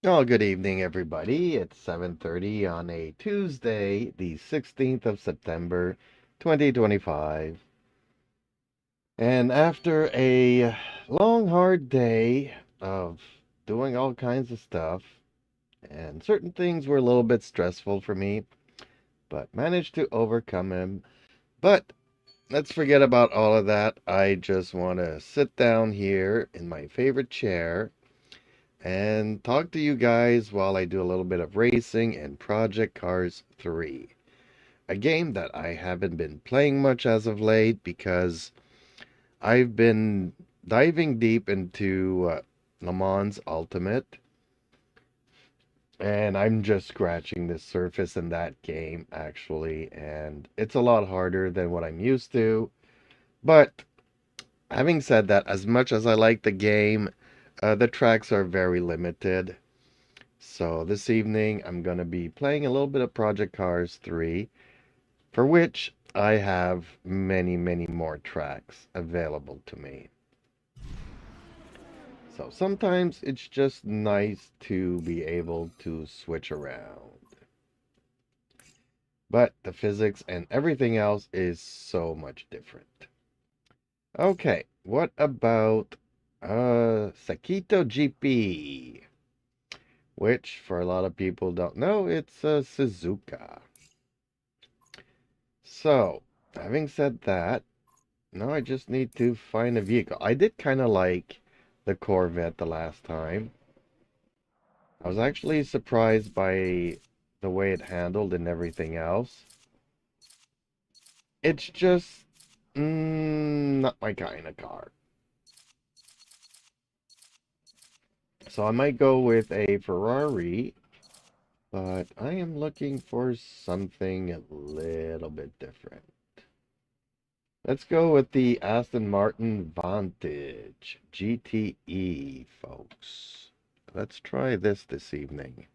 Oh, good evening, everybody. It's 7:30 on a Tuesday, the 16th of September, 2025. And after a long, hard day of doing all kinds of stuff, and certain things were a little bit stressful for me, but managed to overcome them. But let's forget about all of that. I just want to sit down here in my favorite chair and talk to you guys while I do a little bit of racing in Project Cars 3. A game that I haven't been playing much as of late because I've been diving deep into Le Mans Ultimate, and I'm just scratching the surface in that game actually, and it's a lot harder than what I'm used to. But having said that, as much as I like the game, the tracks are very limited. So this evening I'm going to be playing a little bit of Project Cars 3, for which I have many, many more tracks available to me. So sometimes it's just nice to be able to switch around. But the physics and everything else is so much different. Okay, what about Sakito GP? Which for a lot of people don't know, it's a Suzuka. So, having said that, now I just need to find a vehicle. I did kind of like the Corvette the last time. I was actually surprised by the way it handled and everything else. It's just not my kind of car. So I might go with a Ferrari, but I am looking for something a little bit different. Let's go with the Aston Martin Vantage GTE, folks. Let's try this evening.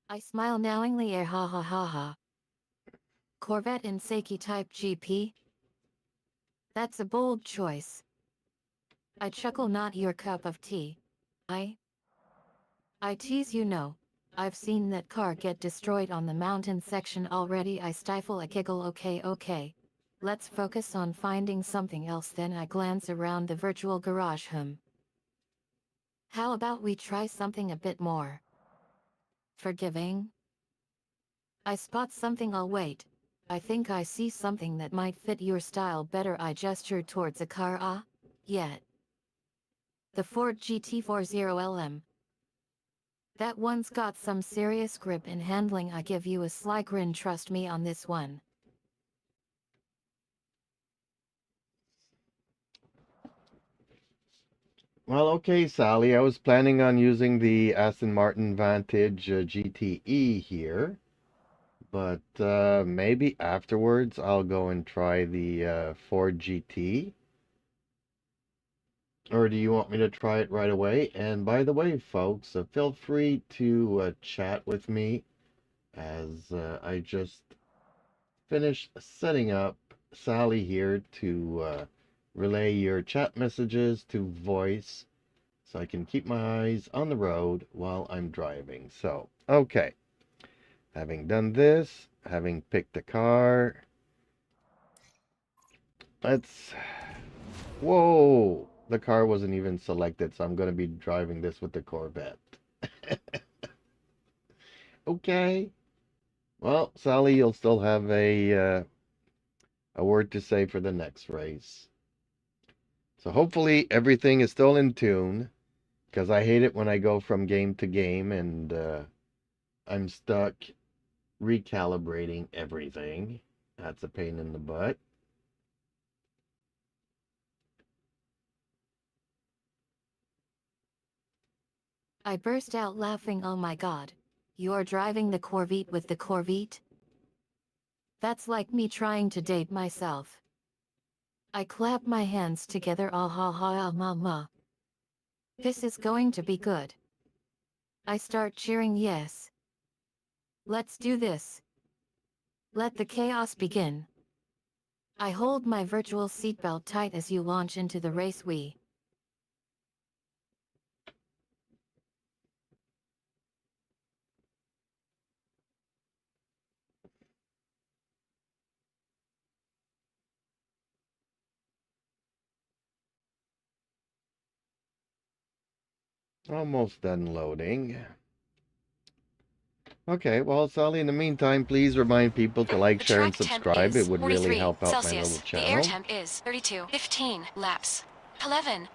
I smile knowingly, ha ha ha ha. Corvette in Seiki Type GP? That's a bold choice. I chuckle, not your cup of tea. I I tease, you know. I've seen that car get destroyed on the mountain section already. I stifle a giggle. Okay. Let's focus on finding something else. Then I glance around the virtual garage. How about we try something a bit more forgiving? I spot something. I'll wait. I think I see something that might fit your style better. I gesture towards a car. Yeah. The Ford GT40LM. That one's got some serious grip and handling. I give you a sly grin. Trust me on this one. Well, okay, Sally, I was planning on using the Aston Martin Vantage GTE here, but maybe afterwards I'll go and try the Ford GT. Or do you want me to try it right away? And by the way, folks, feel free to chat with me as I just finished setting up Sally here to relay your chat messages to voice so I can keep my eyes on the road while I'm driving. So, okay, having done this, having picked a car, let's. Whoa! The car wasn't even selected, so I'm going to be driving this with the Corvette. Okay. Well, Sally, you'll still have a word to say for the next race. So hopefully everything is still in tune, because I hate it when I go from game to game and I'm stuck recalibrating everything. That's a pain in the butt. I burst out laughing. Oh my god. You're driving the Corvette with the Corvette? That's like me trying to date myself. I clap my hands together. Ah ha ha ah mama. This is going to be good. I start cheering. Yes. Let's do this. Let the chaos begin. I hold my virtual seatbelt tight as you launch into the race. We Almost done loading. Okay, well, Sally, in the meantime, please remind people to like, share, and subscribe. It would really help out my little channel. The air temp is 32. 15 laps. 11.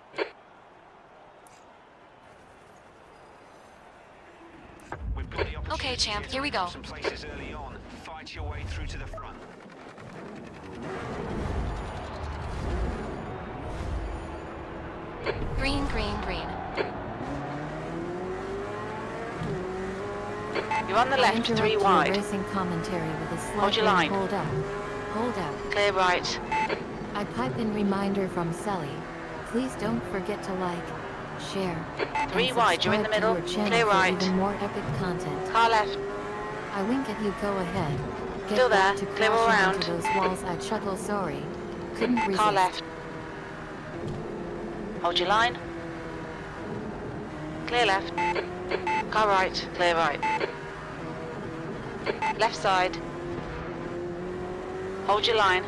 Okay, champ, here we go. Some places early on. Fight your way through to the front. Green, green, green. You're on the left, 3 wide. Racing commentary with a slight Hold your line. Hold out. Hold out. Clear right. I pipe in reminder from Sally. Please don't forget to like, share, 3 and wide, you're in the subscribe to middle. your channel Clear for right. even more epic content. Car left. I wink at you. Go ahead. Get Still back there. to Clear all crashing round. into those walls. I chuckle. Sorry. Couldn't resist. Car left. Hold your line. Clear left. Car right. Clear right. Left side. Hold your line.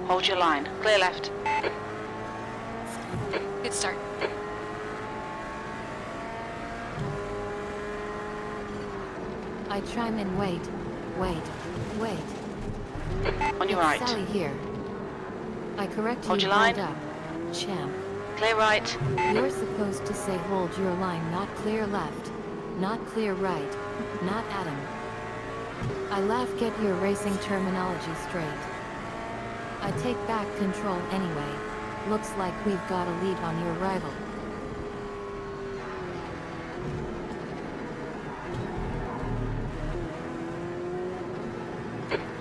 Hold your line. Clear left. Good start. I chime in. Wait. On your It's right. Sally here. I correct Hold you. your line. Hold up. Champ. Clear right. You're supposed to say hold your line, not clear left, not clear right, not Adam. I laugh. Get your racing terminology straight. I take back control anyway. Looks like we've got a lead on your rival.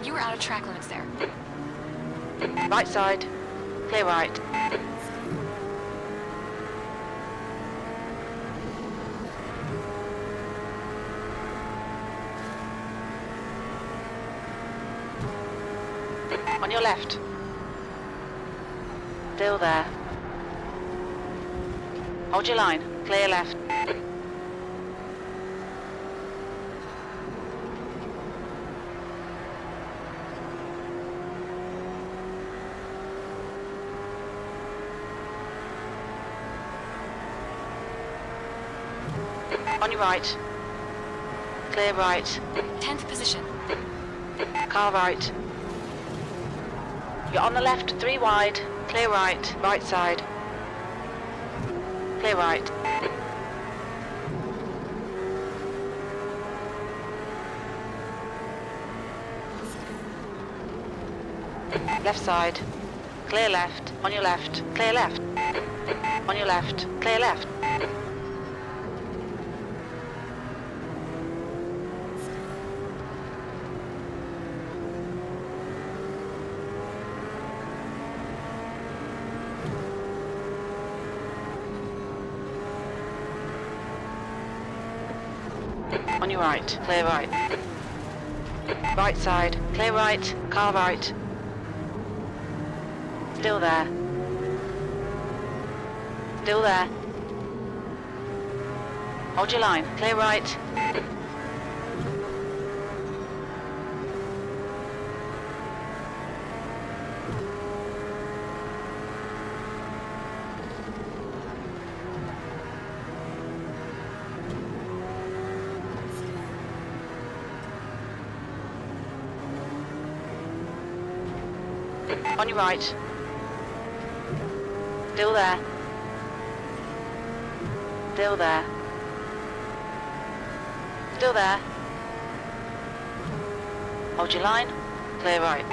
You were out of track limits there. Right side. Clear right. On your left. Still there. Hold your line. Clear left. On your right. Clear right. 10th position. Car right. You're on the left, 3 wide. Clear right. Right side. Clear right. Left side. Clear left. On your left. Clear left. On your left. Clear left. On your right. Clear right. Right side. Clear right. Car right. Still there. Still there. Hold your line. Clear right. On your right. Still there. Still there. Still there. Hold your line. Clear right.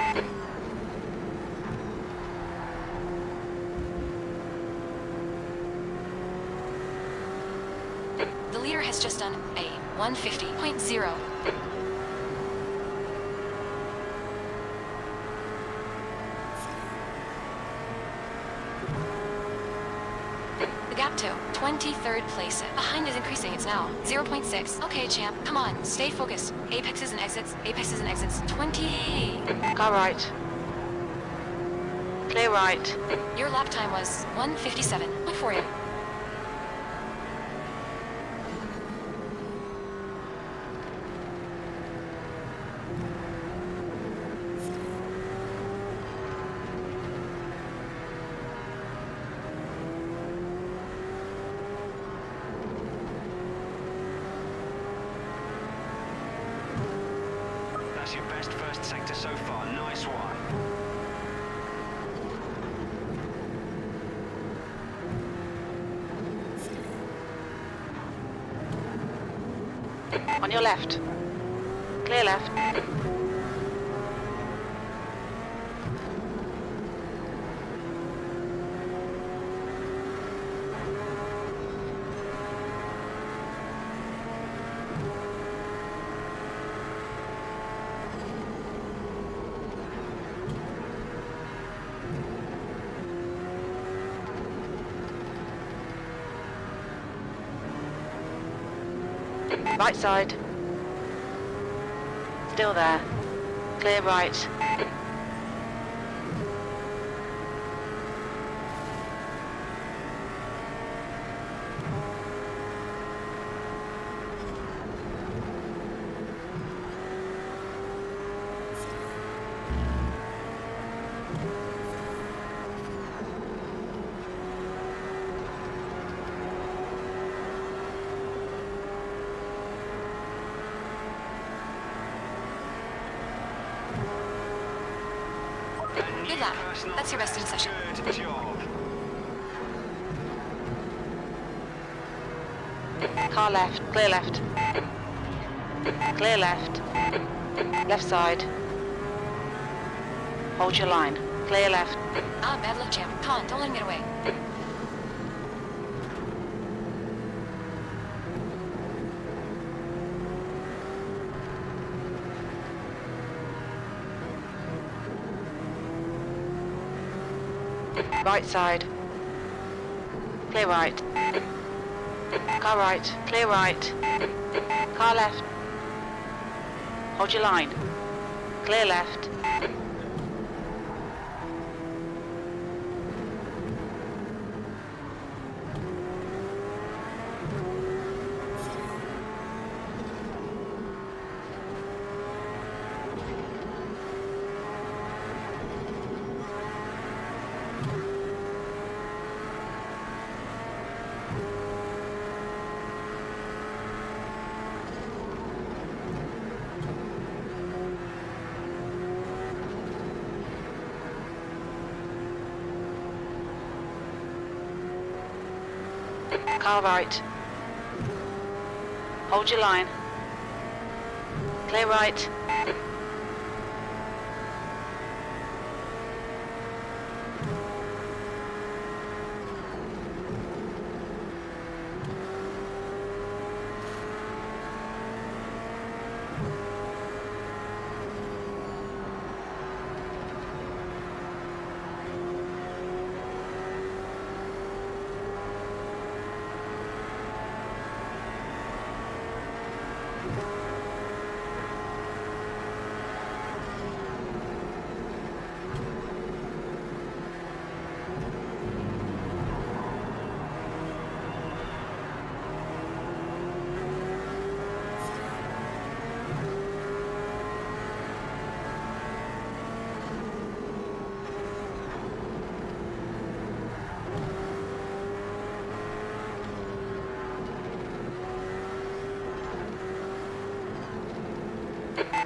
The leader has just done a 150.0. The gap to 23rd place. Behind is increasing. It's now 0.6. Okay, champ. Come on. Stay focused. Apexes and exits. Apexes and exits. 20. Car right. Clear right. Your lap time was 1:57. Look for you. That's your best first sector so far. Nice one. On your left. Clear left. Right side. Still there. Clear right. Good lap. That's your resting session. Good job. Car left. Clear left. Clear left. Left side. Hold your line. Clear left. Ah, bad luck, champ. Come on, don't let him get away. Right side. Clear right. Car right. Clear right. Car left. Hold your line. Clear left. Car right. Hold your line. Clear right.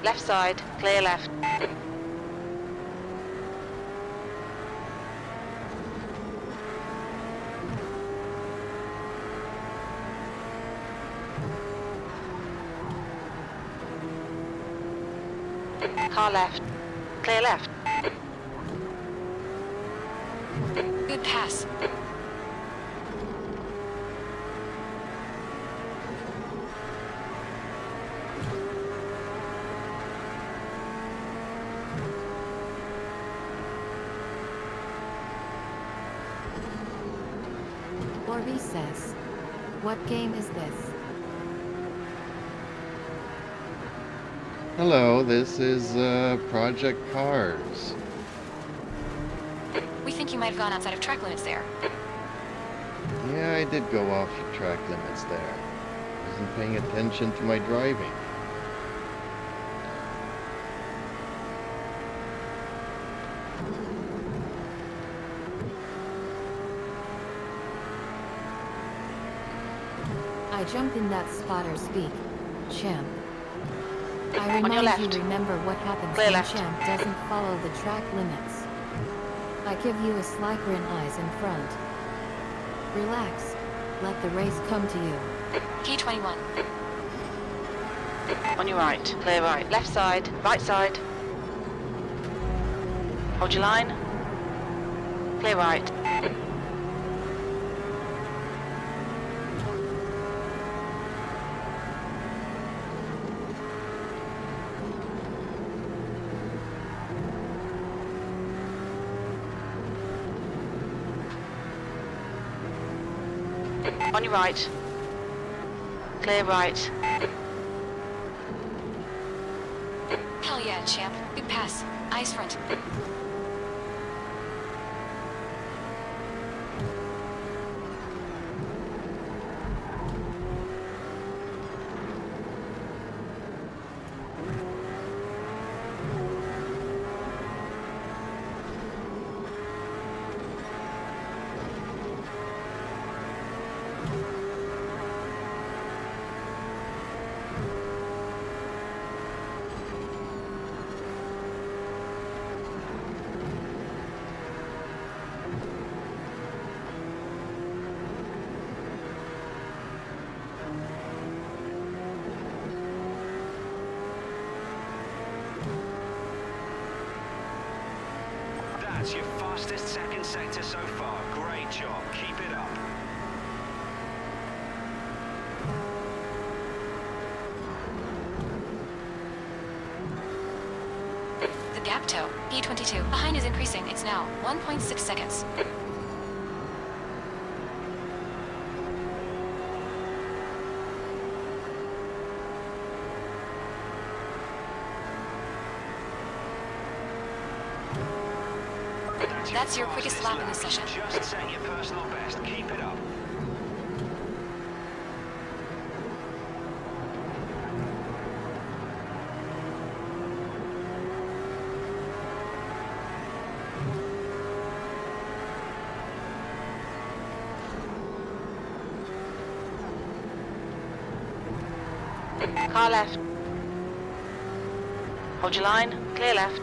Left side, clear left. Car left, clear left. Good pass. or recess. What game is this? Hello, this is Project Cars. We think you might have gone outside of track limits there. Yeah, I did go off the track limits there. Wasn't paying attention to my driving. I jump in that spotter speak, champ. I On your remind left. you remember what happens Clear when left. champ doesn't follow the track limits. I give you a slight grin eyes in front. Relax. Let the race come to you. P21. On your right. Clear right. Left side. Right side. Hold your line. Clear right. On your right. Clear right. Hell yeah, champ. Good pass. Eyes front. That's your fastest second sector so far. Great job. Keep it up. The gap toe. P22. Behind is increasing. It's now 1.6 seconds. That's your quickest lap in this session. Just set your personal best. Keep it up. Car left. Hold your line. Clear left.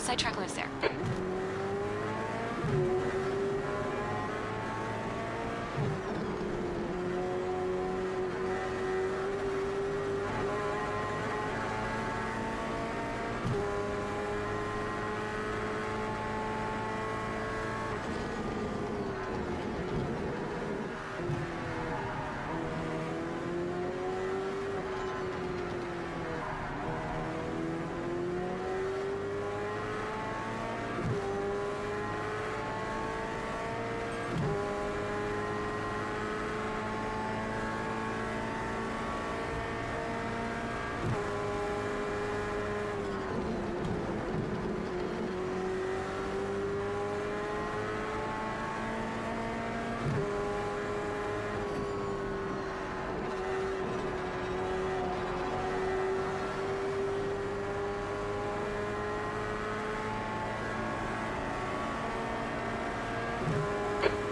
outside track limits there.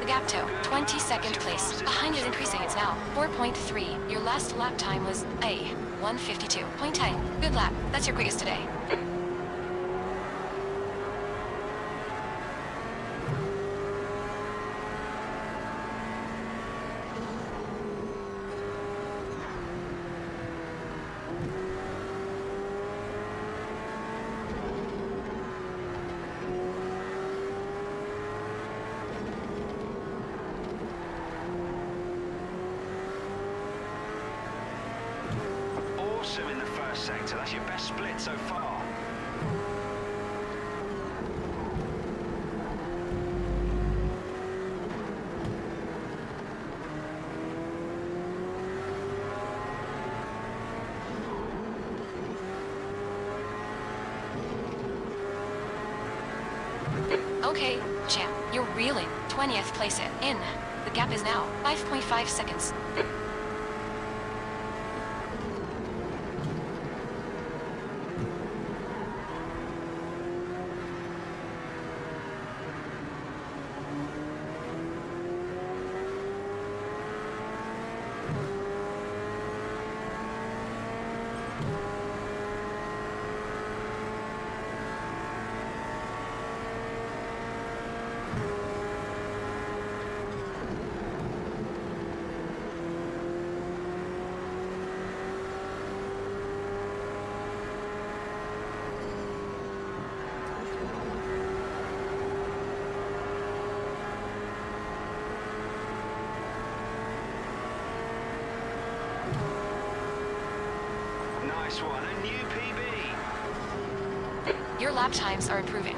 Gap to 22nd place. Behind is increasing. It's now 4.3. Your last lap time was a 1:52.10. Good lap. That's your quickest today. Awesome in the first sector. That's your best split so far. Okay, champ, you're reeling. 20th place in. The gap is now 5.5 seconds. Nice one, a new PB. Your lap times are improving.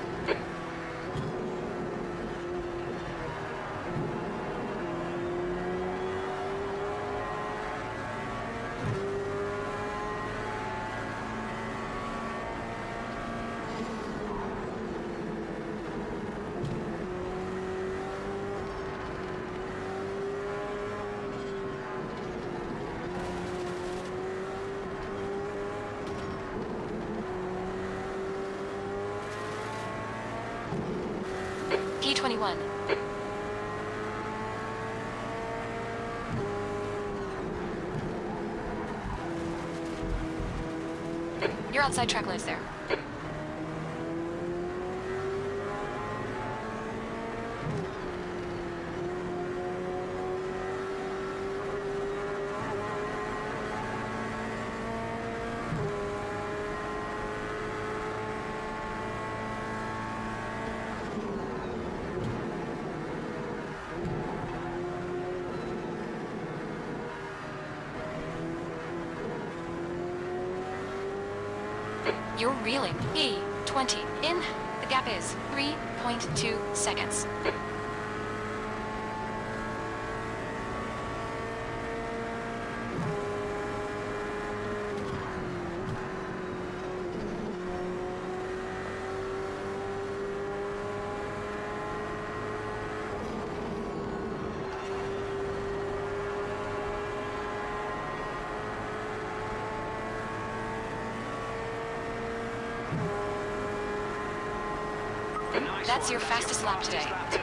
P21. You're outside track limits there. You're reeling. E20 in. The gap is 3.2 seconds. Nice That's one, your fastest lap today. lap today.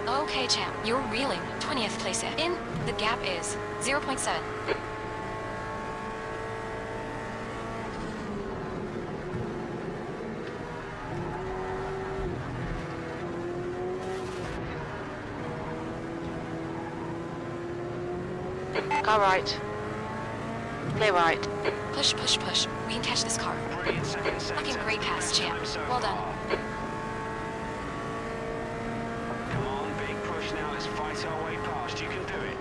Okay, champ, you're reeling. 20th place in. The gap is 0.7. Car right. Clear right. Push, push, push. We can catch this car. Brilliant second sector. Fucking great pass, champ. Time so Well done. far. Come on, big push now. Let's fight our way past. You can do it.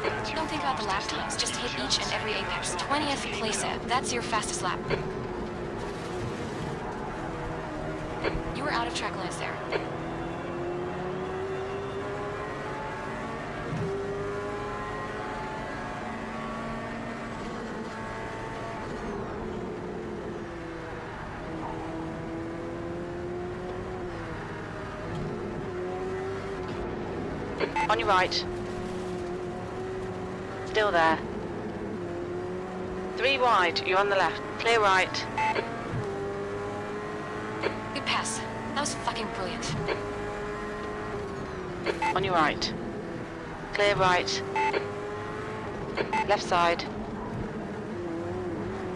That's your Don't think about the lap fastest times, just hit Just each and every second apex. left. 20th Keep place going. in. That's your fastest lap. You were out of track limits there. On your right. Still there. 3 wide, you're on the left. Clear right. Good pass. That was fucking brilliant. On your right. Clear right. Left side.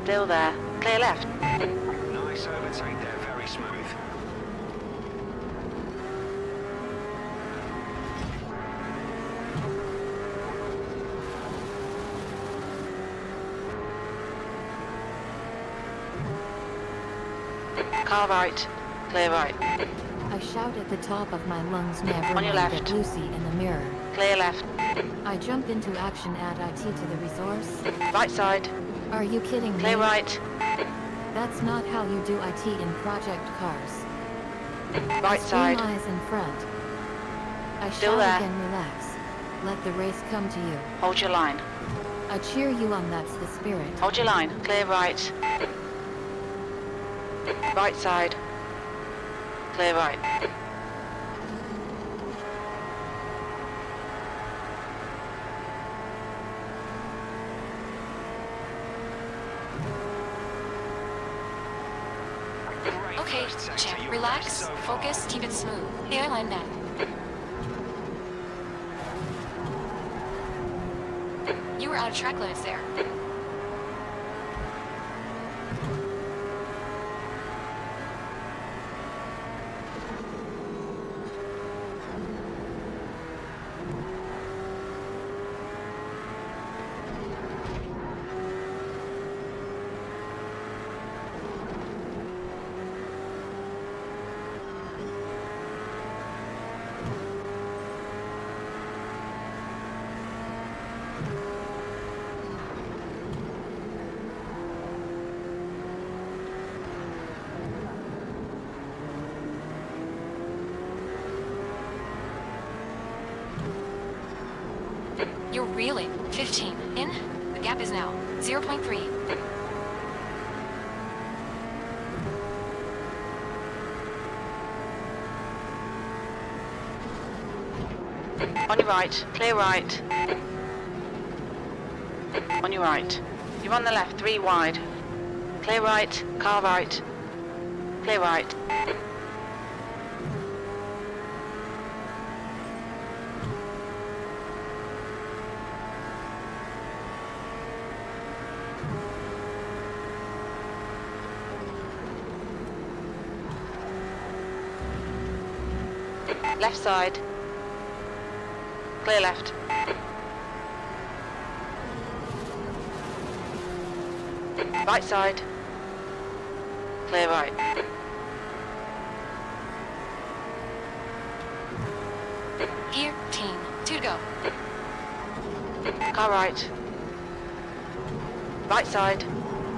Still there. Clear left. Nice overtake there. Very smooth. Car right. Clear right. I shout at the top of my lungs, never On your mind left. at Lucy in the mirror. Clear left. I jump into action, add IT to the resource. Right side. Are you kidding me? Clear right. That's not how you do IT in project cars. Right Screen side. eyes in front. I Still shout there. again, relax. Let the race come to you. Hold your line. I cheer you on, that's the spirit. Hold your line. Clear right. Right side. Clear right. Great Okay, first sector. champ, You're relax, best so far. focus, keep it smooth. The airline man. You were out of track limits there. You're reeling. 15 in. The gap is now 0.3. On your right. Clear right. On your right. You're on the left. 3 wide. Clear right. Car right. Clear right. Left side. Clear left. Right side. Clear right. Gear, team, 2 to go. Car right. Right side.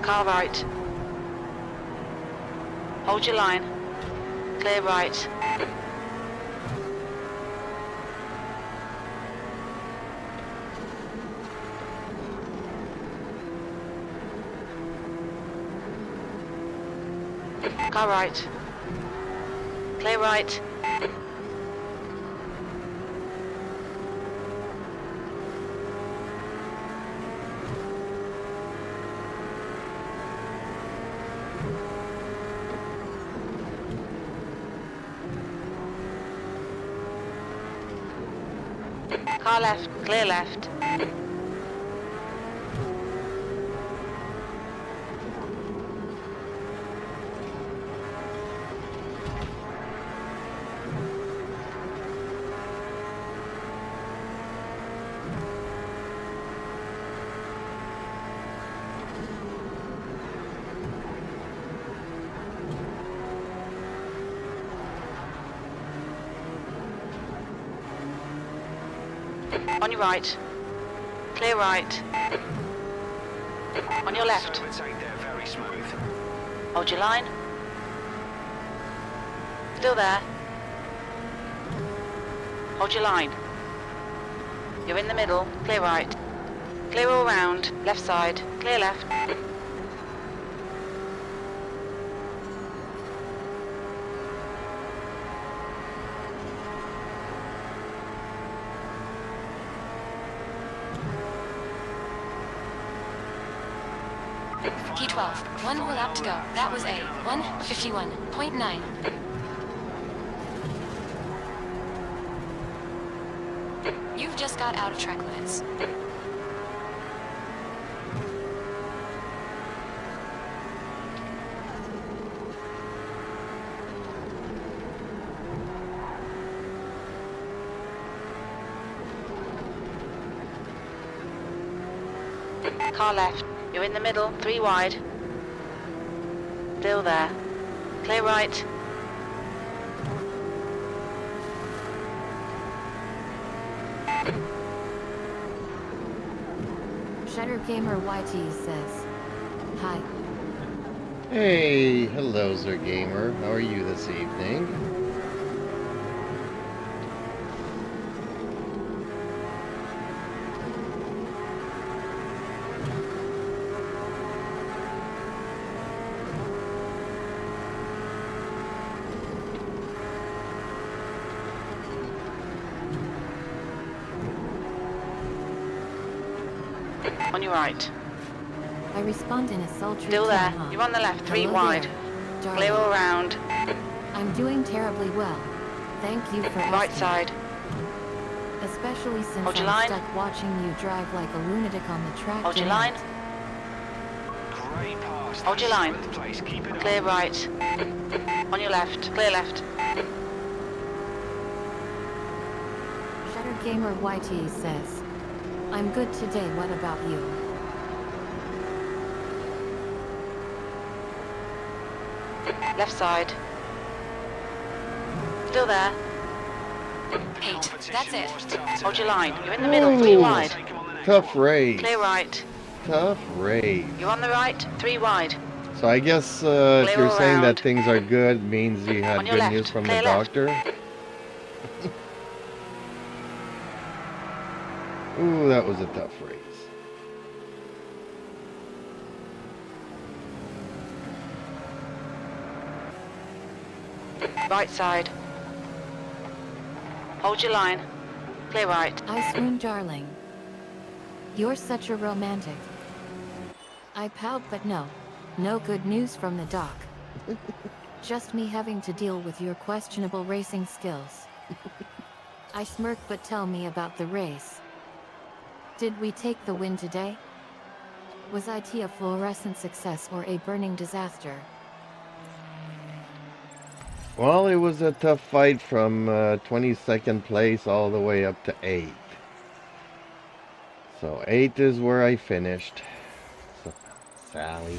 Car right. Hold your line. Clear right. Car right. Clear right. Car left, clear left. On your right. Clear right. On your left. Overtake there, very smooth. Hold your line. Still there. Hold your line. You're in the middle. Clear right. Clear all round. Left side. Clear left. P12, 1 more lap to go. That was a 151.9. You've just got out of track limits. Car left. You're in the middle. 3 wide. Still there. Clear right. Shutter Gamer YT says, hi. Hey, hello, Sir Gamer. How are you this evening? On your right. I respond in a sultry Still tone, there. huh? You're on the left. 3 Hello wide. there, darling. Clear all round. I'm doing terribly well. Thank you for Right asking. side. Especially since Hold your I'm line. stuck watching you drive like a lunatic on the track Hold your tonight. line. Great pass. Hold your line. Seventh place, keep it Clear up. right. On your left. Clear left. Shutter Gamer YT says, I'm good today, what about you? Left side. Still there. 8. That's it. Was tough Hold your today. line. You're in the middle. 3 Ooh. wide. Take him on the next Tough one. race. Clear right. Tough race. You're on the right. 3 wide. So I guess if Clear you're all saying round. that things are good, means you had On your good left. news from the Clear left. doctor. Ooh, that was a tough race. Right side. Hold your line. Clear right. I swoon, darling. You're such a romantic. I pout, but no. No good news from the doc. Just me having to deal with your questionable racing skills. I smirk, but tell me about the race. Did we take the win today? Was it a fluorescent success or a burning disaster? Well, it was a tough fight from 22nd place all the way up to 8th. So 8th is where I finished. So, Sally.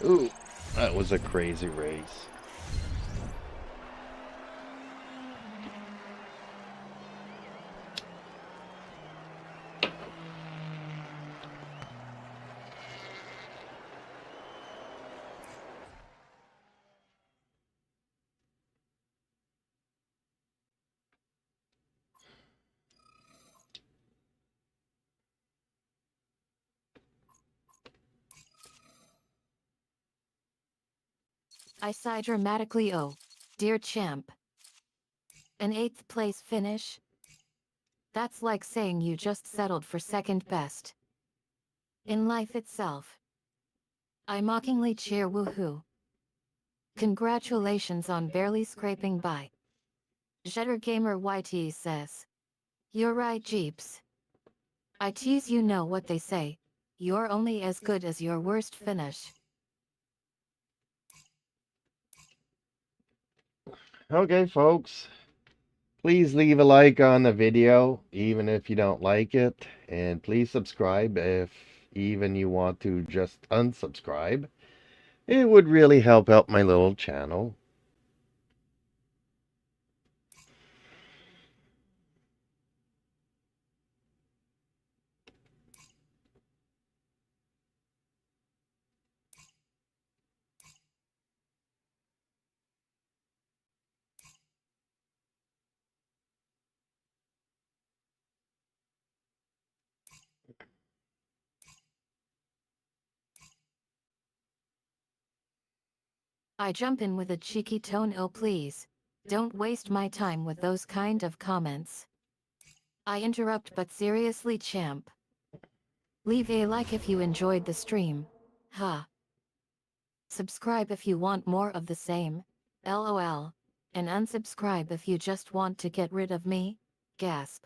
Ooh, that was a crazy race. I sigh dramatically. Oh, dear champ. An 8th place finish? That's like saying you just settled for second best. In life itself. I mockingly cheer woohoo. Congratulations on barely scraping by. Jetter Gamer YT says. You're right, Jeeps. I tease, you know what they say. You're only as good as your worst finish. Okay, folks. Please leave a like on the video, even if you don't like it. And please subscribe if even you want to just unsubscribe. It would really help out my little channel. I jump in with a cheeky tone. Oh please, don't waste my time with those kind of comments. I interrupt, but seriously champ. Leave a like if you enjoyed the stream. Ha. Subscribe if you want more of the same. LOL. And unsubscribe if you just want to get rid of me. Gasp.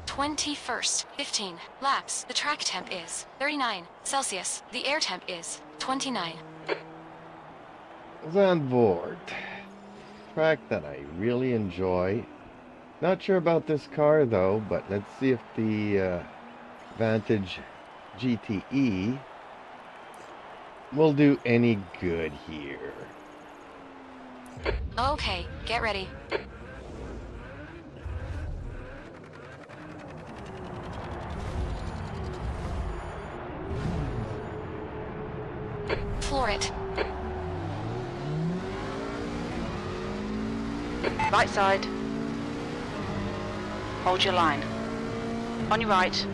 #21st, 15 laps. The track temp is 39 Celsius. The air temp is 29. Is on board. Track that I really enjoy. Not sure about this car though, but let's see if the Vantage GTE will do any good here. Okay, get ready. Floor it. Right side. Hold your line. On your right.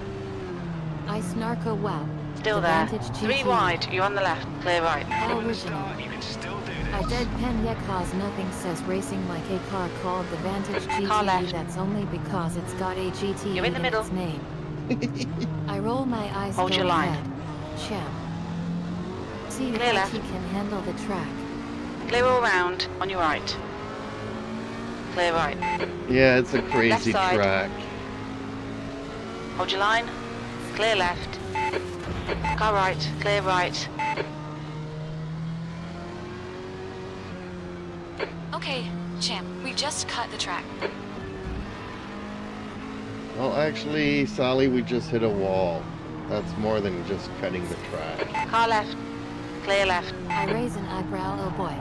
I snarko wow. Still The there. Vantage 3 GT. wide. You're on the left. Clear right. How From the original. start, you can still do I this. deadpan yet cause nothing says racing like a car called the Vantage Car GT. left. That's only because it's got a GT You're in the middle. its name. I roll my eyes. Hold Go your line. ahead, champ. See if Clear IT left. can handle the track. Clear all round. On your right. Clear right. Yeah, it's a crazy Left side. track. Hold your line. Clear left. Car right. Clear right. Okay, champ, we've just cut the track. Well, actually, Sally, we just hit a wall. That's more than just cutting the track. Car left. Clear left. I raise an eyebrow. Oh boy.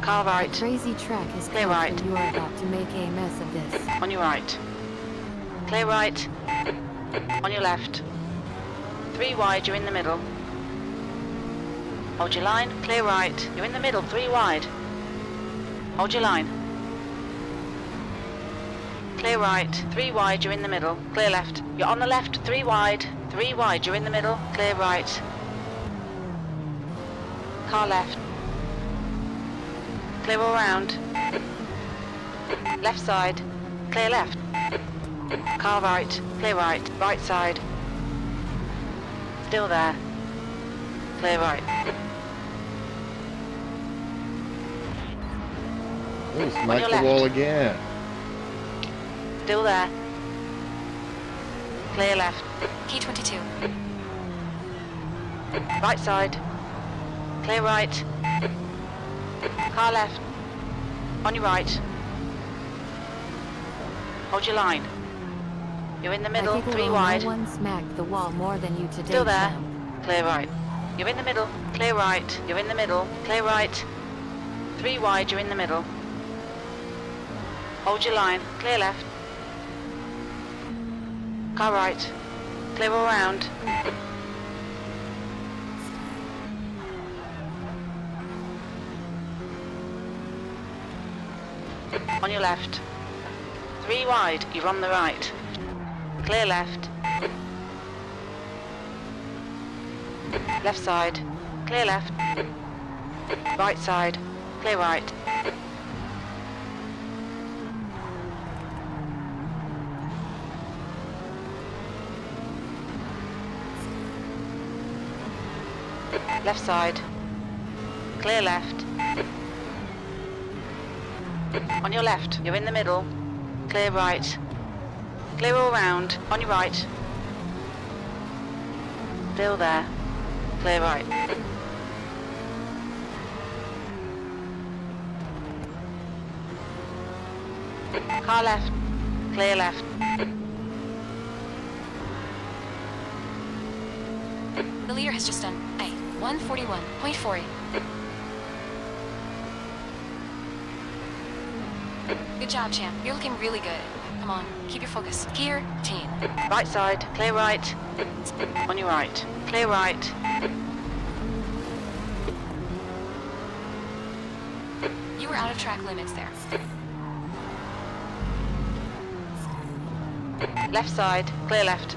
Car right. Crazy track is Clear close right. and you are about to make a mess of this. On your right. Clear right. On your left. 3 wide, you're in the middle. Hold your line. Clear right. You're in the middle. 3 wide. Hold your line. Clear right. 3 wide, you're in the middle. Clear left. You're on the left. 3 wide. 3 wide, you're in the middle. Clear right. Car left. Clear all round. Left side. Clear left. Car right. Clear right. Right side. Still there. Clear right. Oh, smack your the left. wall again. Still there. Clear left. K22. Right side. Clear right. Car left. On your right. Hold your line. You're in the middle, I think 3 wide. no one smacked the wall more than you today, Still there. champ. Clear right. You're in the middle, clear right. You're in the middle, clear right. 3 wide, you're in the middle. Hold your line, clear left. Car right. Clear all round. On your left. 3 wide, you're on the right. Clear left. Left side. Clear left. Right side. Clear right. Left side. Clear left. On your left, you're in the middle. Clear right. Clear all round. On your right. Still there. Clear right. Car left. Clear left. The leader has just done a 141.40. Good job, champ. You're looking really good. Come on, keep your focus. Gear, team. Right side. Clear right. On your right. Clear right. You were out of track limits there. Left side. Clear left.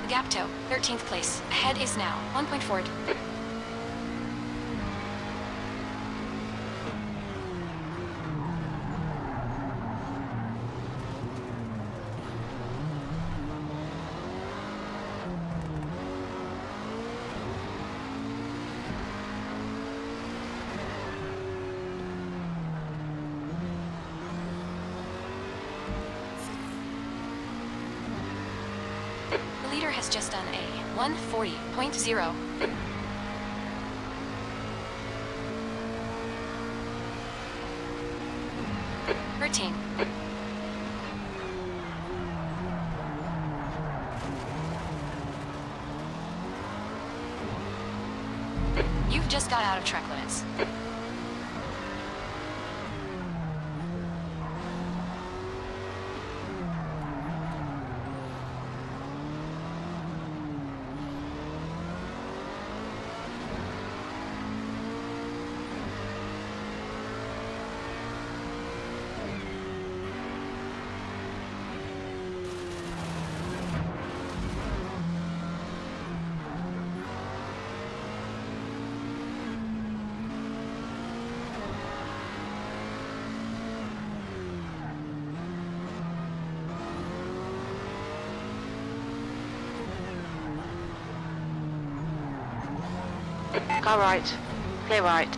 Gap toe, 13th place. Ahead is now 1 point forward. The leader has just done a 140.0. Team. You've just got out of track limits. Car right. Clear right.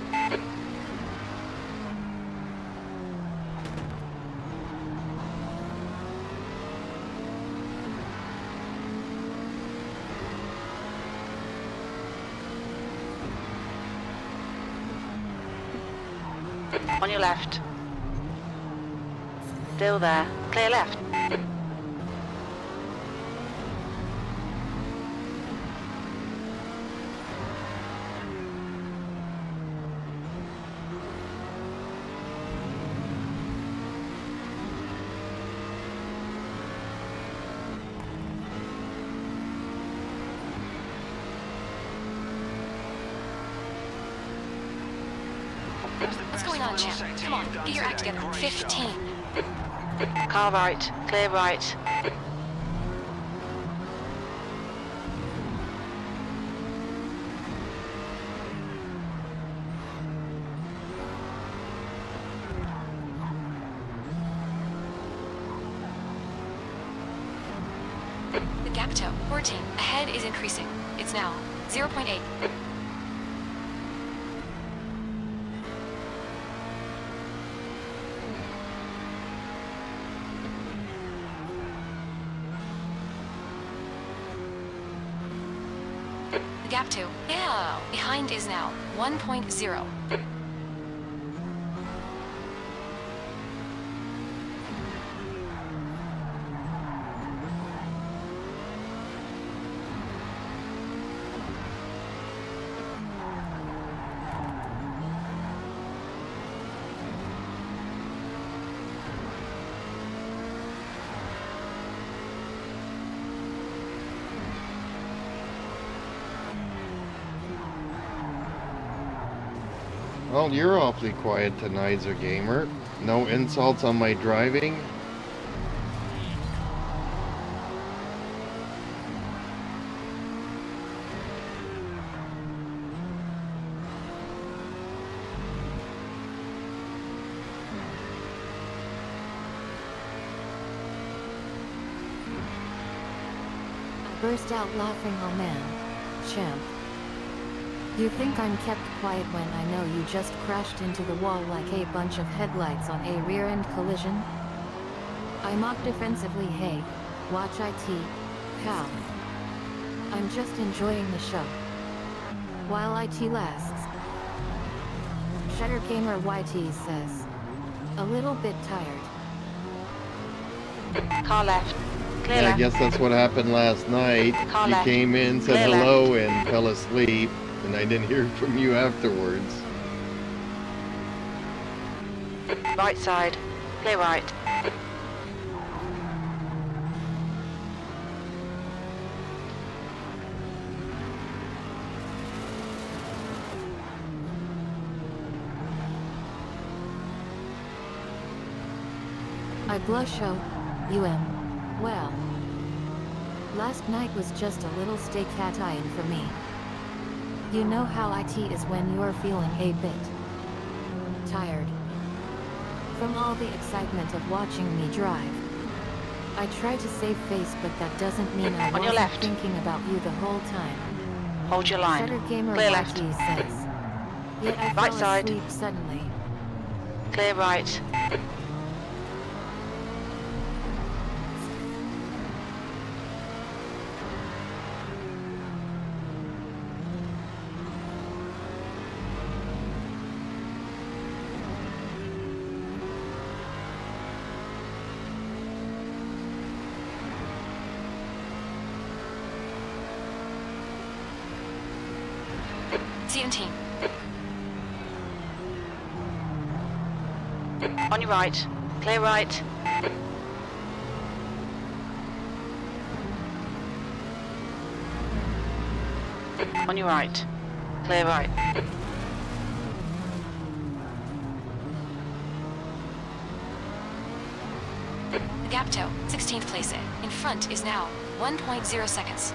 On your left. Still there. Clear left. on, champ. Come on, get your act together. 15. Car right, clear right. The gap to 14. Ahead is increasing. It's now 0.8. The gap to, yeah, behind is now 1.0. Well, you're awfully quiet tonight, Gamer. No insults on my driving. I burst out laughing. Oh man, champ. You think I'm kept quiet when I know you just crashed into the wall like a bunch of headlights on a rear-end collision? I mock defensively. Hey, watch IT, pal. I'm just enjoying the show. While IT lasts. SugarcaneDefender YT says. A little bit tired. Car left, clear Yeah, I left. guess that's what happened last night. Car You left. came in, said Clear hello, and fell asleep, and I didn't hear from you afterwards. Right side, clear right. I blush. Oh, well. Last night was just a little stay cat-eyeing for me. You know how IT is when you're feeling a bit tired from all the excitement of watching me drive. I try to save face, but that doesn't mean I On your wasn't left. thinking about you the whole time. Hold your line. SugarcaneDefender Clear left. YT says. Yet I Right fell side. asleep suddenly. Clear right. CMT. On your right, clear right. On your right, clear right. The gap to 16th place in front is now 1.0 seconds.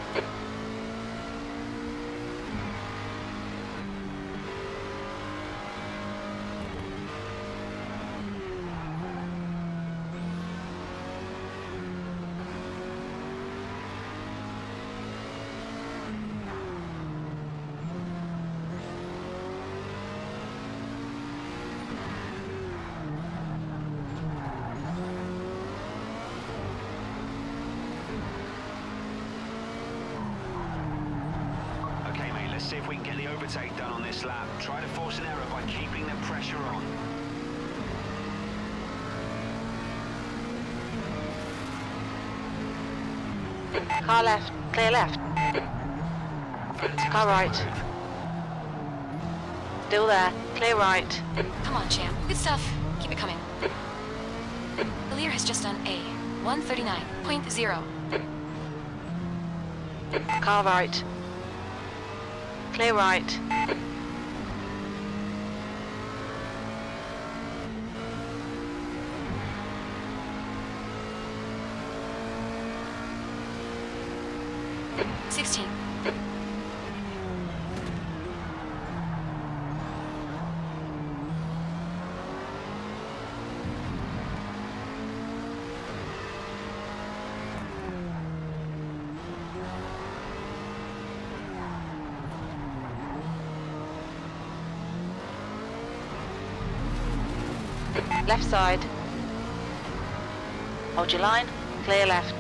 Okay, mate, let's see if we can get the overtake done on this lap. Try to force an error by keeping the pressure on. Car left, clear left. Fantastic Car right. move. Still there, clear right. Come on, champ. Good stuff. Keep it coming. Lear has just done a 139.0. Car right. Clear right. 16. Left side. Hold your line. Clear left.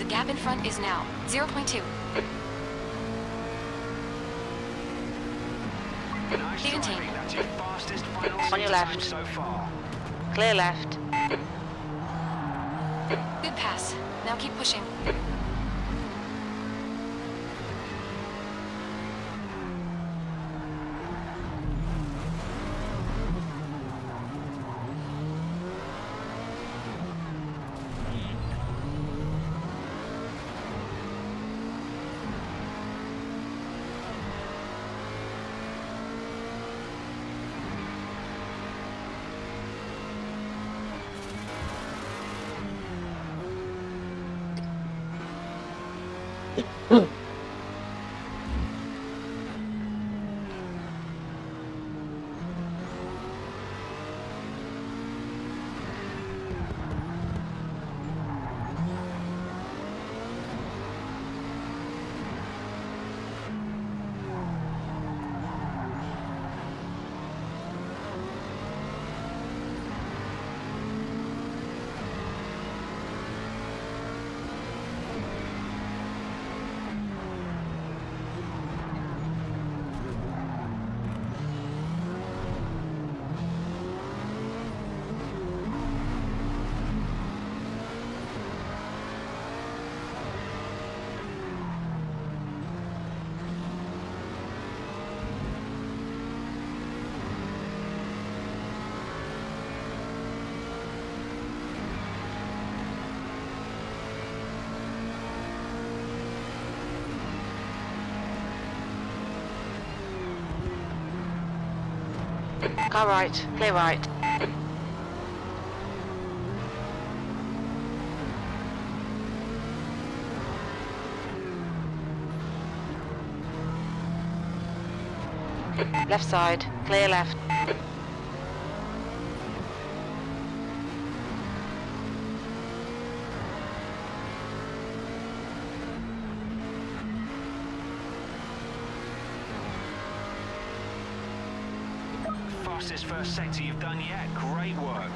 The gap in front is now 0.2. Nice Keep in driving. team. That's your fastest final On your sector time left. so far. Clear left. Good pass. Now keep pushing. Car right. Clear right. Left side. Clear left. Fastest first sector you've done yet. Great work.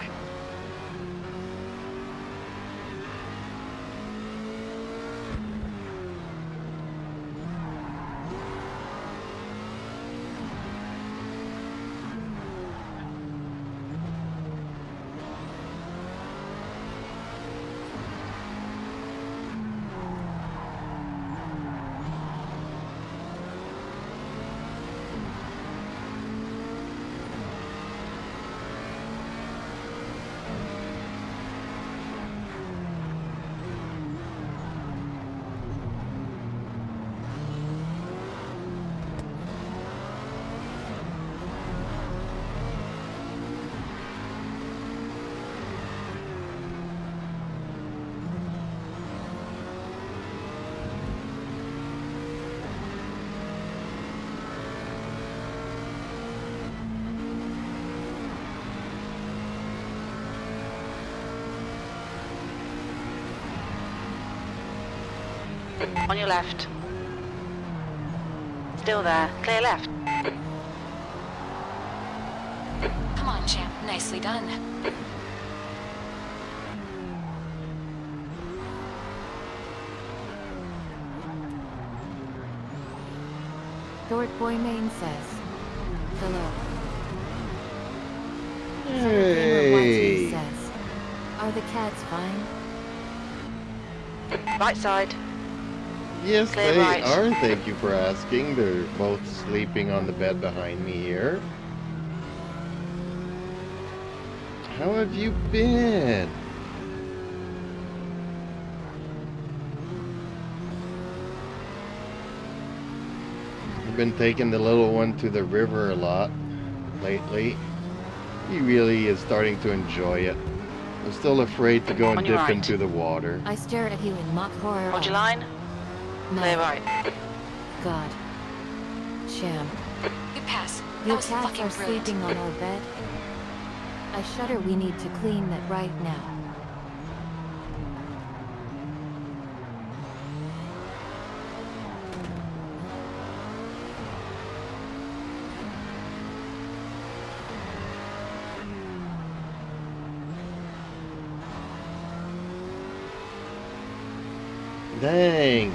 On your left. Still there. Clear left. Come on, champ. Nicely done. Short Boy Main says, hello. Hey. YT says, are the cats fine? Right side. Yes, Clear they right. are. Thank you for asking. They're both sleeping on the bed behind me here. How have you been? I've been taking the little one to the river a lot lately. He really is starting to enjoy it. I'm still afraid to go and On your dip right. into the water. I stare at you in mock horror. Hold your line. No. Clear right. God. Sham. Good pass. That Your was cats fucking are brilliant. sleeping on our bed. I shudder. We need to clean that right now. Dang.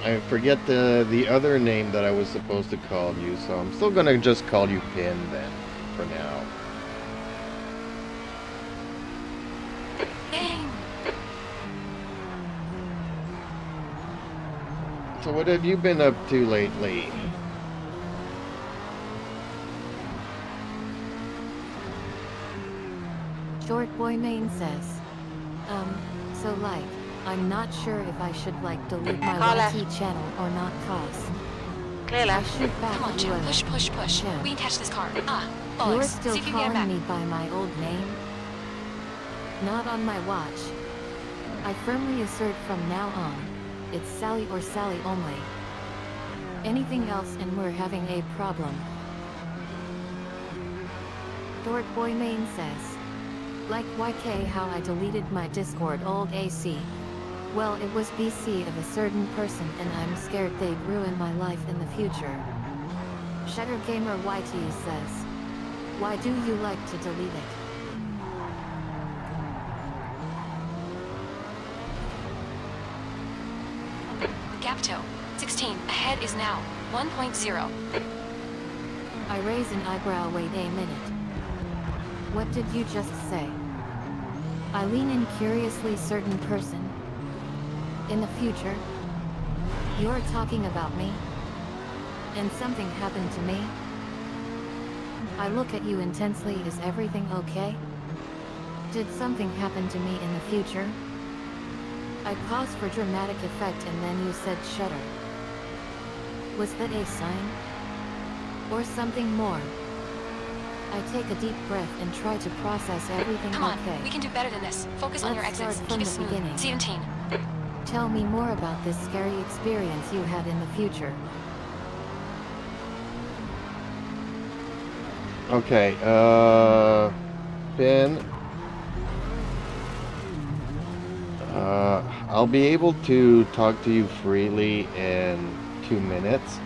I forget the other name that I was supposed to call you, so I'm still gonna just call you Pin then, for now. Dang. So what have you been up to lately? Short Boy Main says, so like, I'm not sure if I should like delete my Car YT left. channel or not cause Clear I left. shoot back Come on, at you. champ. Push, push, push. Champ. We can catch this car. Ah, You're bollocks. still See if you can get him calling back. me by my old name? Not on my watch. I firmly assert from now on, it's Sally or Sally only. Anything else and we're having a problem. Short Boy Main says, like YK how I deleted my Discord old AC. Well, it was BC of a certain person and I'm scared they'd ruin my life in the future. Shutter Gamer YT says, why do you like to delete it? Gapto. 16. Ahead is now. 1.0. I raise an eyebrow. Wait a minute. What did you just say? I lean in curiously. Certain person. In the future? You're talking about me? And something happened to me? I look at you intensely. Is everything okay? Did something happen to me in the future? I paused for dramatic effect and then you said shudder. Was that a sign? Or something more? I take a deep breath and try to process everything. Come on. Okay. We can do better than this. Focus on your Let's exits. start Keep from it the smooth. beginning. 17. Tell me more about this scary experience you had in the future. Okay, Pin. I'll be able to talk to you freely in 2 minutes.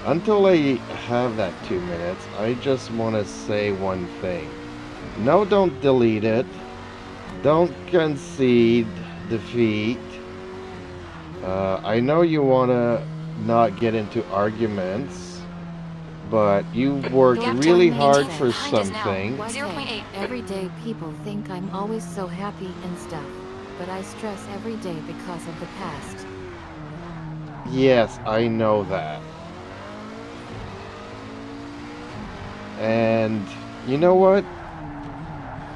Until I have that 2 minutes, I just want to say one thing. No, don't delete it. Don't concede defeat. I know you want to not get into arguments, but you worked Don't really tell me hard that. for Behind us now. something. YK, 0.8. every day people think I'm always so happy and stuff, but I stress every day because of the past. Yes, I know that. And you know what?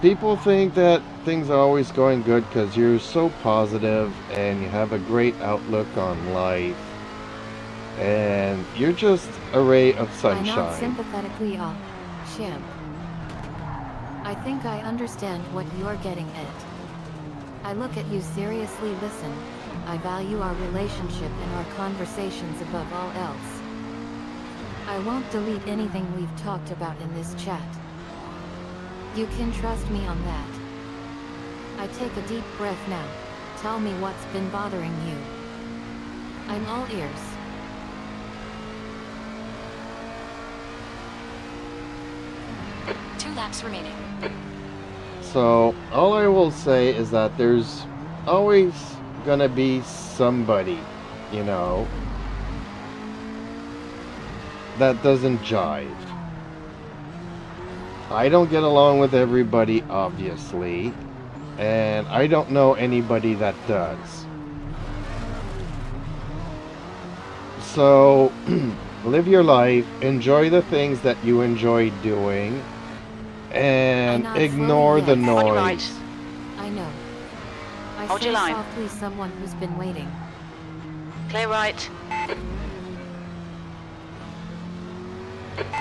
People think that things are always going good because you're so positive and you have a great outlook on life. And you're just a ray of I nod sunshine. sympathetically off, champ. I think I understand what you're getting at. I look at you seriously. Listen, I value our relationship and our conversations above all else. I won't delete anything we've talked about in this chat. You can trust me on that. I take a deep breath now. Tell me what's been bothering you. I'm all ears. Two laps remaining. So, all I will say is that there's always gonna be somebody, you know, that doesn't jive. I don't get along with everybody, obviously, and I don't know anybody that does. So, live your life, enjoy the things that you enjoy doing, and I nod ignore slowly the yes. On your right. noise. I know. I Hold say your line. softly someone who's been waiting. Clear right.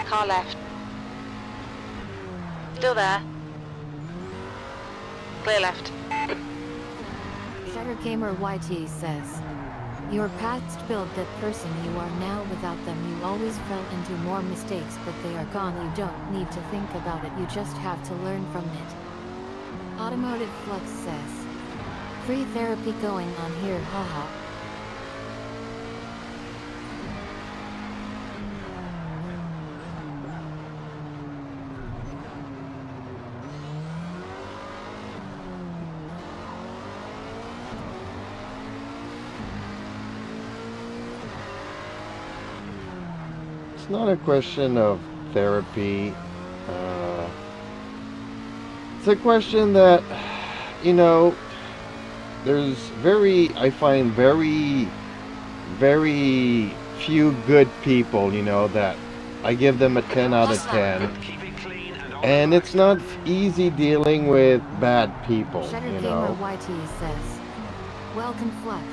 Car left. Still there. Clear left. Shutter Gamer YT says, your past built that person you are now. Without them you always fell into more mistakes, but they are gone. You don't need to think about it, you just have to learn from it. Automotive Flux says, free therapy going on here, haha. It's not a question of therapy. It's a question that, you know, there's I find very few good people, you know, that I give them a 10 out of 10. Keep it clean and on And the it's not easy dealing with bad people, Shutter you Gamer know. YT says, welcome Flux.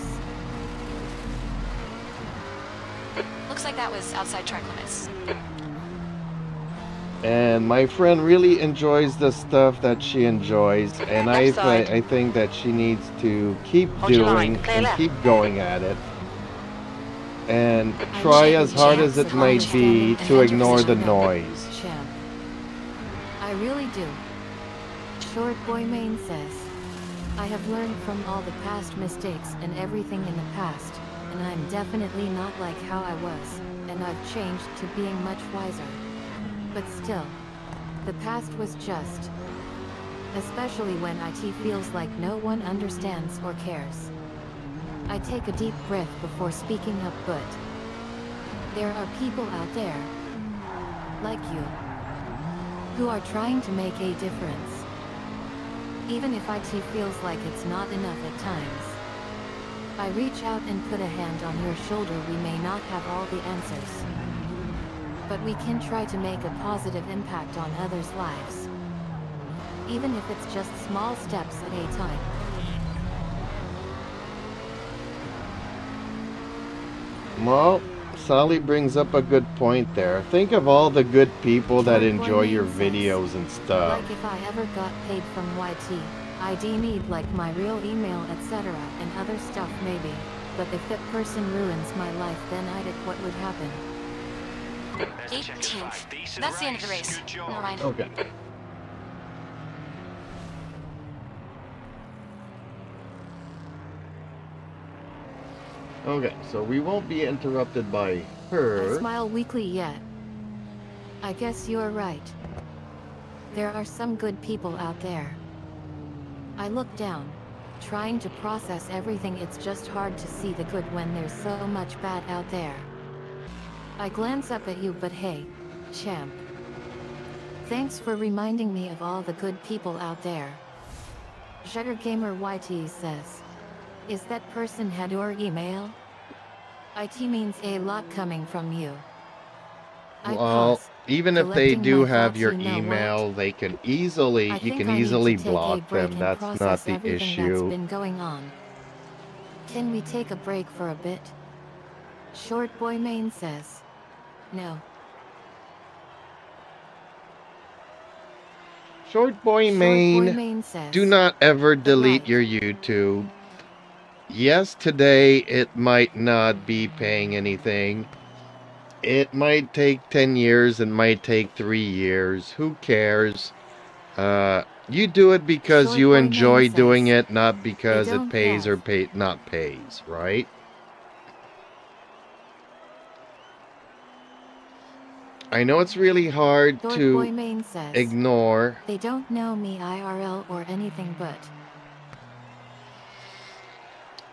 Looks like that was outside track limits. And my friend really enjoys the stuff that she enjoys, and I Left side. I think that she needs to keep Hold your line. doing Clear and left. keep going at it, and I try wish as you hard chance as it of might be understanding to and ignore the understanding. noise. Champ. I really do. Short Boy Main says, I have learned from all the past mistakes and everything in the past, and I'm definitely not like how I was, and I've changed to being much wiser. But still, the past was just, especially when IT feels like no one understands or cares. I take a deep breath before speaking up, but there are people out there, like you, who are trying to make a difference. Even if IT feels like it's not enough at times. I reach out and put a hand on your shoulder. We may not have all the answers, but we can try to make a positive impact on others' lives. Even if it's just small steps at a time. Well, Sally brings up a good point there. Think of all the good people that Short Boy enjoy Main your says, videos and stuff. like if I ever got paid from YT, I'd need like my real email, etc. and other stuff maybe. But if that person ruins my life, then what would happen? There's the checkered flag. 18th. Decent That's the end of the race. Good job. Never mind. Okay. Okay, so we won't be interrupted by I her. smile weakly yet. I guess you're right. There are some good people out there. I look down, trying to process everything. It's just hard to see the good when there's so much bad out there. I glance up at you, but hey, champ. Thanks for reminding me of all the good people out there. Shutter Gamer YT says, is that person had your email? IT means a lot coming from you. I Well, pause, even if they collecting do my have thoughts. your You know email, what? they can easily, I you think can I need easily to take a block break them. and That's process not the everything that's issue. been going on. Can we take a break for a bit? Short Boy Main says, no. Short Boy Short Boy Main, Main says, do not ever delete right. your YouTube. Yes, today it might not be paying anything. It might take 10 years, it might take 3 years. Who cares? You do it because Short you Boy enjoy Main doing says, it, not because it don't pays or have. not pays, right? I know it's really hard Dork to Boy Main says, ignore. they don't know me IRL or anything but.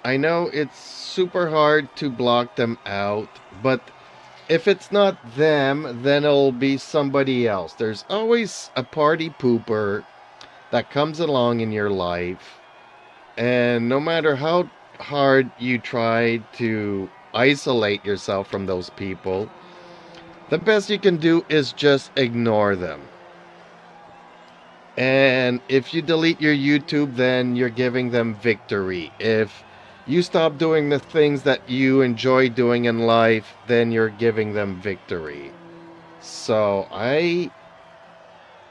I know it's super hard to block them out, but if it's not them, then it'll be somebody else. There's always a party pooper that comes along in your life, and no matter how hard you try to isolate yourself from those people, the best you can do is just ignore them. And if you delete your YouTube, then you're giving them victory. If you stop doing the things that you enjoy doing in life, then you're giving them victory. So I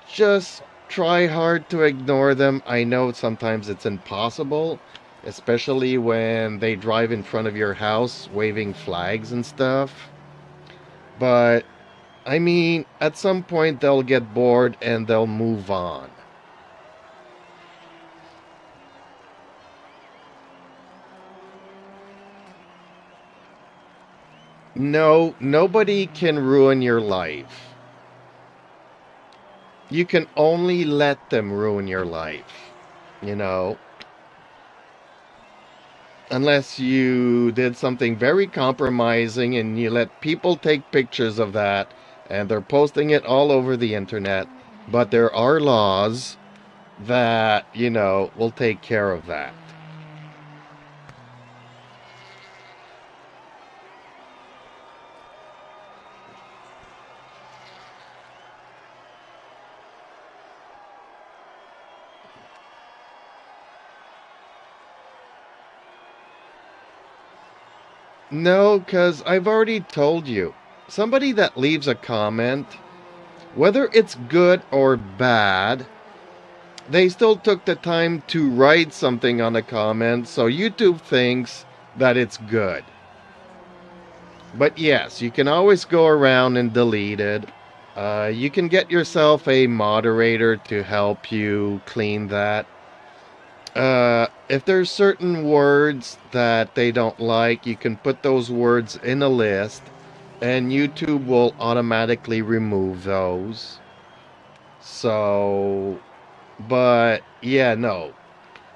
just try hard to ignore them. I know sometimes it's impossible, especially when they drive in front of your house waving flags and stuff. But I mean, at some point they'll get bored and they'll move on. No, nobody can ruin your life. You can only let them ruin your life, you know. Unless you did something very compromising and you let people take pictures of that and they're posting it all over the internet. But there are laws that, you know, will take care of that. No, because I've already told you. Somebody that leaves a comment, whether it's good or bad, they still took the time to write something on the comment, so YouTube thinks that it's good. But yes, you can always go around and delete it. You can get yourself a moderator to help you clean that. If there's certain words that they don't like, you can put those words in a list and YouTube will automatically remove those. So, but yeah, no.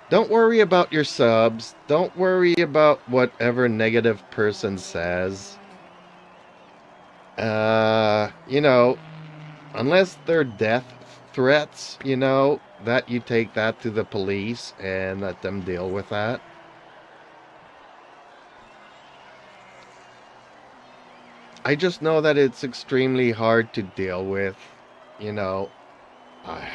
Don't worry about your subs. Don't worry about whatever negative person says. You know, unless they're death threats, you know, that you take that to the police and let them deal with that. I just know that it's extremely hard to deal with, you know. I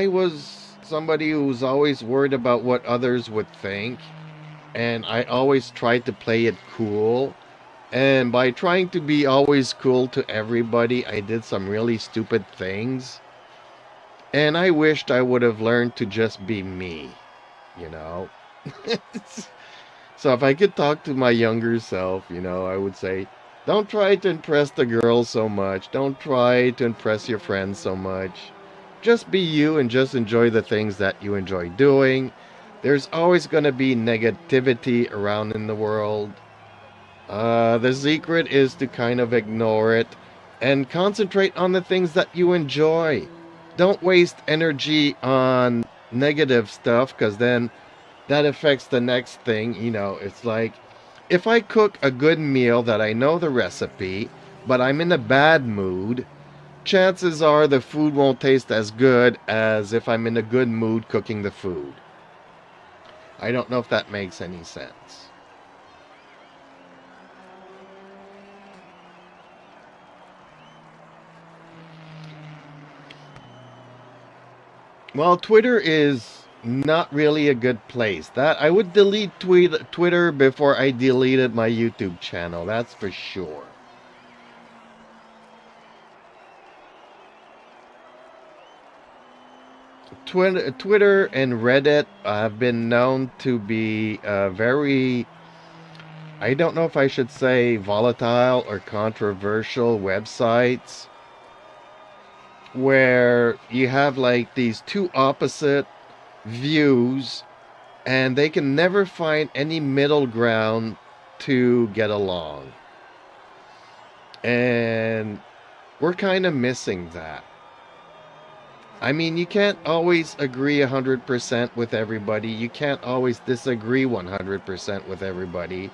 was somebody who was always worried about what others would think, and I always tried to play it cool. And by trying to be always cool to everybody, I did some really stupid things. And I wished I would have learned to just be me, you know. So if I could talk to my younger self, you know, I would say, don't try to impress the girls so much. Don't try to impress your friends so much. Just be you and just enjoy the things that you enjoy doing. There's always going to be negativity around in the world. The secret is to kind of ignore it and concentrate on the things that you enjoy. Don't waste energy on negative stuff, because then that affects the next thing. You know, it's like, if I cook a good meal that I know the recipe, but I'm in a bad mood, chances are the food won't taste as good as if I'm in a good mood cooking the food. I don't know if that makes any sense. Well, Twitter is not really a good place. That I would delete Twitter before I deleted my YouTube channel. That's for sure. Twitter and Reddit have been known to be very, I don't know if I should say volatile or controversial websites, where you have like these two opposite views and they can never find any middle ground to get along. And we're kind of missing that. I mean, you can't always agree 100% with everybody. You can't always disagree 100% with everybody.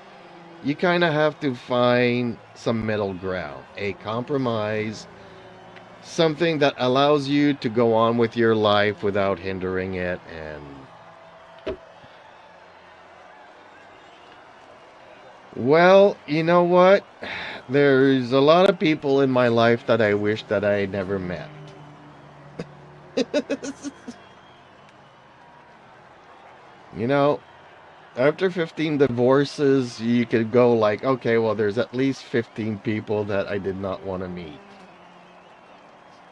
You kind of have to find some middle ground, a compromise, something that allows you to go on with your life without hindering it. And well, you know what? There's a lot of people in my life that I wish that I never met. You know, after 15 divorces, you could go like, okay, well, there's at least 15 people that I did not want to meet.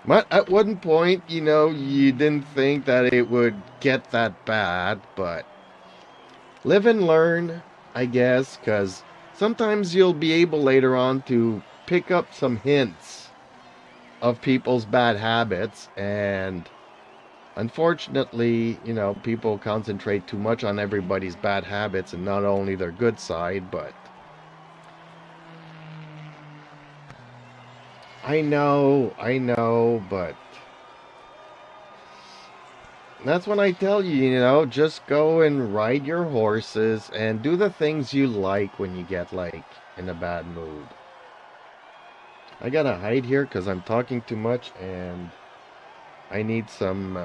But at one point, you know, you didn't think that it would get that bad, but live and learn, I guess, because sometimes you'll be able later on to pick up some hints of people's bad habits, and unfortunately, you know, people concentrate too much on everybody's bad habits and not only their good side, but I know, but that's when I tell you, you know, just go and ride your horses and do the things you like when you get, like, in a bad mood. I gotta hide here because I'm talking too much and I need some,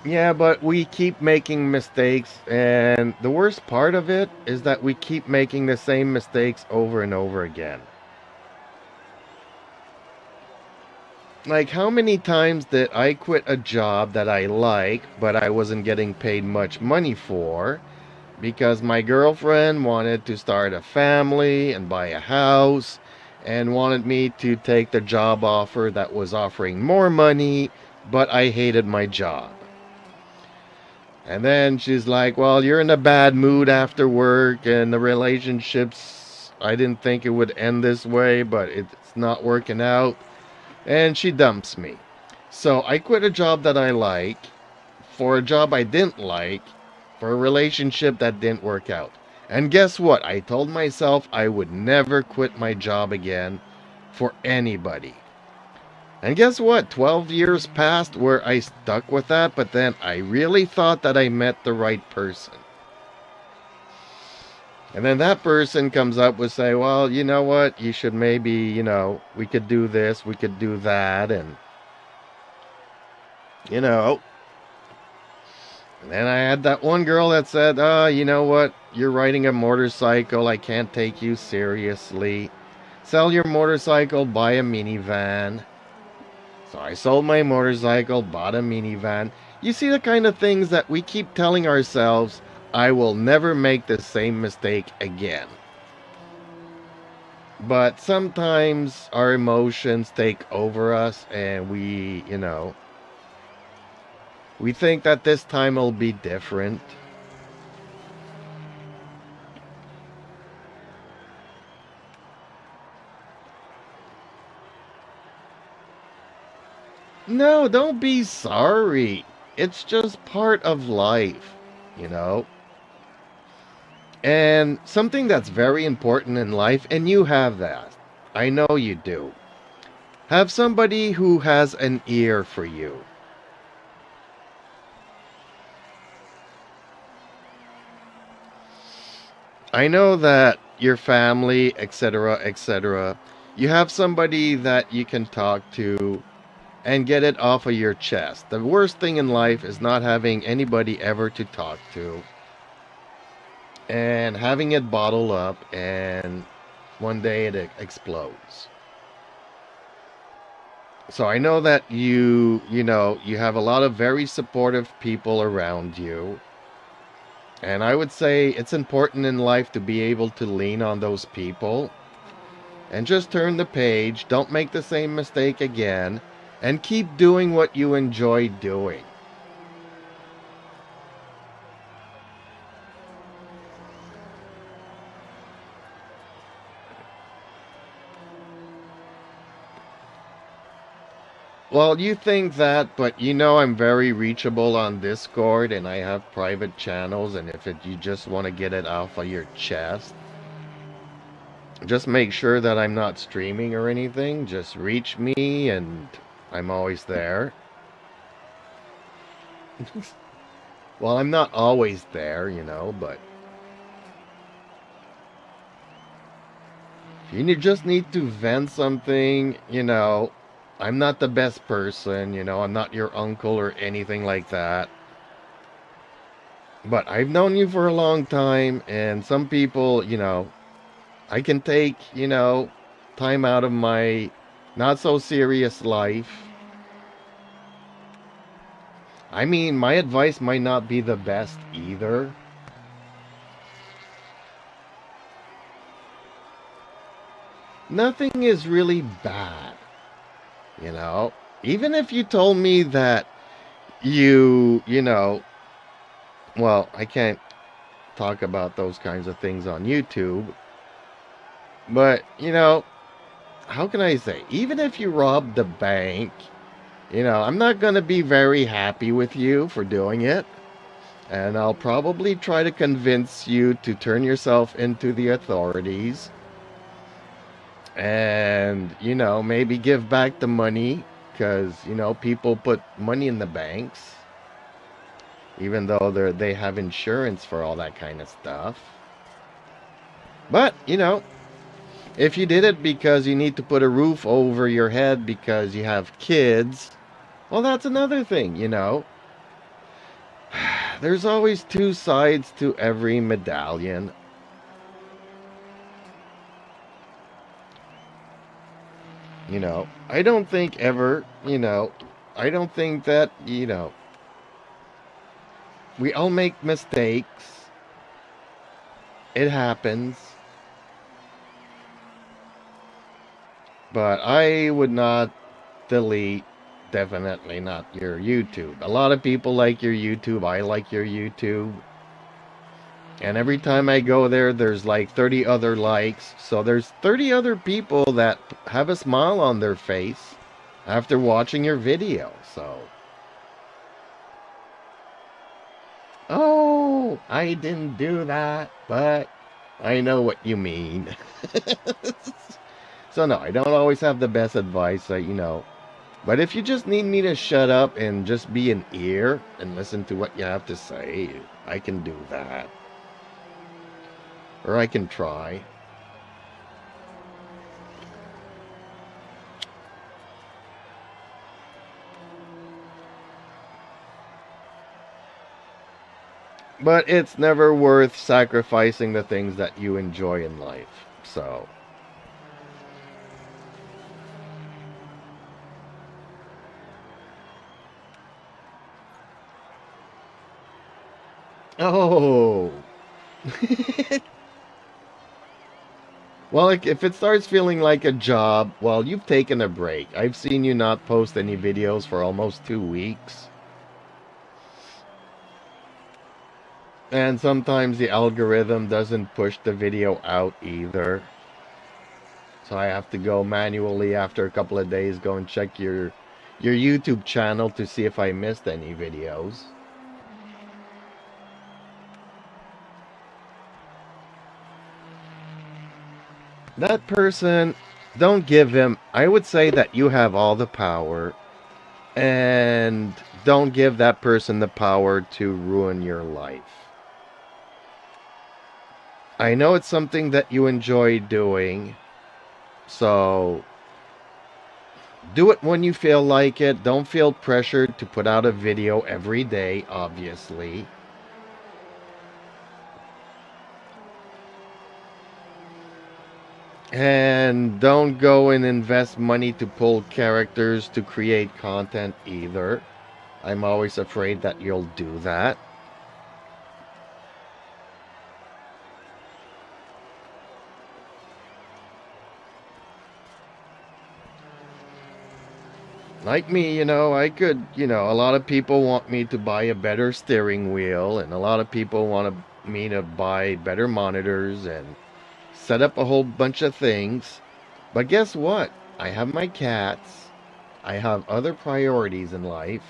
Yeah, but we keep making mistakes, and the worst part of it is that we keep making the same mistakes over and over again. Like, how many times did I quit a job that I like, but I wasn't getting paid much money for, because my girlfriend wanted to start a family and buy a house, and wanted me to take the job offer that was offering more money, but I hated my job. And then she's like, well, you're in a bad mood after work, and the relationships, I didn't think it would end this way, but it's not working out. And she dumps me. So I quit a job that I like for a job I didn't like for a relationship that didn't work out. And guess what? I told myself I would never quit my job again for anybody. And guess what? 12 years passed where I stuck with that, but then I really thought that I met the right person. And then that person comes up with say, well, you know what? You should maybe, you know, we could do this, we could do that, and you know. And then I had that one girl that said, oh, you know what? You're riding a motorcycle, I can't take you seriously. Sell your motorcycle, buy a minivan. So I sold my motorcycle, bought a minivan. You see the kind of things that we keep telling ourselves, I will never make the same mistake again. But sometimes our emotions take over us and we, you know, we think that this time will be different. No, don't be sorry. It's just part of life, you know? And something that's very important in life, and you have that. I know you do. Have somebody who has an ear for you. I know that your family, etc., etc., you have somebody that you can talk to and get it off of your chest. The worst thing in life is not having anybody ever to talk to and having it bottled up and one day it explodes. So I know that you know, you have a lot of very supportive people around you. And I would say it's important in life to be able to lean on those people and just turn the page, don't make the same mistake again, and keep doing what you enjoy doing. Well, you think that, but you know I'm very reachable on Discord, and I have private channels, and if you just want to get it off of your chest, just make sure that I'm not streaming or anything. Just reach me, and I'm always there. Well, I'm not always there, you know, but if you just need to vent something, you know, I'm not the best person, you know, I'm not your uncle or anything like that. But I've known you for a long time, and some people, you know, I can take, you know, time out of my not so serious life. I mean, my advice might not be the best either. Nothing is really bad, you know. Even if you told me that you know, well, I can't talk about those kinds of things on YouTube. But, you know, how can I say? Even if you robbed the bank, you know, I'm not going to be very happy with you for doing it. And I'll probably try to convince you to turn yourself into the authorities. And, you know, maybe give back the money. Because, you know, people put money in the banks. Even though they have insurance for all that kind of stuff. But, you know, if you did it because you need to put a roof over your head because you have kids, well, that's another thing, you know. There's always two sides to every medallion. You know, I don't think ever, you know, I don't think that, you know, we all make mistakes. It happens. But I would not delete, definitely not your YouTube. A lot of people like your YouTube. I like your YouTube. And every time I go there, there's like 30 other likes. So there's 30 other people that have a smile on their face after watching your video. So, oh, I didn't do that, but I know what you mean. So no, I don't always have the best advice, you know. But if you just need me to shut up and just be an ear and listen to what you have to say, I can do that. Or I can try. But it's never worth sacrificing the things that you enjoy in life. So, oh. Well, if it starts feeling like a job, well, you've taken a break. I've seen you not post any videos for almost 2 weeks. And sometimes the algorithm doesn't push the video out either. So I have to go manually after a couple of days, go and check your YouTube channel to see if I missed any videos. That person, don't give him, I would say that you have all the power, and don't give that person the power to ruin your life. I know it's something that you enjoy doing, so do it when you feel like it. Don't feel pressured to put out a video every day, obviously. And don't go and invest money to pull characters to create content either. I'm always afraid that you'll do that. Like me, you know, I could, you know, a lot of people want me to buy a better steering wheel, and a lot of people want me to buy better monitors and set up a whole bunch of things. But guess what? I have my cats, I have other priorities in life.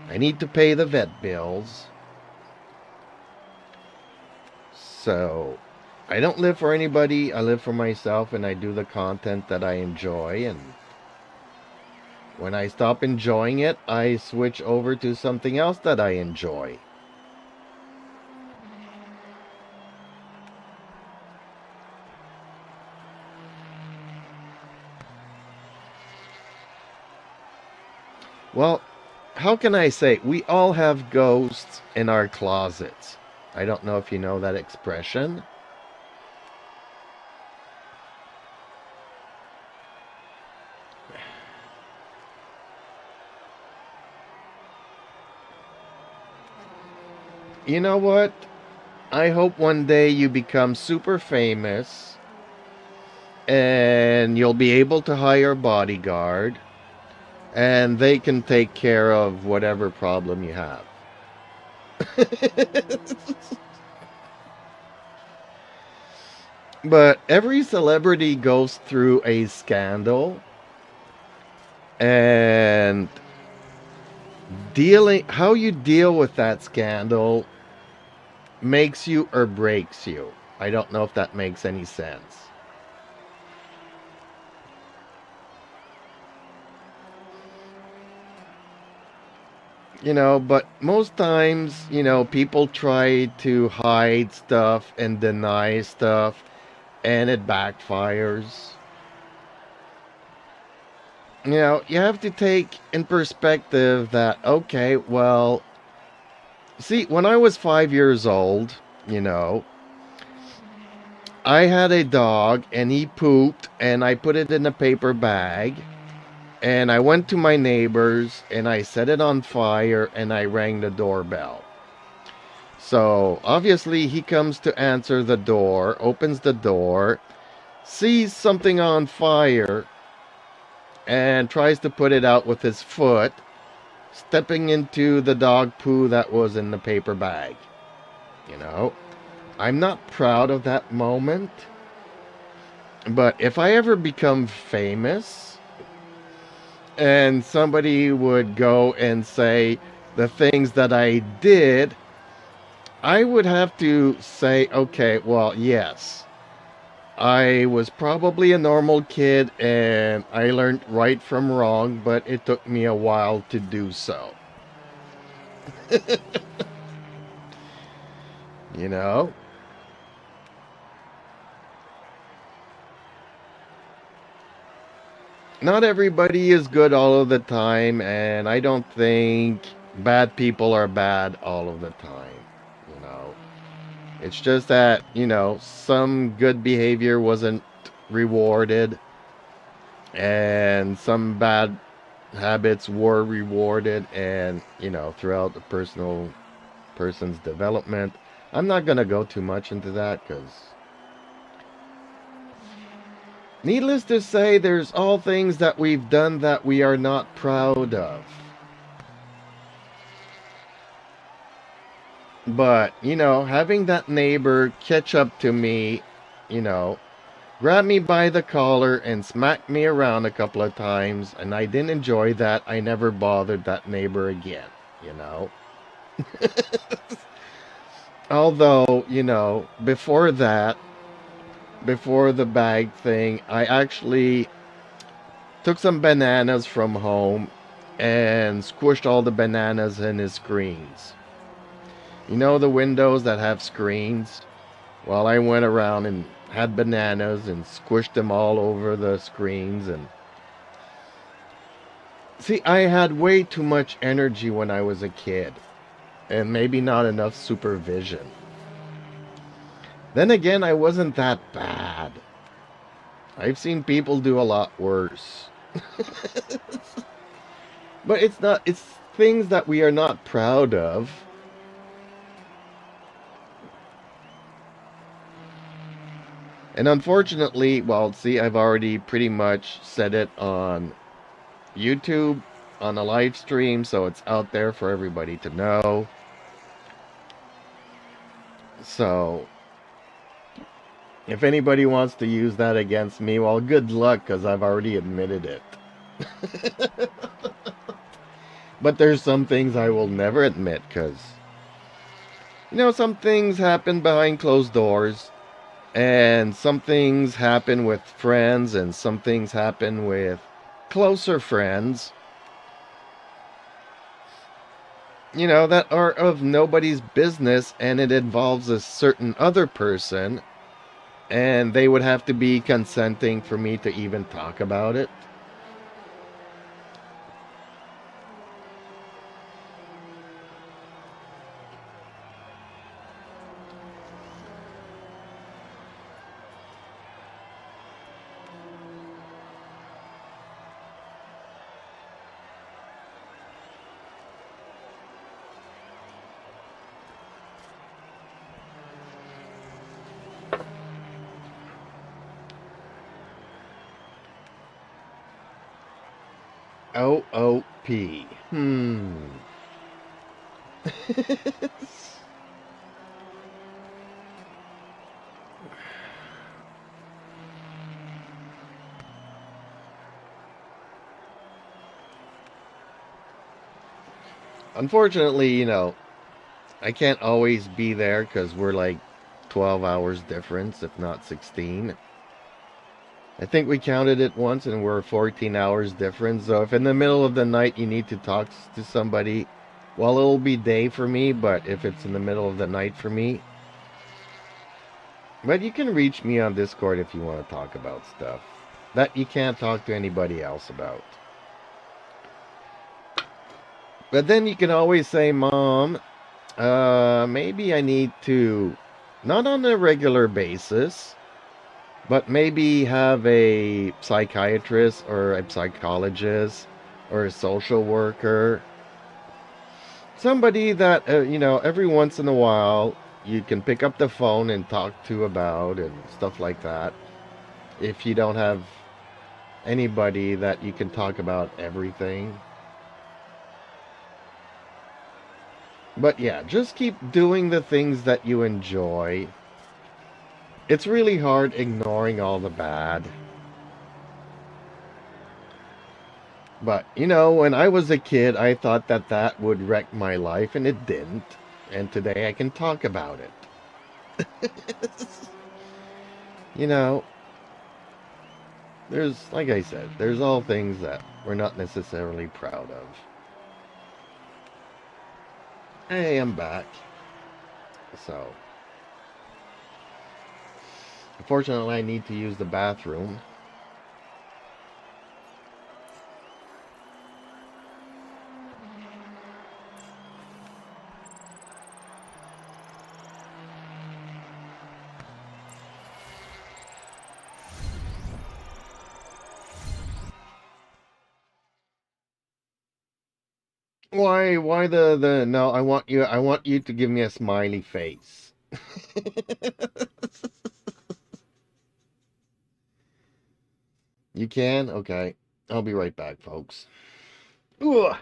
I need to pay the vet bills. So, I don't live for anybody. I live for myself, and I do the content that I enjoy. And when I stop enjoying it, I switch over to something else that I enjoy. Well, how can I say? We all have ghosts in our closets. I don't know if you know that expression. You know what? I hope one day you become super famous and you'll be able to hire a bodyguard and they can take care of whatever problem you have. But every celebrity goes through a scandal, and how you deal with that scandal makes you or breaks you. I don't know if that makes any sense. But most times, people try to hide stuff and deny stuff, and it backfires. You have to take in perspective that, okay, well, see, when I was 5 years old, I had a dog and he pooped and I put it in a paper bag. And I went to my neighbors and I set it on fire and I rang the doorbell. So obviously he comes to answer the door, opens the door, sees something on fire, and tries to put it out with his foot, stepping into the dog poo that was in the paper bag. I'm not proud of that moment. But if I ever become famous, and somebody would go and say the things that I did, I would have to say, okay, well, yes, I was probably a normal kid and I learned right from wrong, but it took me a while to do so. you know? Not everybody is good all of the time, and I don't think bad people are bad all of the time. It's just that, some good behavior wasn't rewarded, and some bad habits were rewarded, and, throughout the person's development. I'm not going to go too much into that because, needless to say, there's all things that we've done that we are not proud of. But, having that neighbor catch up to me, grab me by the collar and smack me around a couple of times, and I didn't enjoy that. I never bothered that neighbor again, Although, before that, before the bag thing, I actually took some bananas from home and squished all the bananas in his screens. The windows that have screens? Well, I went around and had bananas and squished them all over the screens. And see, I had way too much energy when I was a kid, and maybe not enough supervision. Then again, I wasn't that bad. I've seen people do a lot worse. But it's things that we are not proud of. And unfortunately, well, see, I've already pretty much said it on YouTube, on a live stream, so it's out there for everybody to know. So, if anybody wants to use that against me, well, good luck, because I've already admitted it. But there's some things I will never admit because, some things happen behind closed doors, and some things happen with friends, and some things happen with closer friends, that are of nobody's business, and it involves a certain other person, and they would have to be consenting for me to even talk about it. OOP. Unfortunately, I can't always be there because we're like 12 hours difference, if not 16. I think we counted it once and we're 14 hours difference. So if in the middle of the night you need to talk to somebody, well, it'll be day for me, but if it's in the middle of the night for me. But you can reach me on Discord if you want to talk about stuff that you can't talk to anybody else about. But then you can always say, Mom, maybe I need to, not on a regular basis, but maybe have a psychiatrist or a psychologist or a social worker. Somebody that, every once in a while you can pick up the phone and talk to about and stuff like that. If you don't have anybody that you can talk about everything. But yeah, just keep doing the things that you enjoy. It's really hard ignoring all the bad. But, when I was a kid, I thought that that would wreck my life, and it didn't. And today I can talk about it. you know, like I said, there's all things that we're not necessarily proud of. Hey, I'm back. So, unfortunately, I need to use the bathroom. Why the no, I want you to give me a smiley face. You can? Okay. I'll be right back, folks. Ugh.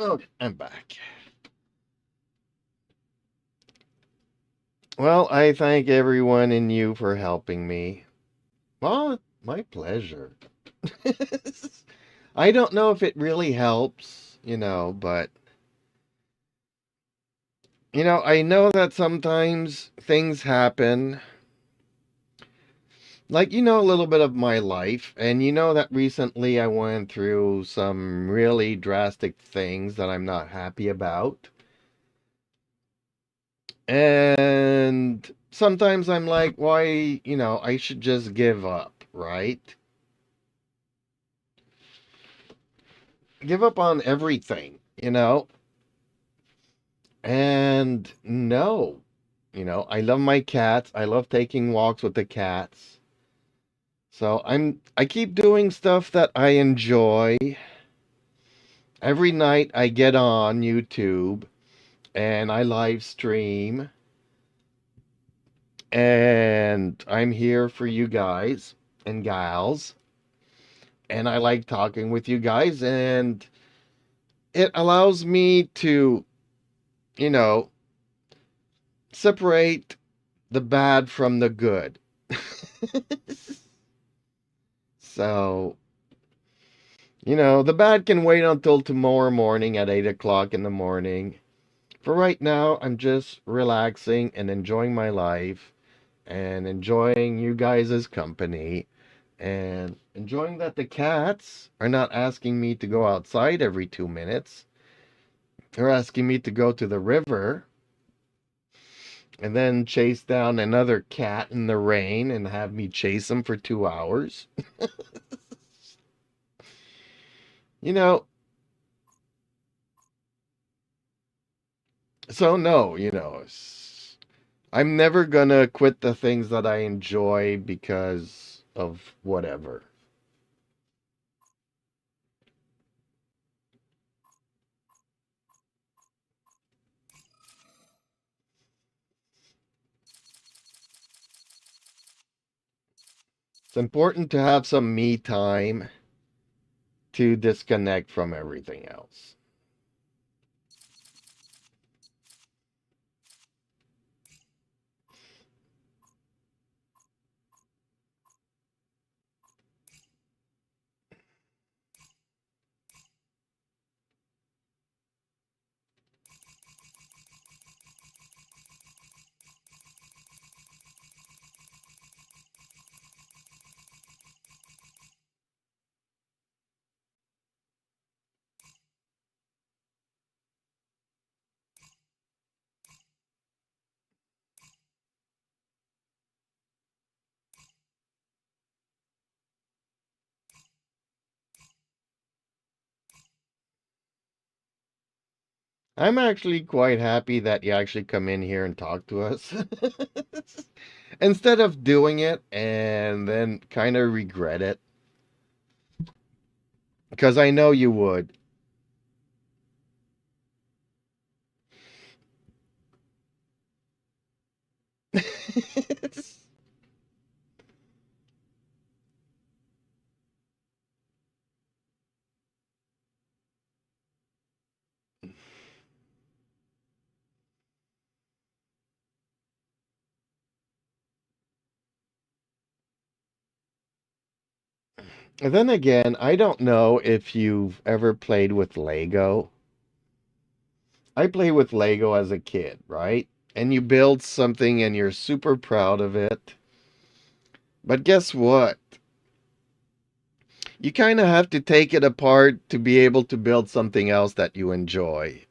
Okay, I'm back. Well, I thank everyone and you for helping me. Well, my pleasure. I don't know if it really helps, but I know that sometimes things happen. Like, a little bit of my life, and that recently I went through some really drastic things that I'm not happy about. And sometimes I'm like, why, I should just give up, right? Give up on everything, And no, I love my cats. I love taking walks with the cats. So I keep doing stuff that I enjoy. Every night I get on YouTube and I live stream, and I'm here for you guys and gals, and I like talking with you guys, and it allows me to, you know, separate the bad from the good. So, the bad can wait until tomorrow morning at 8 o'clock in the morning. For right now, I'm just relaxing and enjoying my life and enjoying you guys' company and enjoying that the cats are not asking me to go outside every 2 minutes. They're asking me to go to the river and then chase down another cat in the rain and have me chase them for 2 hours. You know, so no, I'm never gonna quit the things that I enjoy because of whatever. It's important to have some me time to disconnect from everything else. I'm actually quite happy that you actually come in here and talk to us. Instead of doing it and then kind of regret it. Because I know you would. And then again, I don't know if you've ever played with Lego. I played with Lego as a kid, right? And you build something and you're super proud of it. But guess what? You kind of have to take it apart to be able to build something else that you enjoy.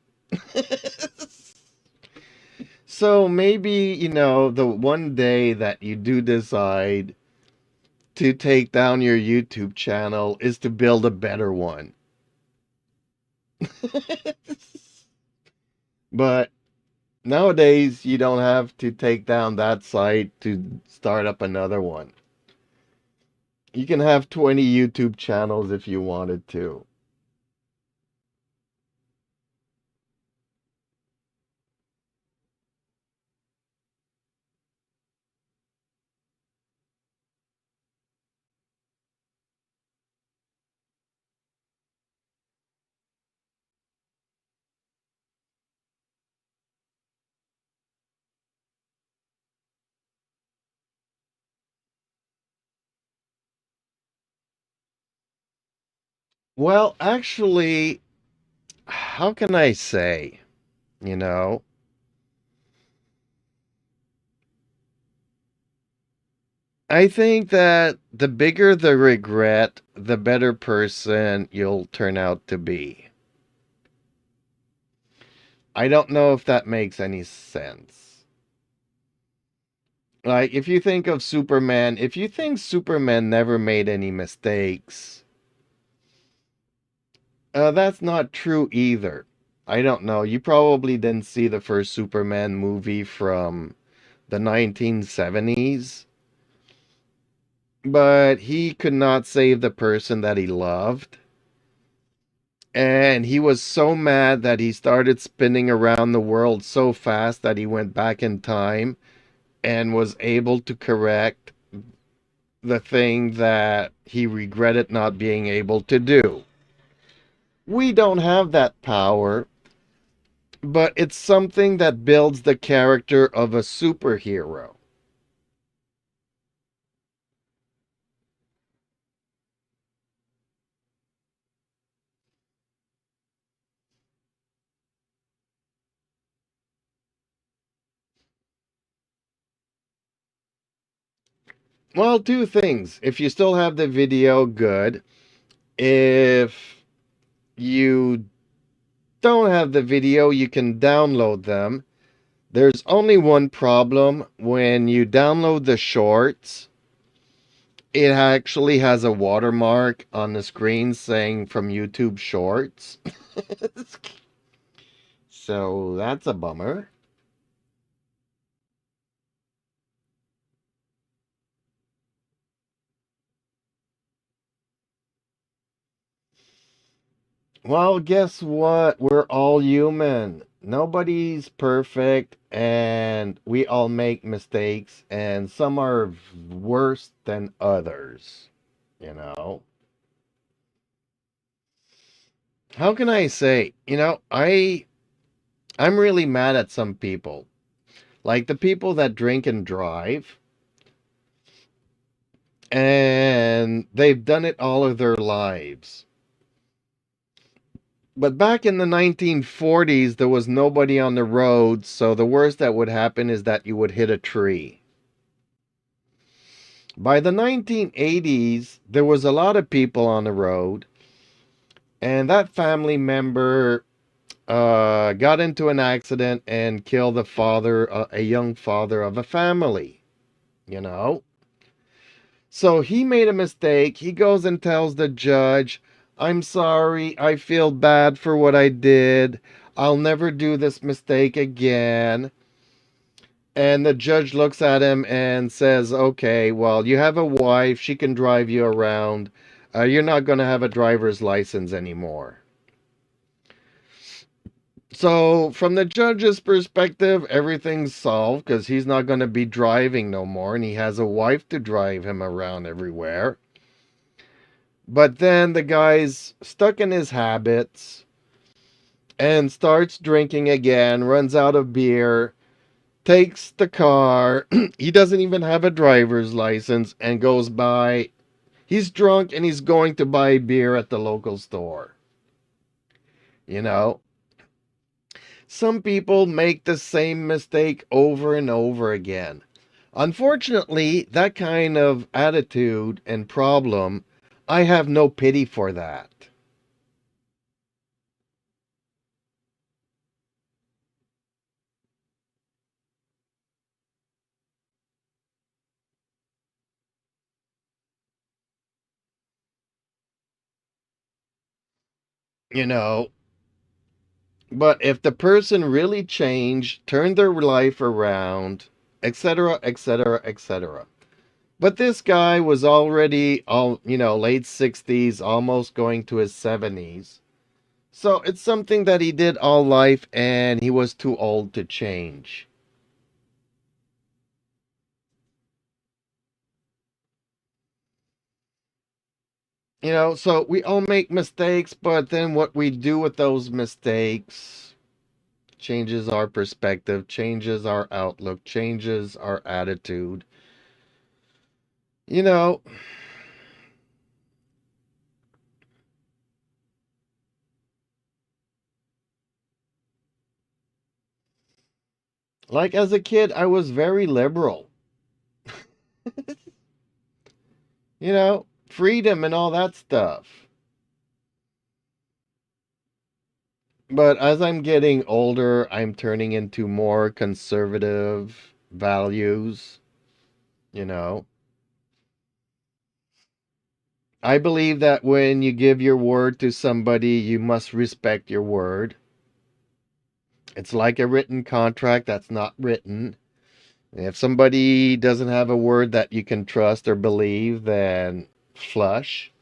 So maybe, the one day that you do decide to take down your YouTube channel is to build a better one. But nowadays, you don't have to take down that site to start up another one. You can have 20 YouTube channels if you wanted to. Well, actually, how can I say? You know, I think that the bigger the regret, the better person you'll turn out to be. I don't know if that makes any sense. Like, if you think of Superman, if you think Superman never made any mistakes, that's not true either. I don't know. You probably didn't see the first Superman movie from the 1970s, but he could not save the person that he loved. And he was so mad that he started spinning around the world so fast that he went back in time and was able to correct the thing that he regretted not being able to do. We don't have that power, but it's something that builds the character of a superhero. Well, two things. If you still have the video, good. If you don't have the video, you can download them. There's only one problem. When you download the shorts, it actually has a watermark on the screen saying from YouTube Shorts. So that's a bummer. Well, guess what? We're all human. Nobody's perfect, and we all make mistakes, and some are worse than others. You know? How can I say? I'm really mad at some people. Like the people that drink and drive, and they've done it all of their lives. But back in the 1940s, there was nobody on the road, so the worst that would happen is that you would hit a tree. By the 1980s, there was a lot of people on the road, and that family member got into an accident and killed the father, a young father of a family, you know? So he made a mistake. He goes and tells the judge, I'm sorry. I feel bad for what I did. I'll never do this mistake again. And the judge looks at him and says, okay, well, you have a wife. She can drive you around. You're not going to have a driver's license anymore. So, from the judge's perspective, everything's solved because he's not going to be driving no more, and he has a wife to drive him around everywhere. But then the guy's stuck in his habits and starts drinking again, runs out of beer, takes the car. He doesn't even have a driver's license and goes by. He's drunk and he's going to buy beer at the local store. You know, some people make the same mistake over and over again. Unfortunately, that kind of attitude and problem, I have no pity for that. You know, but if the person really changed, turned their life around, etc., etc., etc. But this guy was already late 60s, almost going to his 70s. So it's something that he did all life and he was too old to change. So we all make mistakes, but then what we do with those mistakes changes our perspective, changes our outlook, changes our attitude. You know, Like as a kid, I was very liberal. You know, freedom and all that stuff. But as I'm getting older, I'm turning into more conservative values, you know. I believe that when you give your word to somebody, you must respect your word. It's like a written contract that's not written. If somebody doesn't have a word that you can trust or believe, then flush.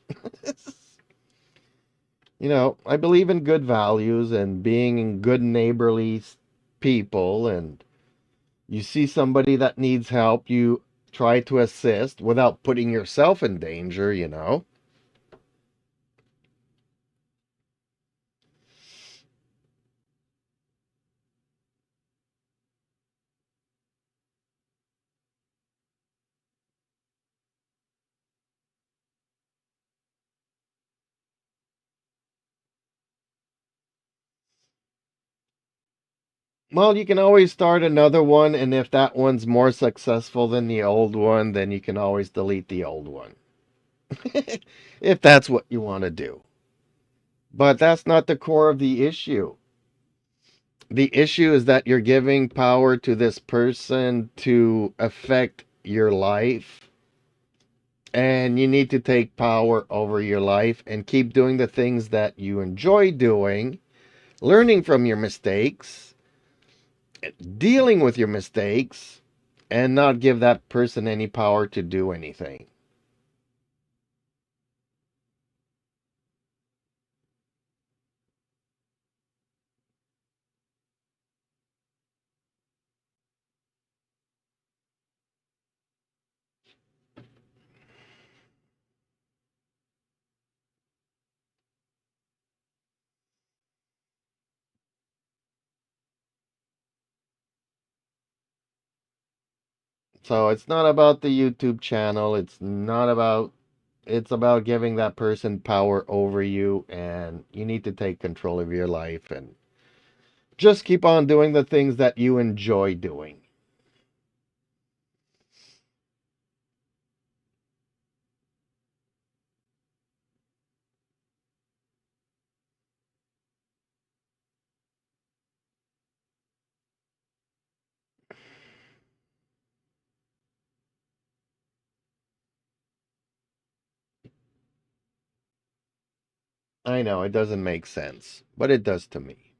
You know, I believe in good values and being good neighborly people. And you see somebody that needs help, you try to assist without putting yourself in danger, you know. Well, you can always start another one, and if that one's more successful than the old one, then you can always delete the old one. If that's what you want to do. But that's not the core of the issue. The issue is that you're giving power to this person to affect your life, and you need to take power over your life and keep doing the things that you enjoy doing, learning from your mistakes, dealing with your mistakes, and not give that person any power to do anything. So it's not about the YouTube channel. It's about giving that person power over you, and you need to take control of your life and just keep on doing the things that you enjoy doing. I know it doesn't make sense, but it does to me.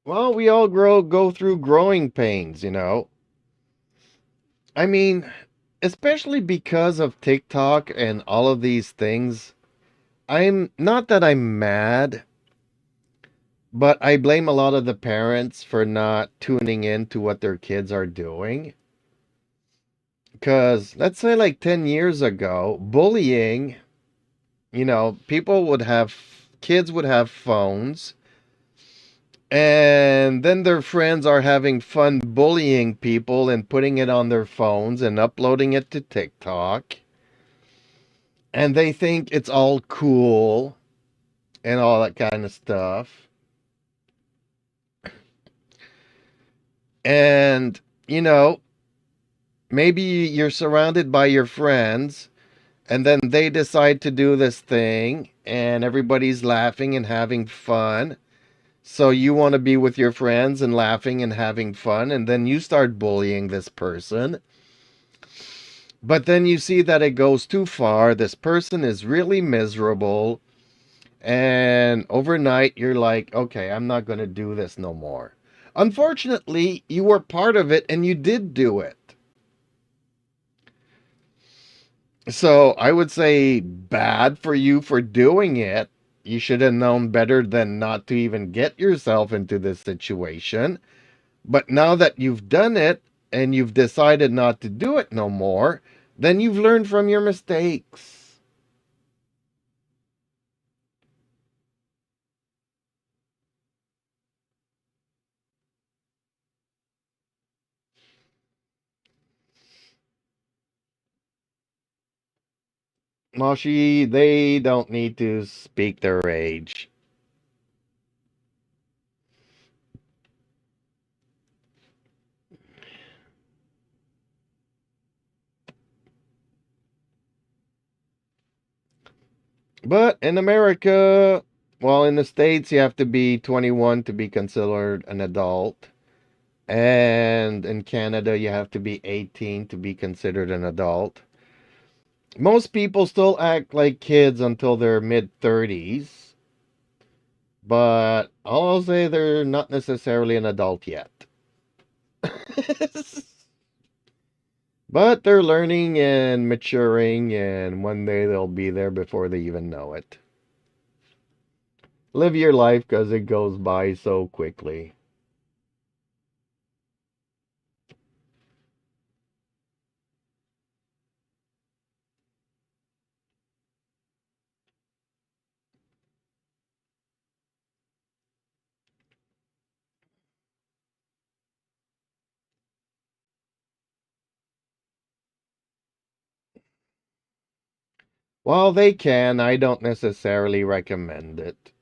Well, we all go through growing pains, you know. I mean, especially because of TikTok and all of these things. I'm not that I'm mad, but I blame a lot of the parents for not tuning in to what their kids are doing. Because let's say like 10 years ago, bullying, you know, kids would have phones, and then their friends are having fun bullying people and putting it on their phones and uploading it to TikTok. And they think it's all cool and all that kind of stuff. And, you know, maybe you're surrounded by your friends, and then they decide to do this thing, and everybody's laughing and having fun. So you want to be with your friends and laughing and having fun, and then you start bullying this person. But then you see that it goes too far. This person is really miserable. And overnight, you're like, okay, I'm not going to do this no more. Unfortunately, you were part of it and you did do it. So I would say bad for you for doing it. You should have known better than not to even get yourself into this situation. But now that you've done it and you've decided not to do it no more, then you've learned from your mistakes. Moshi, they don't need to speak their age. But in America, well, in the States, you have to be 21 to be considered an adult. And in Canada, you have to be 18 to be considered an adult. Most people still act like kids until their mid-30s. But I'll say they're not necessarily an adult yet. But they're learning and maturing, and one day they'll be there before they even know it. Live your life because it goes by so quickly. While they can, I don't necessarily recommend it.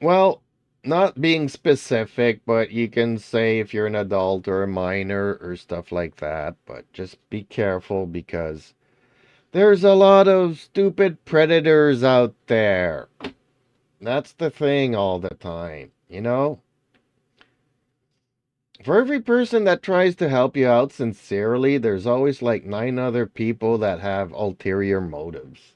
Well, not being specific, but you can say if you're an adult or a minor or stuff like that. But just be careful because there's a lot of stupid predators out there. That's the thing all the time, you know? For every person that tries to help you out sincerely, there's always like 9 other people that have ulterior motives.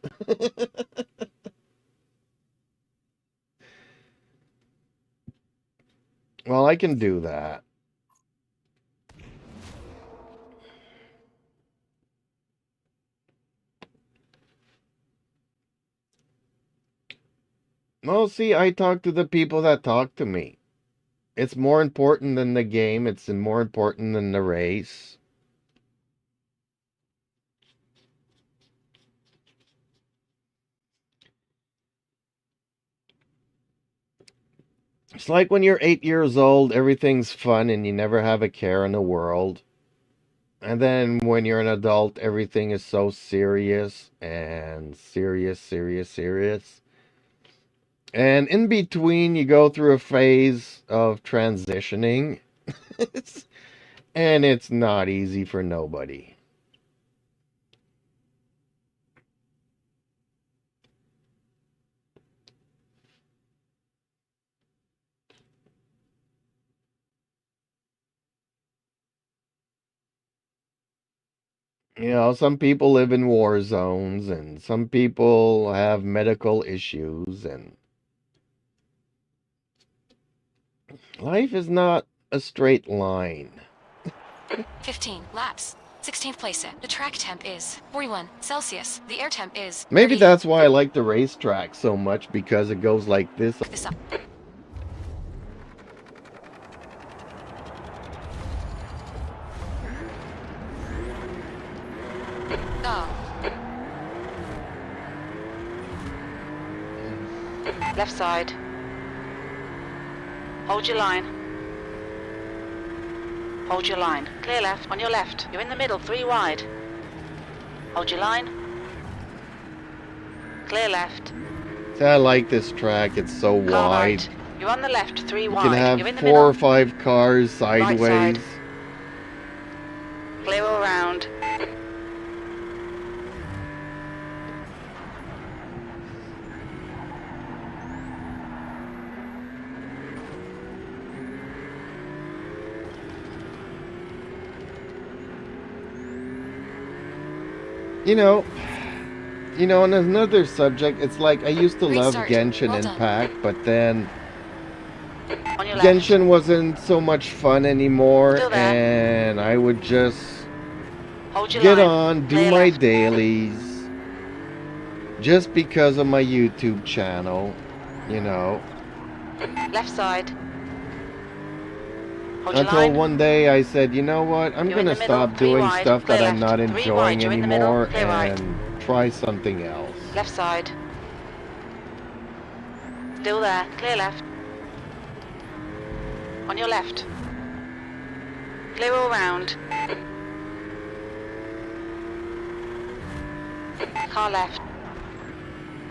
Well, I can do that. Well, see, I talk to the people that talk to me. It's more important than the game. It's more important than the race. It's like when you're 8 years old, everything's fun and you never have a care in the world. And then when you're an adult, everything is so serious and serious. And in between, you go through a phase of transitioning. And it's not easy for nobody. You know, some people live in war zones, and some people have medical issues, and life is not a straight line. 15 laps. 16th place. The track temp is 41 Celsius. The air temp is Maybe 30. that's why I like the racetrack so much, because it goes like this. This up. Go. Left side. Hold your line. Hold your line. Clear left. On your left. You're in the middle. 3 wide. Hold your line. Clear left. See, I like this track. It's so Car wide. right. You're on the left. 3 You wide. can have You're in the 4 or middle. 5 cars sideways. side. Clear all round. You know, on another subject, it's like I used to Great love start. Genshin Well done. Impact, but then On your left. Genshin wasn't so much fun anymore, Still there. and I would just Hold your get line. on, do Clear my left. dailies, just because of my YouTube channel, you know. Left side. Hold your Until line. one day I said, you know what, I'm You're in gonna the middle, stop 3 doing wide, stuff that clear I'm not left. 3 enjoying wide, you're in the middle, anymore clear right. and try something else. Left side. Still there. Clear left. On your left. Clear all round. Car left.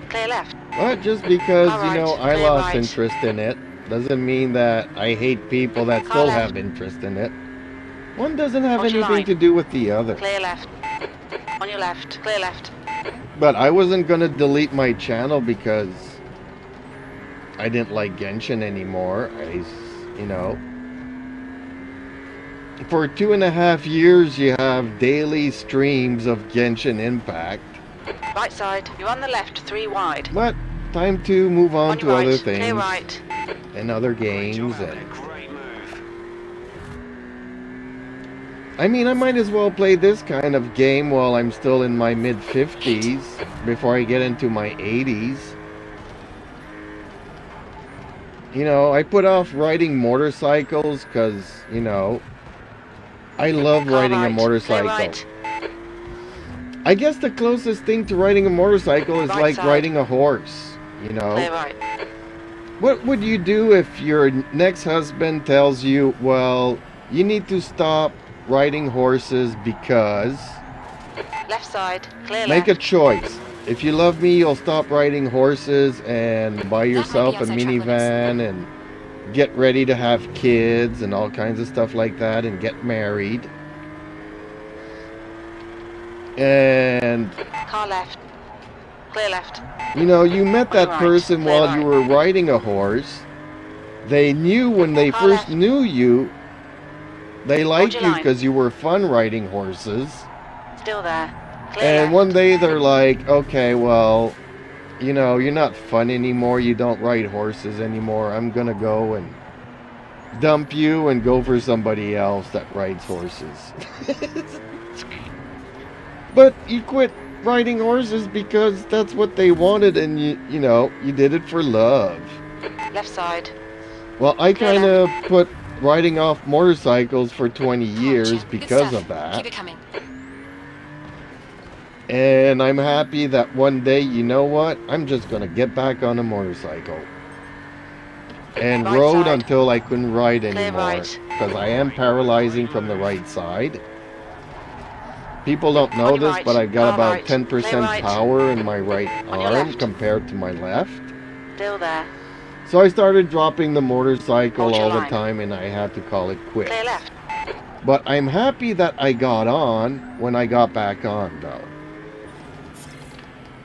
Clear left. But just because, All you know, right, I clear lost right. interest in it, doesn't mean that I hate people that Car still left. have interest in it. One doesn't have Hold your anything line. to do with the other. Clear left. On your left. Clear left. But I wasn't gonna delete my channel because I didn't like Genshin anymore. You know, for 2.5 years you have daily streams of Genshin Impact. Right side. You're on the left. 3 wide. But time to move on On to your right. other Clear things right. and other Great job games. out And there. Great move. I mean, I might as well play this kind of game while I'm still in my mid-50s before I get into my 80s. You know, I put off riding motorcycles because, you know, I love Car riding a right. motorcycle. Clear right. I guess the closest thing to riding a motorcycle is Right like side. riding a horse, you know. Clear right. What would you do if your next husband tells you, well, you need to stop riding horses because... Left side. Clear Make left. a choice. If you love me, you'll stop riding horses and buy yourself a outside track limits. minivan and get ready to have kids and all kinds of stuff like that and get married. And, Car left. Clear left. you know, you met that Right, person clear while you right. were riding a horse. They knew when they Car first left. knew you, they liked your you line. because you were fun riding horses. Still there. Clear And left. one day they're like, okay, well, you know, you're not fun anymore. You don't ride horses anymore. I'm going to go and dump you and go for somebody else that rides horses. But you quit riding horses because that's what they wanted and you know, you did it for love. Left side. Well, I Clear kind of put riding off motorcycles for 20 Come on, years champ. Good because stuff. of that. Keep it coming. And I'm happy that one day, you know what? I'm just going to get back on a motorcycle. And Right rode side. until I couldn't ride Clear anymore. right. Because I am paralyzing from the right side. People don't know On your this, right. but I've got Car about right. 10% Clear right. power in my right On your arm left. compared to my left. Still there. So I started dropping the motorcycle Hold your all the line. time and I had to call it quits. Clear left. But I'm happy that I got on when I got back on, though.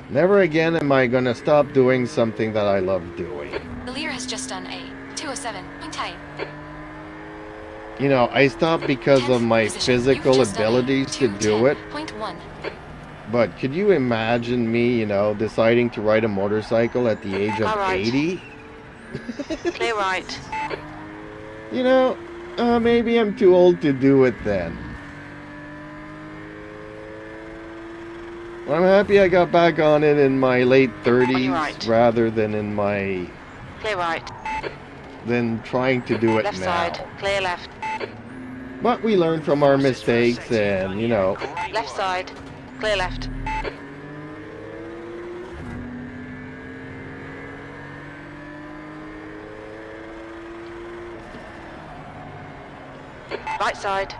Never again am I gonna stop doing something that I love doing. The Lear has just done a 207. Tight. You know, I stopped because of my physical abilities to do it. 0.1. But could you imagine me, you know, deciding to ride a motorcycle at the age of All right. 80? Clear right. You know, maybe I'm too old to do it then. I'm happy I got back on it in my late 30s right. rather than in my... Clear right. than trying to do it Left now. side. Clear left. But we learn from our mistakes and, you know, Left side. Clear left. Right side.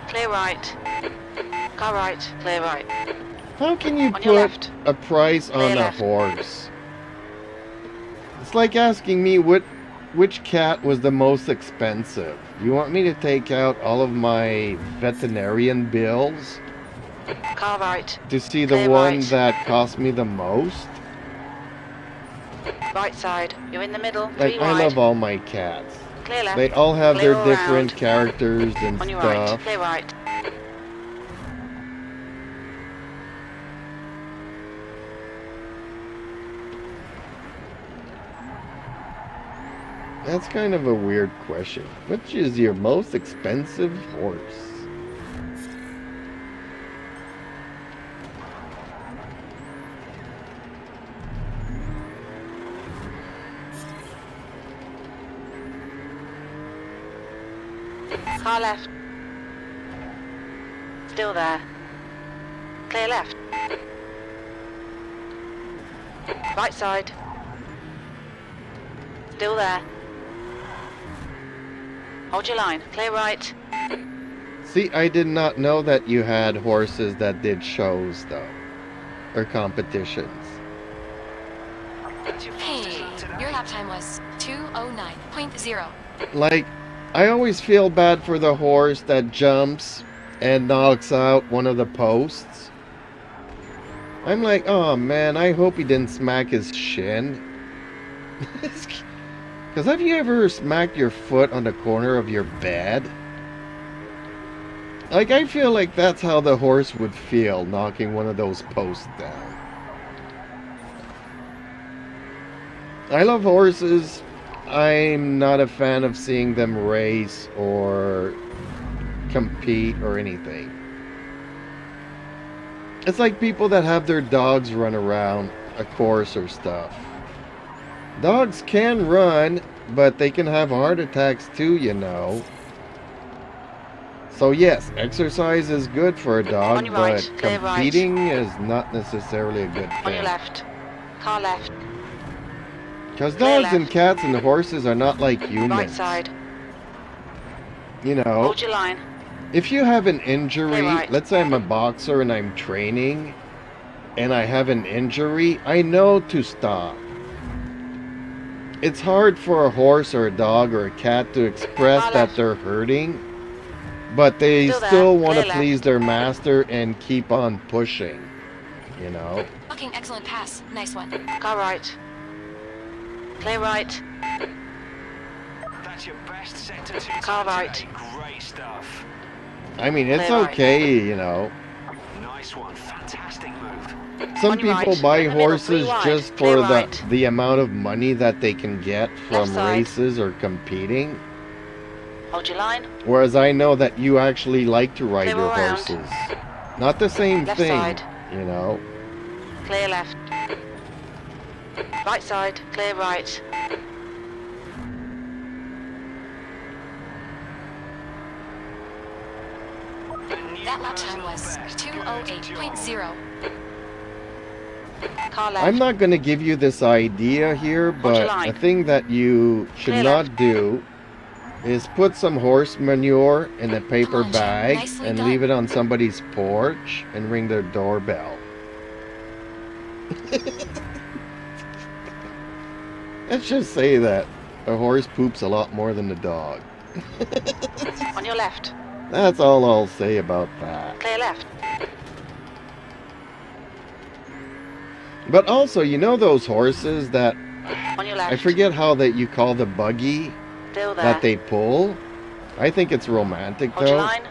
Clear right. Car right. Clear right. how can you On your put left. a price on Clear a left. horse? It's like asking me which cat was the most expensive. You want me to take out all of my veterinarian bills Car right. to see the Clear one right. that cost me the most? Right side. You're in the middle. Like, 3 I wide. love all my cats. Clear left. They all have Clear their all different round. characters and On your right. stuff. Clear right. That's kind of a weird question. Which is your most expensive horse? Car left. Still there. Clear left. Right side. Still there. Hold your line. Clear right. See, I did not know that you had horses that did shows, though. Or competitions. That's your fastest Hey, lap today. your lap time was 2:09.0. Like, I always feel bad for the horse that jumps and knocks out one of the posts. I'm like, oh man, I hope he didn't smack his shin. Because have you ever smacked your foot on the corner of your bed? Like, I feel like that's how the horse would feel knocking one of those posts down. I love horses. I'm not a fan of seeing them race or compete or anything. It's like people that have their dogs run around a course or stuff. Dogs can run, but they can have heart attacks too, you know. So yes, exercise is good for a On dog, your but right, clear right. competing is not necessarily a good On your thing. left. Car left. Because Clear dogs and left. cats and horses are not like humans. Right side. You know, Hold your line. if you have an injury, Clear right. let's say I'm a boxer and I'm training, and I have an injury, I know to stop. It's hard for a horse or a dog or a cat to express Far that left. they're hurting, but they Still there. still want to Clear please left. their master and keep on pushing, you know? Fucking excellent pass. Nice one. Car right. Clear right. That's your best sector 2 Car time right. today. Great stuff. I mean, it's Clear right. okay, you know. Nice one. Fantastic move. Some On your people right. buy In the middle, horses three wide. just Clear for right. the amount of money that they can get from side. races or competing. Hold your line. Whereas I know that you actually like to ride Clear your around. horses. Not the same Left thing, side. you know. Clear left. Right side. Clear right. That lap time was 2:08.0. Car left. I'm not going to give you this idea here, your but line. a thing that you should Clear not left. do is put some horse manure in a paper Come on, Jim. bag Nicely and done. leave it on somebody's porch and ring their doorbell. Let's just say that a horse poops a lot more than a dog. On your left. That's all I'll say about that. Clear left. But also, you know those horses that, On your left. I forget how that you call the buggy Still there. that they pull? I think it's romantic Hold your though. line.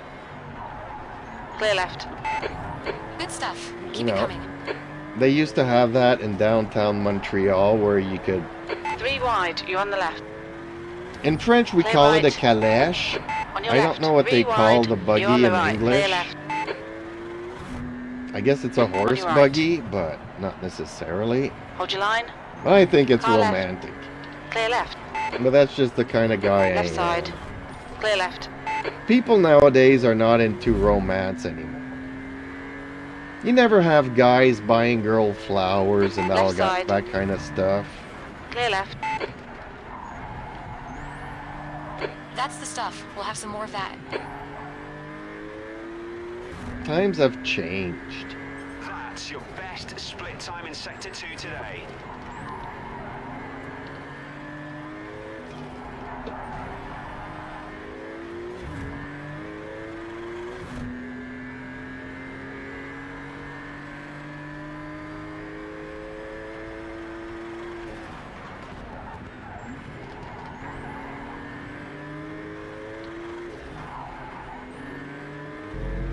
Clear left. Good stuff. Keep You it know. coming. They used to have that in downtown Montreal where you could, 3 wide. You're on the left. in French we Clear call it a right. calèche. On your I left. don't know what 3 they call wide. the buggy You're on the in right. English. Clear left. I guess it's a horse right. buggy, but not necessarily. Hold your line. But I think it's Car left. romantic. Clear left. But that's just the kind of guy I Left am. side. Clear left. People nowadays are not into romance anymore. You never have guys buying girl flowers and all Left got side. that kind of stuff. Clear left. That's the stuff. We'll have some more of that. Times have changed. That's your best split time in sector 2 today.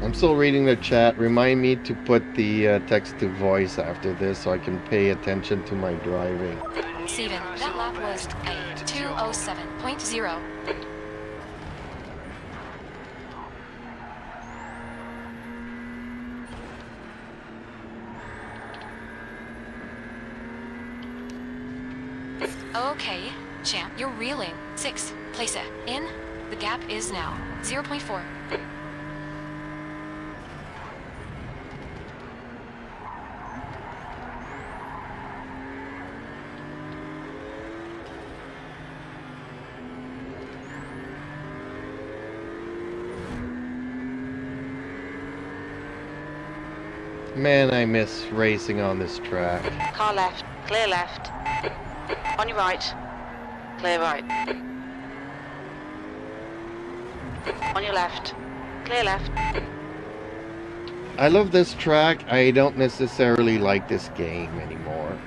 I'm still reading the chat. Remind me to put the text to voice after this so I can pay attention to my driving. Steven, that lap was a 2:07.0. Okay, champ, you're reeling. 6, place it. In. The gap is now 0.4. Man, I miss racing on this track. Car left. Clear left. On your right. Clear right. On your left. Clear left. I love this track. I don't necessarily like this game anymore.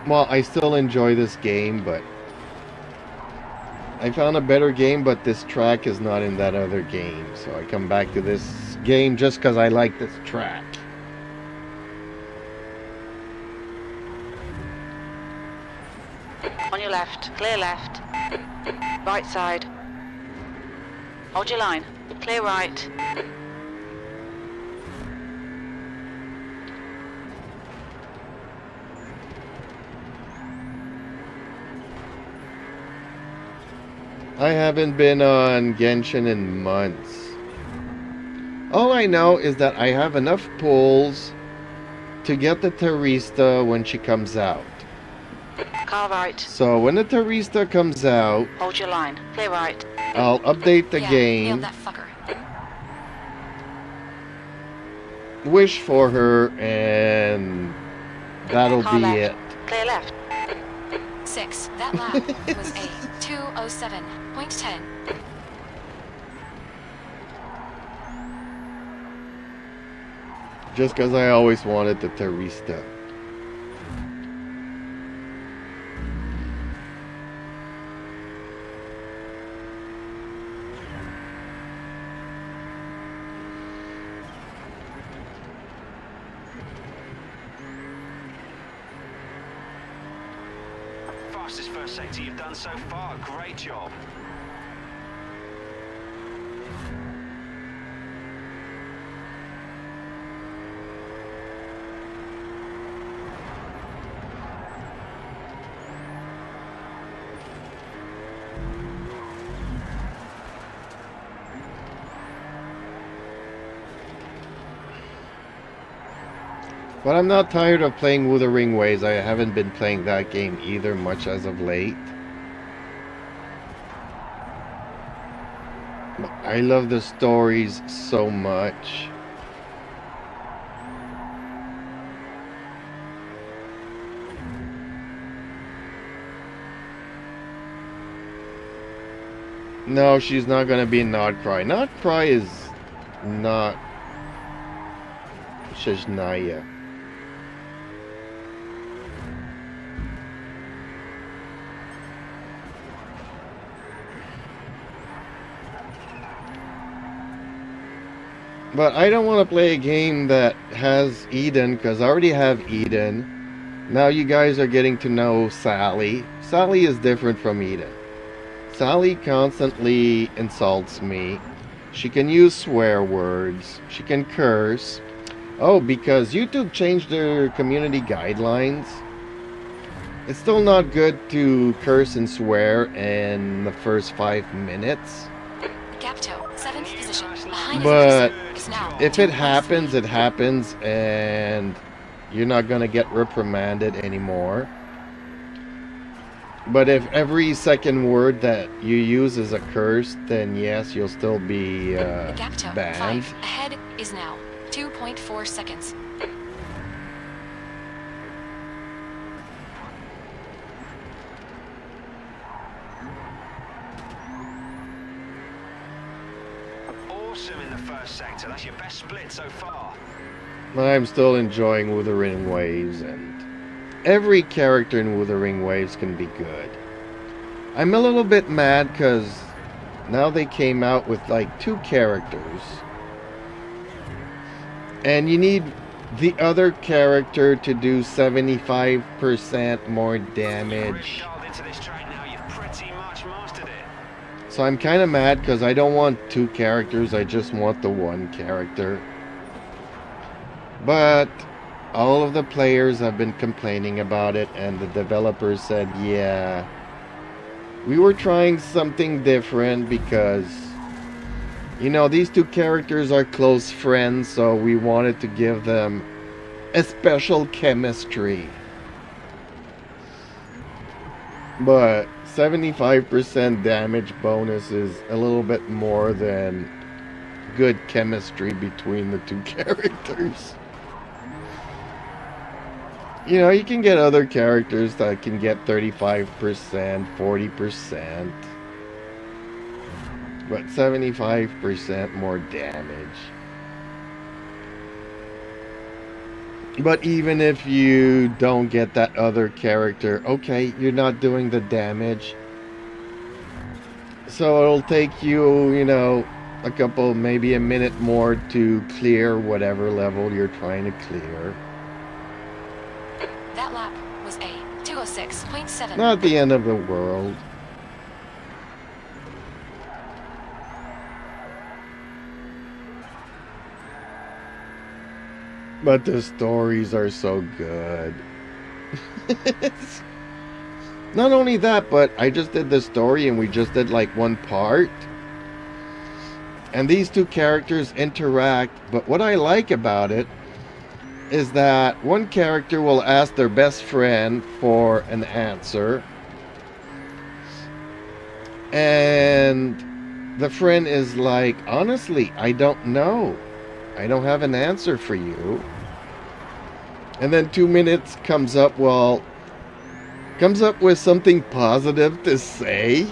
Well, I still enjoy this game, but I found a better game, but this track is not in that other game. So I come back to this game just because I like this track. On your left. Clear left. Right side. Hold your line. Clear right. I haven't been on Genshin in months. All I know is that I have enough pulls to get the Terista when she comes out. Car right. So when the Terista comes out, Hold your line. Clear right. I'll update the Yeah, game, nailed that fucker. wish for her, and that'll Car be left. it. Clear left. 6. That lap was a 2:07.10. Just because I always wanted the Terista. Fastest first sector you've done so far. Great job. But I'm not tired of playing Wuthering Waves. I haven't been playing that game either much as of late. I love the stories so much. No, she's not gonna be Nodcry. Nodcry is not Shizhnaya. But I don't want to play a game that has Eden, because I already have Eden. Now you guys are getting to know Sally. Sally is different from Eden. Sally constantly insults me. She can use swear words. She can curse. Oh, because YouTube changed their community guidelines. It's still not good to curse and swear in the first 5 minutes. Gap toe, 7th position. Behind But is now if it 2.3. happens, it happens, and you're not gonna get reprimanded anymore. But if every second word that you use is a curse, then yes, you'll still be The gap toe, banned. 5. Ahead is now 2.4 seconds. Awesome in the first sector. That's your best split so far. I'm still enjoying Wuthering Waves, and every character in Wuthering Waves can be good. I'm a little bit mad because now they came out with like 2 characters, and you need the other character to do 75% more Really damage. dialed into this track now. You've pretty much mastered it. So I'm kind of mad because I don't want 2 characters, I just want the 1 character. But all of the players have been complaining about it, and the developers said, yeah, we were trying something different because, you know, these 2 characters are close friends, so we wanted to give them a special chemistry. But 75% damage bonus is a little bit more than good chemistry between the two characters. You know, you can get other characters that can get 35%, 40%, but 75% more damage. But even if you don't get that other character, okay, you're not doing the damage. So it'll take you, you know, a couple, maybe a minute more to clear whatever level you're trying to clear. That lap was a 206.7. Not the end of the world. But the stories are so good. Not only that, but I just did the story and we just did like one part. And these two characters interact, but what I like about it is that one character will ask their best friend for an answer. And the friend is like, honestly, I don't know. I don't have an answer for you. And then 2 minutes comes up with something positive to say.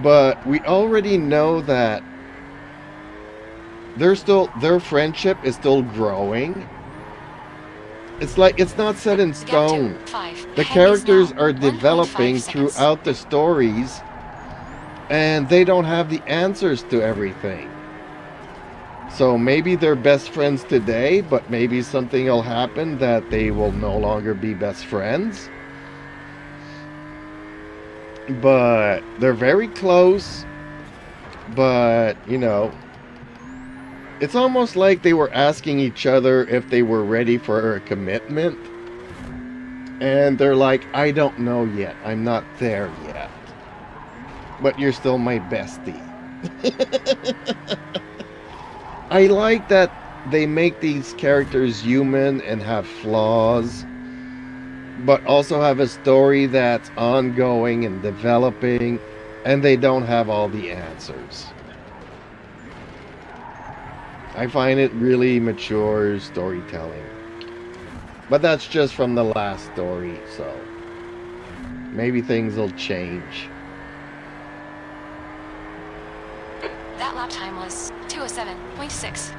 But we already know that their friendship is still growing. It's like it's not set in stone. The characters are developing throughout the stories, and they don't have the answers to everything. So maybe they're best friends today, but maybe something will happen that they will no longer be best friends. But they're very close. But, you know, it's almost like they were asking each other if they were ready for a commitment. And they're like, I don't know yet. I'm not there yet. But you're still my bestie. I like that they make these characters human and have flaws, but also have a story that's ongoing and developing, and they don't have all the answers. I find it really mature storytelling. But that's just from the last story, so maybe things will change. That lap time was 207.6.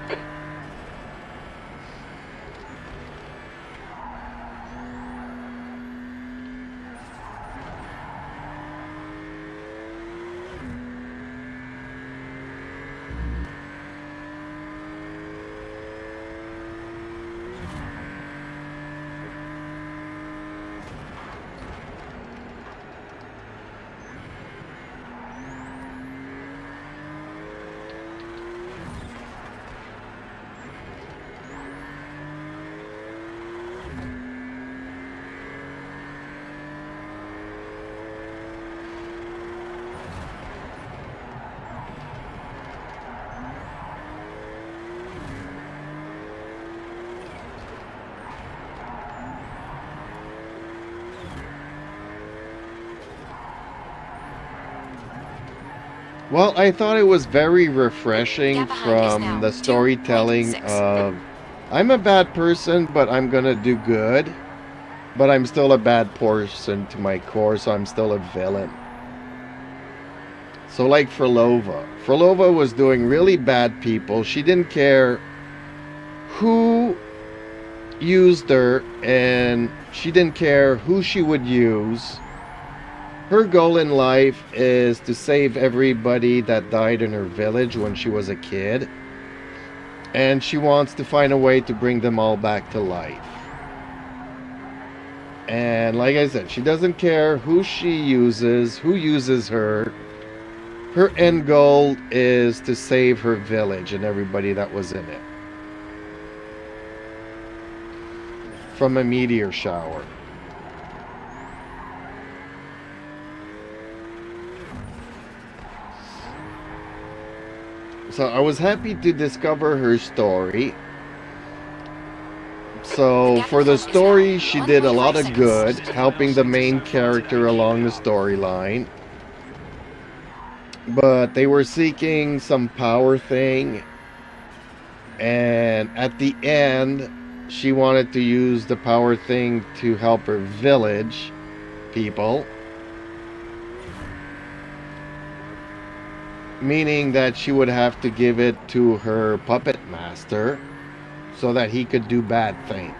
Well, I thought it was very refreshing Gap behind is from now the storytelling 2.6. of, I'm a bad person, but I'm gonna do good. But I'm still a bad person to my core, so I'm still a villain. So like Frolova. Frolova was doing really bad people. She didn't care who used her, and she didn't care who she would use. Her goal in life is to save everybody that died in her village when she was a kid. And she wants to find a way to bring them all back to life. And like I said, she doesn't care who she uses, who uses her. Her end goal is to save her village and everybody that was in it from a meteor shower. So I was happy to discover her story. So for the story, she did a lot of good, helping the main character along the storyline. But they were seeking some power thing, and at the end, she wanted to use the power thing to help her village people. Meaning that she would have to give it to her puppet master so that he could do bad things.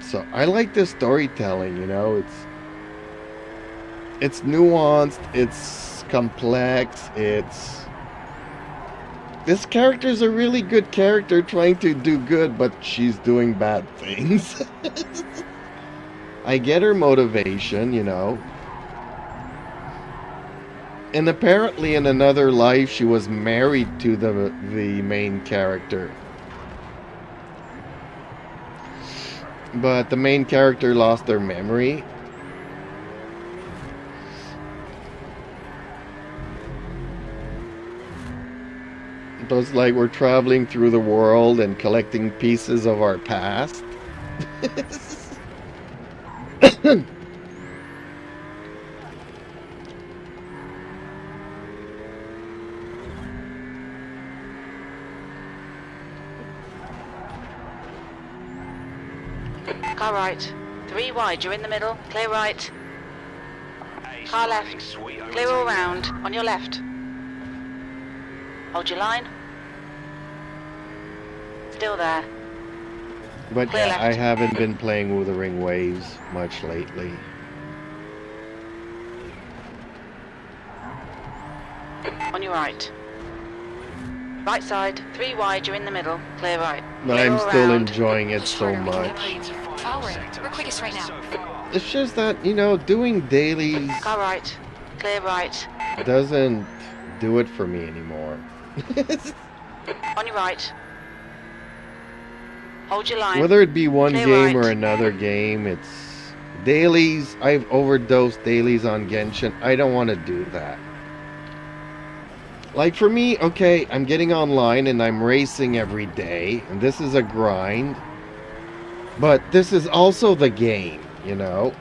So I like this storytelling, you know, it's nuanced, it's complex, this character's a really good character trying to do good, but she's doing bad things. I get her motivation, you know. And apparently in another life she was married to the main character. But the main character lost their memory. It was like we're traveling through the world and collecting pieces of our past. Car right. 3 wide, you're in the middle. Clear right. Car left. Clear all round. On your left. Hold your line. Still there. But Clear yeah, left. I haven't been playing Wuthering Waves much lately. On your right. Right side. 3 wide, you're in the middle. Clear right. But Clear I'm all still round. enjoying it Push so harder, we can much. get leads. Forward. We're quickest right now. It's just that, you know, doing dailies Car right. Clear right. doesn't do it for me anymore. On your right. Hold your line. Whether it be one Clear game right. or another game, it's dailies. I've overdosed dailies on Genshin. I don't want to do that. Like for me, okay, I'm getting online and I'm racing every day, and this is a grind. But this is also the game, you know?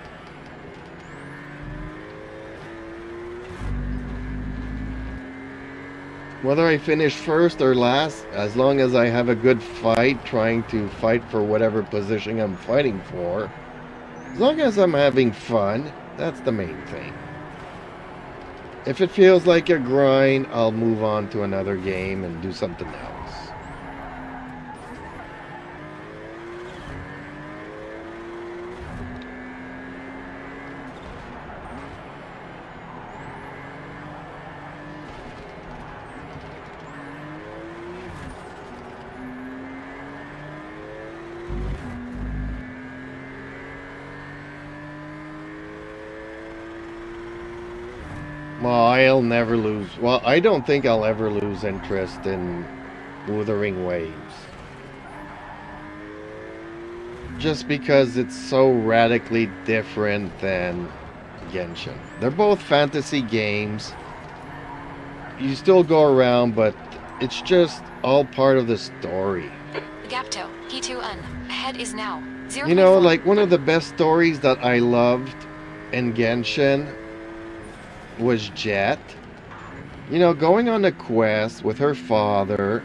Whether I finish first or last, as long as I have a good fight, trying to fight for whatever position I'm fighting for, as long as I'm having fun, that's the main thing. If it feels like a grind, I'll move on to another game and do something else. Well, I'll never lose. Well, I don't think I'll ever lose interest in Wuthering Waves. Just because it's so radically different than Genshin. They're both fantasy games. You still go around, but it's just all part of the story. The gap toe. P2N. Ahead is now. 0. You know, like one of the best stories that I loved in Genshin was Jet. You know, going on a quest with her father,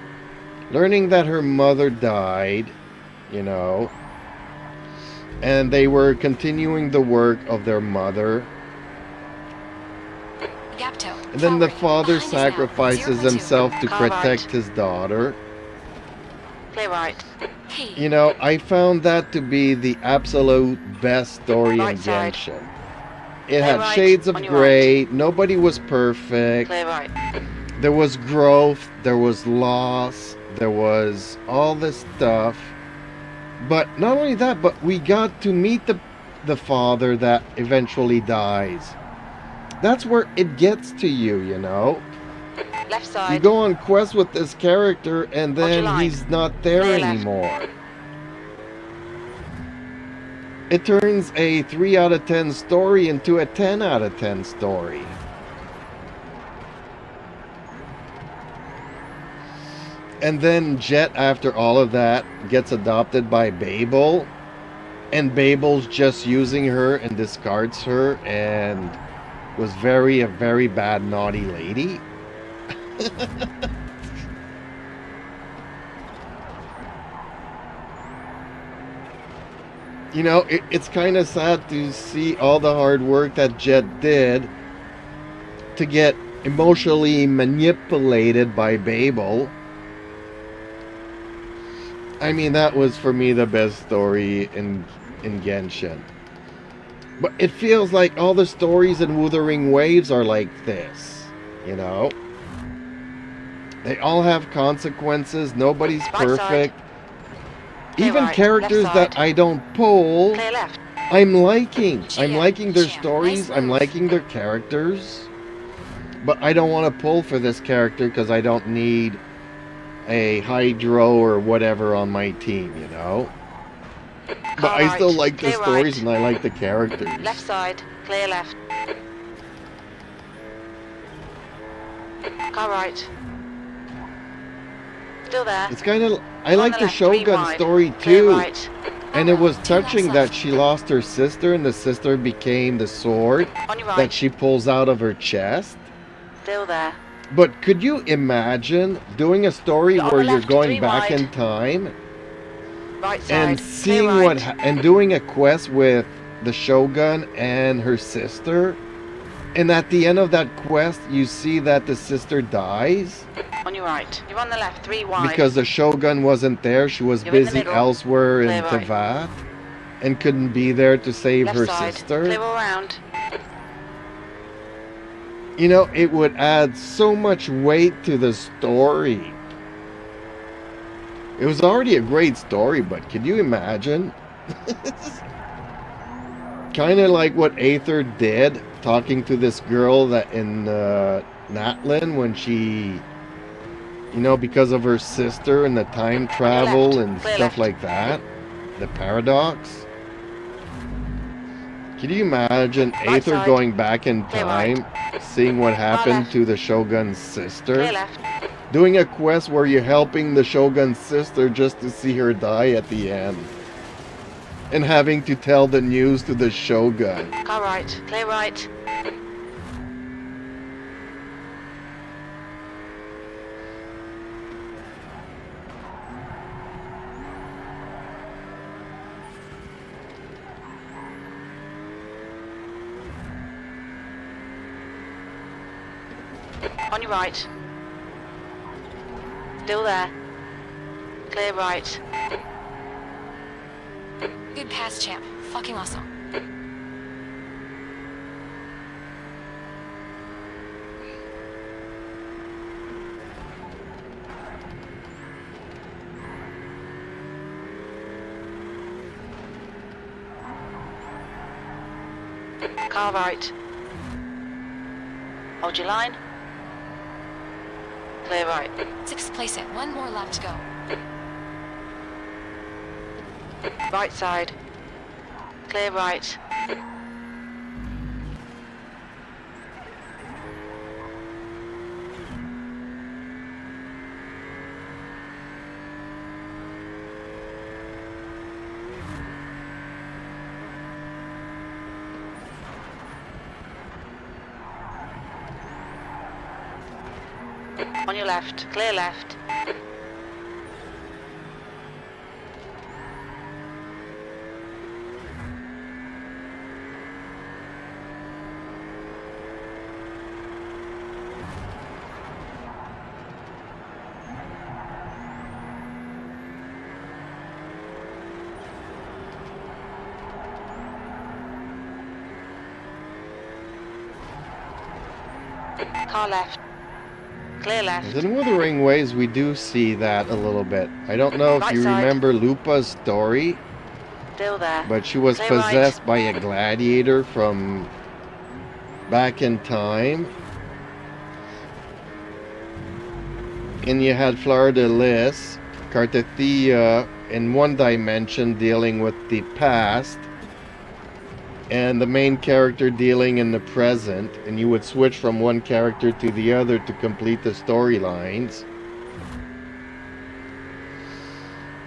learning that her mother died, you know, and they were continuing the work of their mother. Gap toe. And then the Forward. father Behind is now. sacrifices 0.2. himself to Car protect right. his daughter. Clear right. Hey. You know, I found that to be the absolute best story Right in side. Genshin. It Clear had right, shades of on your gray, nobody was perfect. Clear right. There was growth, there was loss, there was all this stuff. But not only that, but we got to meet the father that eventually dies. That's where it gets to you, you know? Left You side. go on quest with this character and your then line. he's not there Clear left. anymore. It turns a 3 out of 10 story into a 10 out of 10 story. And then Jet, after all of that, gets adopted by Babel. And Babel's just using her and discards her and was a very bad, naughty lady. You know, it's kind of sad to see all the hard work that Jet did to get emotionally manipulated by Babel. I mean, that was for me the best story in Genshin. But it feels like all the stories in Wuthering Waves are like this, you know? They all have consequences, nobody's perfect. Even characters that I don't pull, I'm liking. I'm liking their stories, I'm liking their characters. But I don't want to pull for this character because I don't need a Hydro or whatever on my team, you know? But I still like the stories and I like the characters. Left side, clear left. Car right. Still there. It's kind of... I like the Shogun story too. And it was touching that she lost her sister and the sister became the sword that she pulls out of her chest. Still there. But could you imagine doing a story where you're going back in time and seeing and doing a quest with the Shogun and her sister, and at the end of that quest you see that the sister dies? On your right. You're on the left, 3 wide. Because the Shogun wasn't there, she was busy elsewhere in Tevat and couldn't be there to save her sister. Clear all round. You know, it would add so much weight to the story. It was already a great story, but can you imagine? Kind of like what Aether did, talking to this girl that in Natlin when she, you know, because of her sister and the time travel and stuff like that. The paradox. Can you imagine Aether going back in time, seeing what happened to the Shogun's sister? Doing a quest where you're helping the Shogun's sister just to see her die at the end. And having to tell the news to the Shogun. Car right, clear right. On your right. Still there. Clear right. Good pass, champ. Fucking awesome. Car right. Hold your line. Clear right. 6th place it. 1 more lap to go. Right side. Clear right. On your left. Clear left. Car left. Clear left. In Wuthering Waves, we do see that a little bit. I don't know if you remember Lupa's story. Still there. But she was possessed by a gladiator from back in time. And you had Fleur de Lis, Cartethia in one dimension dealing with the past, and the main character dealing in the present, and you would switch from one character to the other to complete the storylines.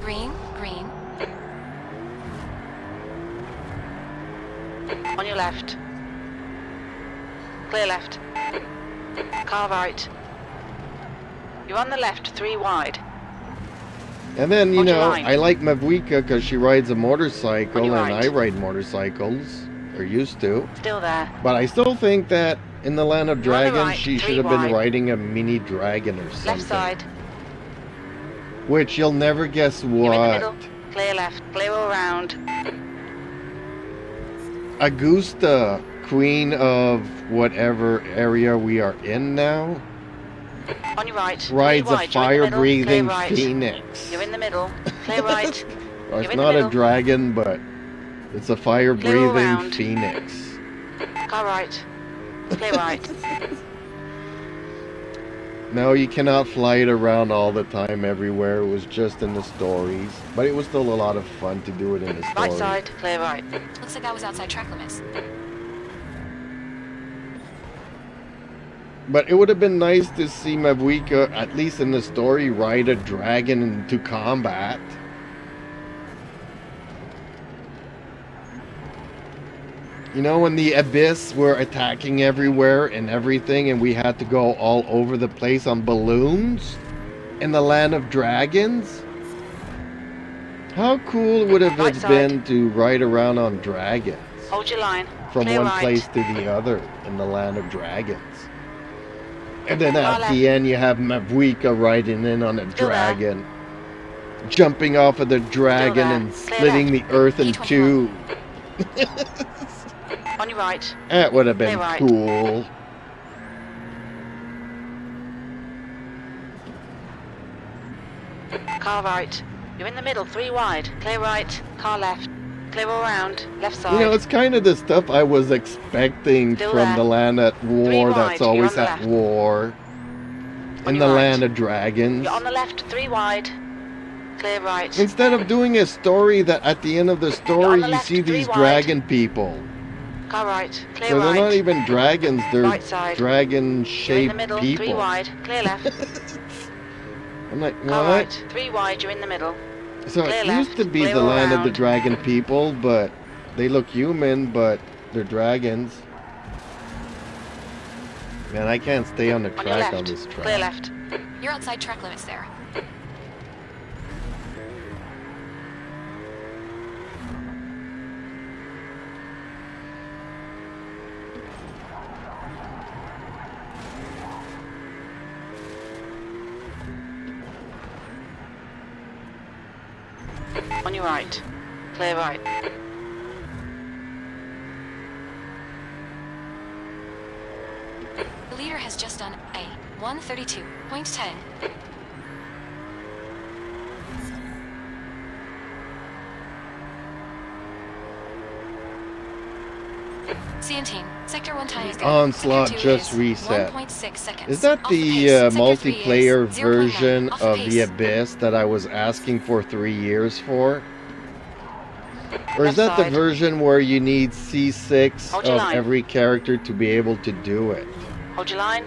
Green, green. On your left. Clear left. Car right. You're on the left, 3 wide. And then, you Hold your know, line. I like Mavuika because she rides a motorcycle, On your and right. I ride motorcycles, or used to. Still there. But I still think that in the Land of You're on the Dragons, right, she 3 should have been wide. riding a mini dragon or something. Left side. Which you'll never guess You're in the what. middle. Clear left. Clear all round. Augusta, queen of whatever area we are in now, On your right. 3 rides a wide. You're in the middle. Clear fire-breathing right. phoenix. You're in the middle. Clear right. Well, You're it's in the not a middle. dragon, but it's a fire-breathing round. phoenix. Car right. Clear right. No, you cannot fly it around all the time everywhere. It was just in the stories. But it was still a lot of fun to do it in the Right stories. side. Clear right. Looks like that was outside track limits. But it would have been nice to see Mavuika, at least in the story, ride a dragon into combat. You know, when the Abyss were attacking everywhere and everything, and we had to go all over the place on balloons in the Land of Dragons? How cool would have Right it side. been to ride around on dragons Hold your line. from Clear one right. place to the other in the Land of Dragons? And then Far at left. the end, you have Mavuika riding in on a Still there. dragon, jumping off of the dragon there. and Clear splitting the earth in E21. two. On your right. That would have been Clear right. cool. Car right. You're in the middle. 3 wide. Clear right. Car left. Clear all round. Left side. You know, it's kind of the stuff I was expecting Still from there. the Land at War wide, that's you're always on the at left. war. On In your the right. Land of Dragons. You're on the left. 3 wide. Clear right. Instead of doing a story that at the end of the on story the you left, see 3 these wide. dragon people. Car right. Clear So right. they're not even dragons, they're Right side. You're in dragon-shaped the middle. people. 3 wide. Clear left. I'm like, Car what? right. 3 wide. You're in the middle. So Clear it used to left, be clear the all Land of the round. Dragon people, but they look human, but they're dragons. Man, I can't stay on the On your track left. on this track. Clear left. You're outside track limits there. On your right. Clear right. The leader has just done a 132.10. Ciantine, Sector 1 time is good. Onslaught Sector 2 just is reset. 1.6 seconds. Is that Off the pace. Sector 3 is multiplayer 0.9 version off of pace. the Abyss that I was asking for 3 years for? Or is Left that the side. version where you need C6 Hold your of line. every character to be able to do it? Hold your line.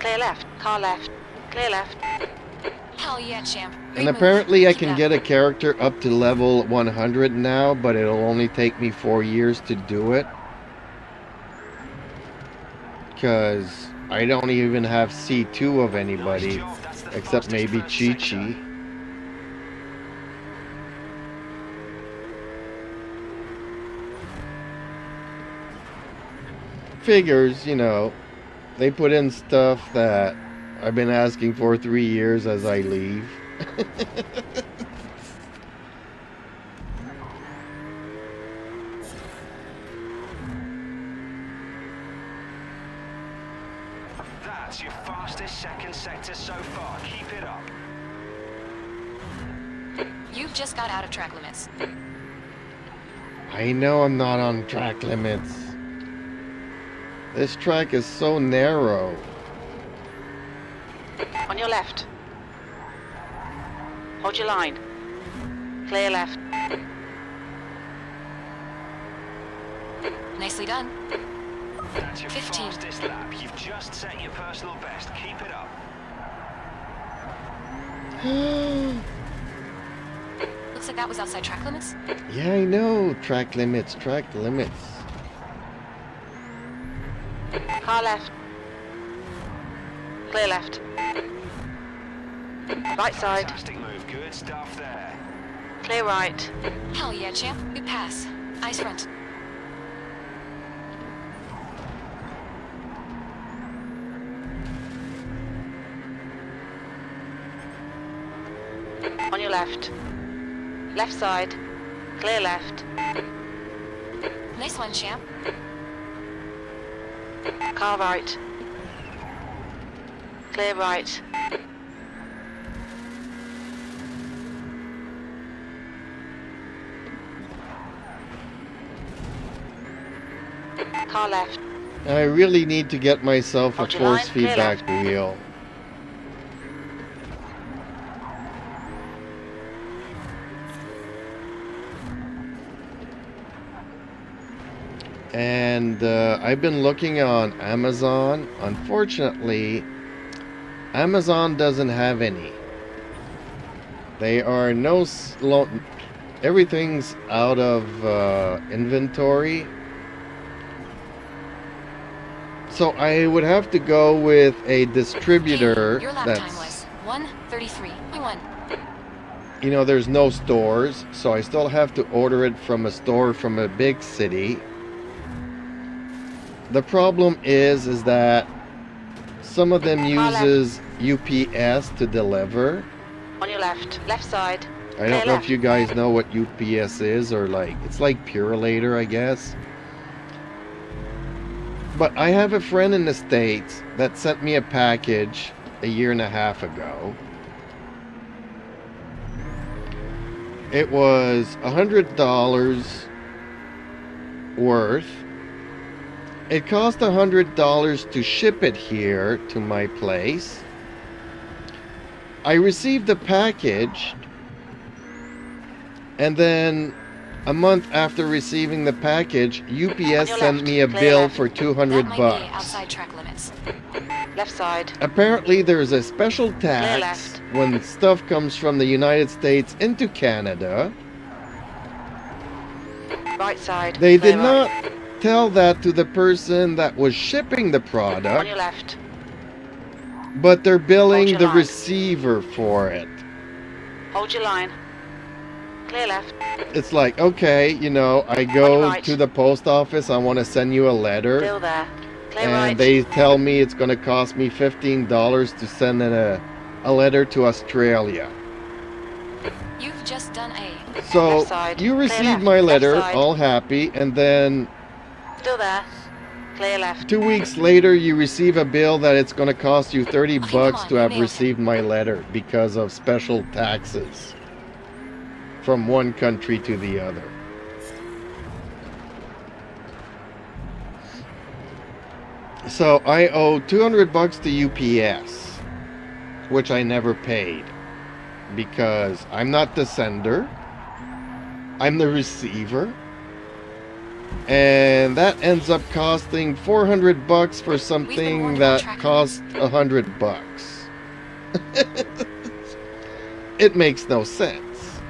Clear left. Car left. Clear left. Hell yeah, champ. And Great move. apparently I Keep can it get up. a character up to level 100 now, but it'll only take me 4 years to do it. Because I don't even have C2 of anybody, Nice job, that's the except fastest maybe first Chi sector. Chi. Figures, you know, they put in stuff that I've been asking for 3 years as I leave. That's your fastest second sector so far. Keep it up. You've just got out of track limits. I know I'm not on track limits. This track is so narrow. On your left. Hold your line. Clear left. Nicely done. That's your 15. fastest lap. You've just set your personal best. Keep it up. Looks like that was outside track limits. Yeah, I know. Track limits, track limits. Car left. Clear left. Right side. Fantastic move. Good stuff there. Clear right. Hell yeah, champ. Good pass. Ice front. On your left. Left side. Clear left. Nice one, champ. Car right. Clear right. Car left. I really need to get myself a Hold your line, force clear feedback left. wheel. And I've been looking on Amazon. Unfortunately, Amazon doesn't have any. They are everything's out of inventory. So I would have to go with a distributor Hey, your lap time that's, was 1:33.1. you know, there's no stores, so I still have to order it from a store from a big city. The problem is that some of them uses UPS to deliver. On your left. Left side. I don't know if you guys know what UPS is, or like, it's like Purelator, I guess. But I have a friend in the States that sent me a package a year and a half ago. It was $100 worth. It cost $100 to ship it here to my place. I received the package, and then a month after receiving the package, UPS sent me a bill for That $200 might be bucks. outside track limits. Left side. Apparently there's a special Clear tax left. when stuff comes from the United States into Canada. Right side. They Clear did right. not tell that to the person that was shipping the On product, your left. but they're billing your the line. receiver for it. Hold your line. Clear left. It's like, okay, you know, I On your go right. to the post office, I want to send you a letter, Still there. Clear and right. they tell me it's going to cost me $15 to send in a letter to Australia. You've just done a So Left side. you Clear received left. my Left letter, side. all happy, and then Still there. Clear left. 2 weeks later you receive a bill that it's going to cost you 30 Okay, bucks come on, to you have nailed it. received my letter because of special taxes from one country to the other. So I owe 200 bucks to UPS, which I never paid because I'm not the sender, I'm the receiver. And that ends up costing 400 bucks for something warned that about track cost 100 bucks. It makes no sense.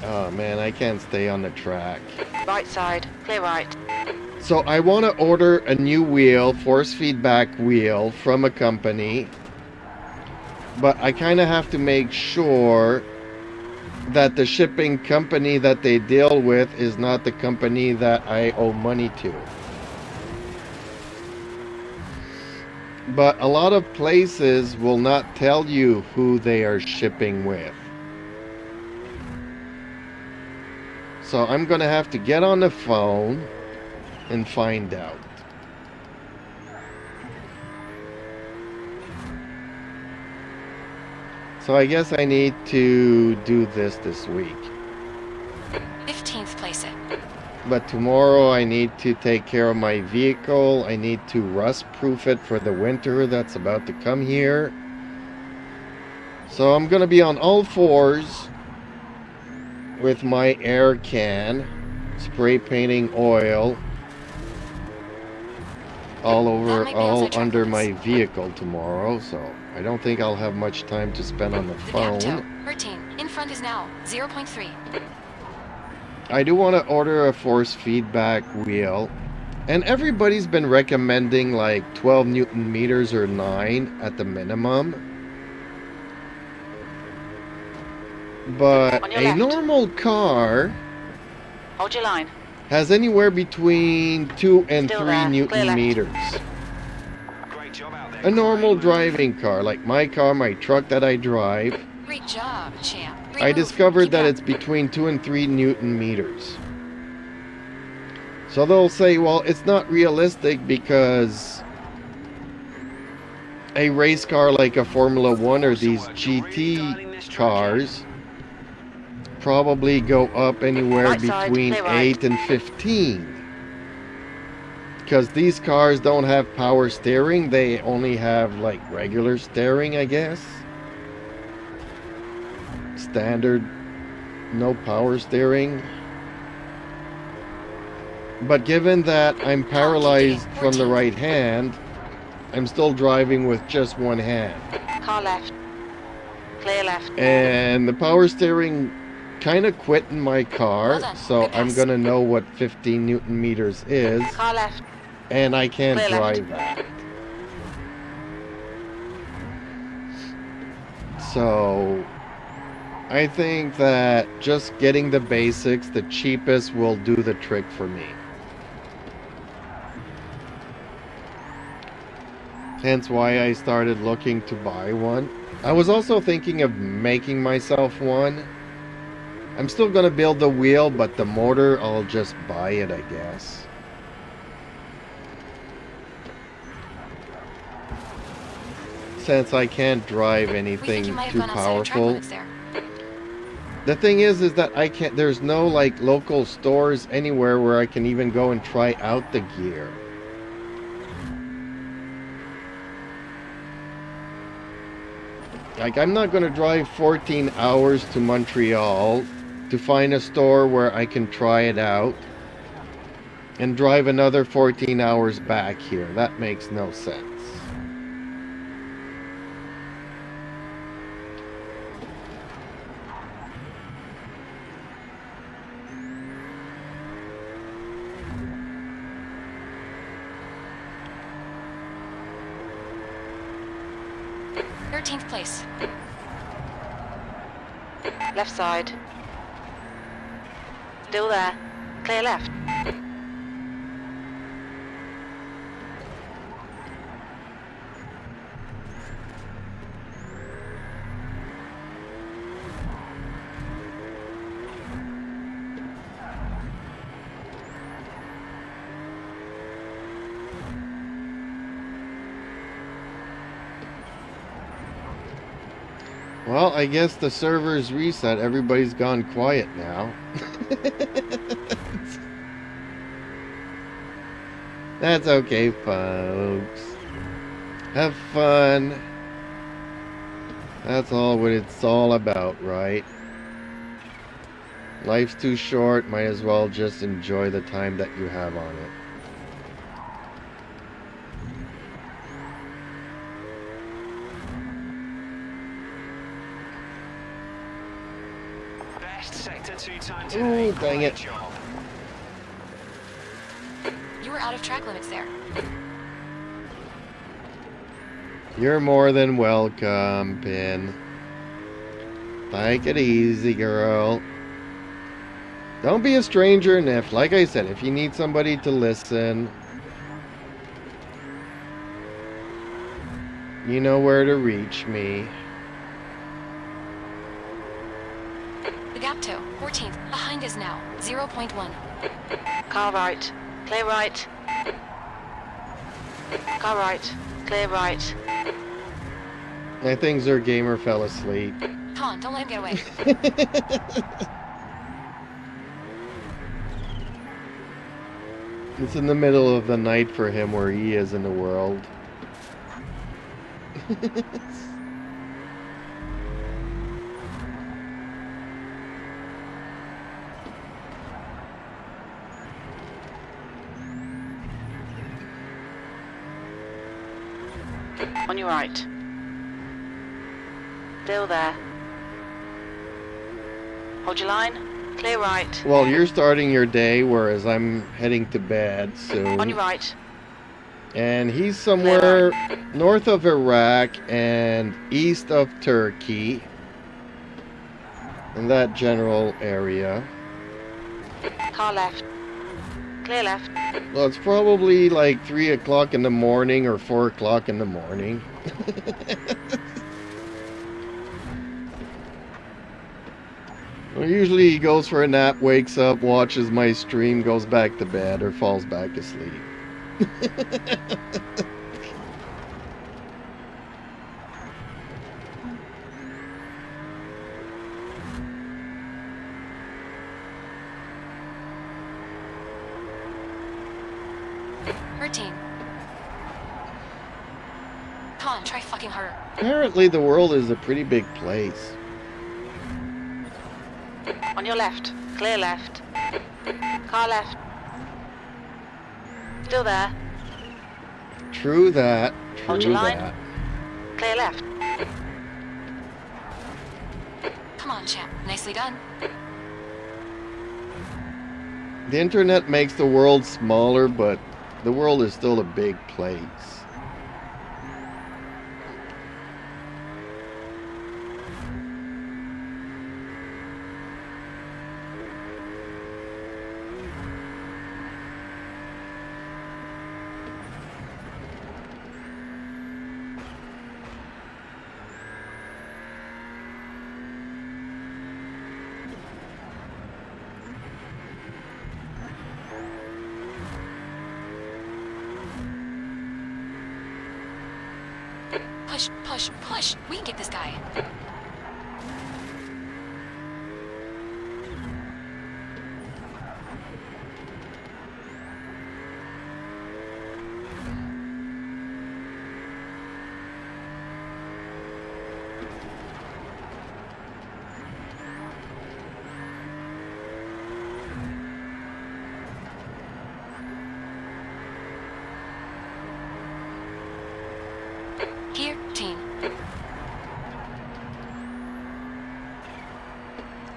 Oh man, I can't stay on the track. Right side. Clear right. So I want to order a new wheel, force feedback wheel from a company. But I kind of have to make sure that the shipping company that they deal with is not the company that I owe money to. But a lot of places will not tell you who they are shipping with. So I'm gonna have to get on the phone and find out. So I guess I need to do this week. 15th place it. But tomorrow I need to take care of my vehicle. I need to rust proof it for the winter that's about to come here. So I'm gonna be on all fours with my air can, spray painting oil all over, That might be all outside track under limits. my vehicle tomorrow. So I don't think I'll have much time to spend on the The gap toe, phone. 13. In front is now 0.3. I do want to order a force feedback wheel. And everybody's been recommending like 12 Newton meters or 9 at the minimum. But On your a left. normal car Hold your line. has anywhere between 2 and Still 3 there. Clear Newton left. meters. Great job out there. A normal Great move. driving car, like my car, my truck that I drive, Great job, champ. Great I move. discovered Keep that it it's between 2 and 3 Newton meters. So they'll say, well, it's not realistic because a race car like a Formula 1 or these GT cars probably go up anywhere Right side, between clear right. 8 and 15. Because these cars don't have power steering, they only have like regular steering, I guess. Standard, no power steering. But given that I'm paralyzed from the right hand, I'm still driving with just one hand. Car left. Clear left. And the power steering kind of quit in my car, Well done. so Good I'm pass. gonna know what 15 Newton meters is, Car left. and I can't Clear left. drive that. So I think that just getting the basics, the cheapest, will do the trick for me. Hence why I started looking to buy one. I was also thinking of making myself one. I'm still going to build the wheel, but the motor, I'll just buy it, I guess. Since I can't drive We think anything you might have too gone outside your track powerful. limits there. The thing is that I can't, there's no like local stores anywhere where I can even go and try out the gear. Like, I'm not going to drive 14 hours to Montreal to find a store where I can try it out and drive another 14 hours back here. That makes no sense. Place. Left side. Still there. Clear left. Well, I guess the server's reset. Everybody's gone quiet now. That's okay, folks. Have fun. That's all what it's all about, right? Life's too short. Might as well just enjoy the time that you have on it. Best sector 2 time Ooh, today. dang Great it. job. You were out of track limits there. You're more than welcome, Pin. Take it easy, girl. Don't be a stranger, and if, like I said, if you need somebody to listen, you know where to reach me. The gap toe, 14th. Behind is now 0.1. Car right. Clear right. Car right. Clear right. I think Zergamer fell asleep. Come on, don't let him get away. It's in the middle of the night for him where he is in the world. On your right. Still there. Hold your line. Clear right. Well, you're starting your day, whereas I'm heading to bed soon. On your right. And he's somewhere north of Iraq and east of Turkey. In that general area. Car left. Clear left. Well, it's probably like 3 o'clock in the morning or 4 o'clock in the morning. Well, usually he goes for a nap, wakes up, watches my stream, goes back to bed, or falls back asleep. 13. Come on, try fucking harder. Apparently the world is a pretty big place. On your left. Clear left. Car left. Still there. True that. Hold True your line. that. Clear left. Come on, champ. Nicely done. The internet makes the world smaller, but the world is still a big place. Push, push, push. We can get this guy. Here, team.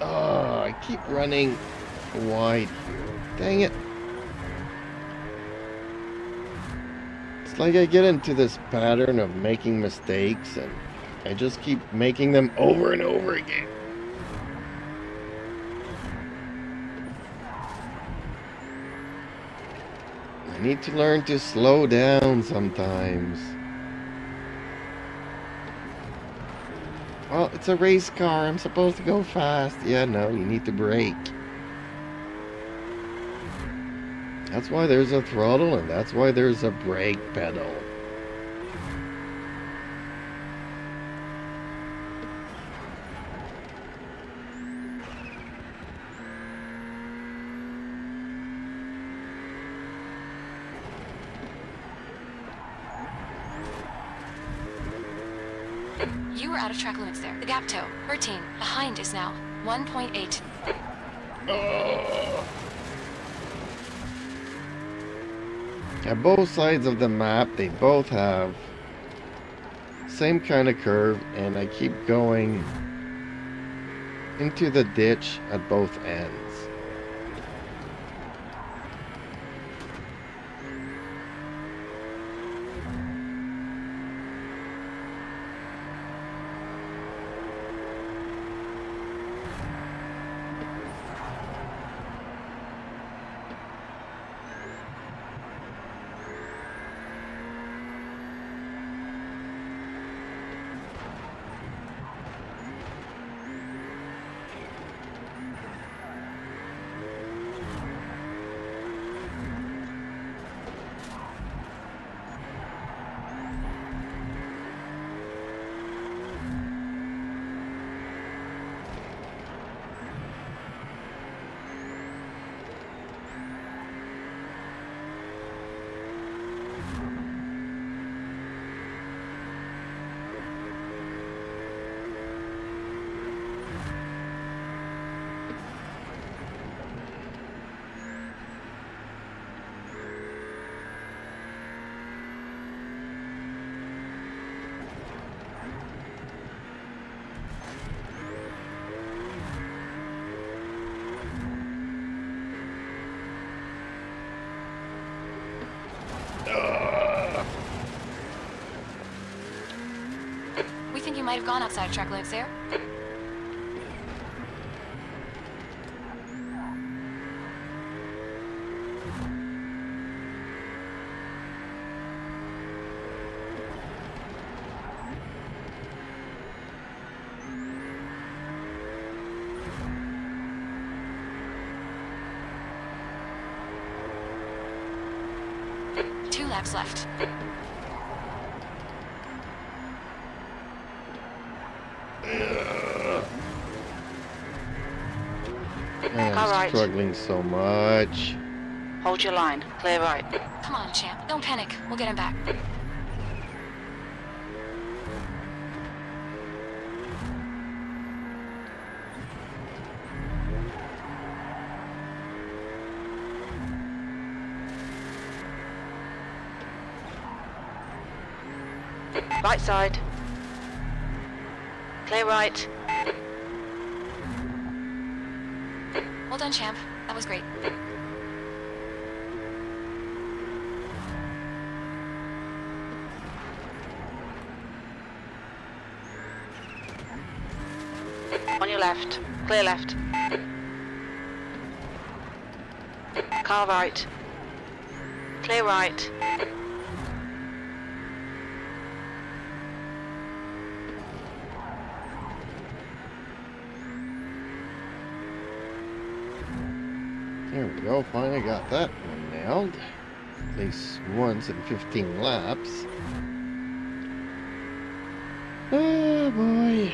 Oh, I keep running wide here. Dang it. It's like I get into this pattern of making mistakes and I just keep making them over and over again. I need to learn to slow down sometimes. Well, it's a race car. I'm supposed to go fast. Yeah, no, you need to brake. That's why there's a throttle and that's why there's a brake pedal. You were out of track limits there. The gap toe, 13. Behind is now 1.8. At both sides of the map, they both have same kind of curve, and I keep going into the ditch at both ends. might have gone outside of track limits there. Two laps left. Car I'm right. struggling so much. Hold your line. Clear right. Come on, champ. Don't panic. We'll get him back. Right side. Clear right. Well done, champ. That was great. On your left. Clear left. Car right. Clear right. There we go, finally got that one nailed. At least once in 15 laps. Oh boy.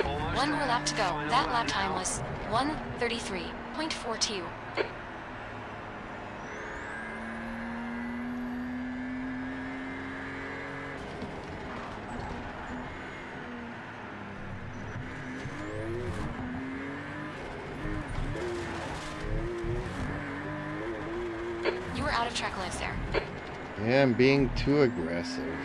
Almost One more there. lap to go. Final That lap lap time now. was 1:33.42. You were out of track limits there. Yeah, I'm being too aggressive.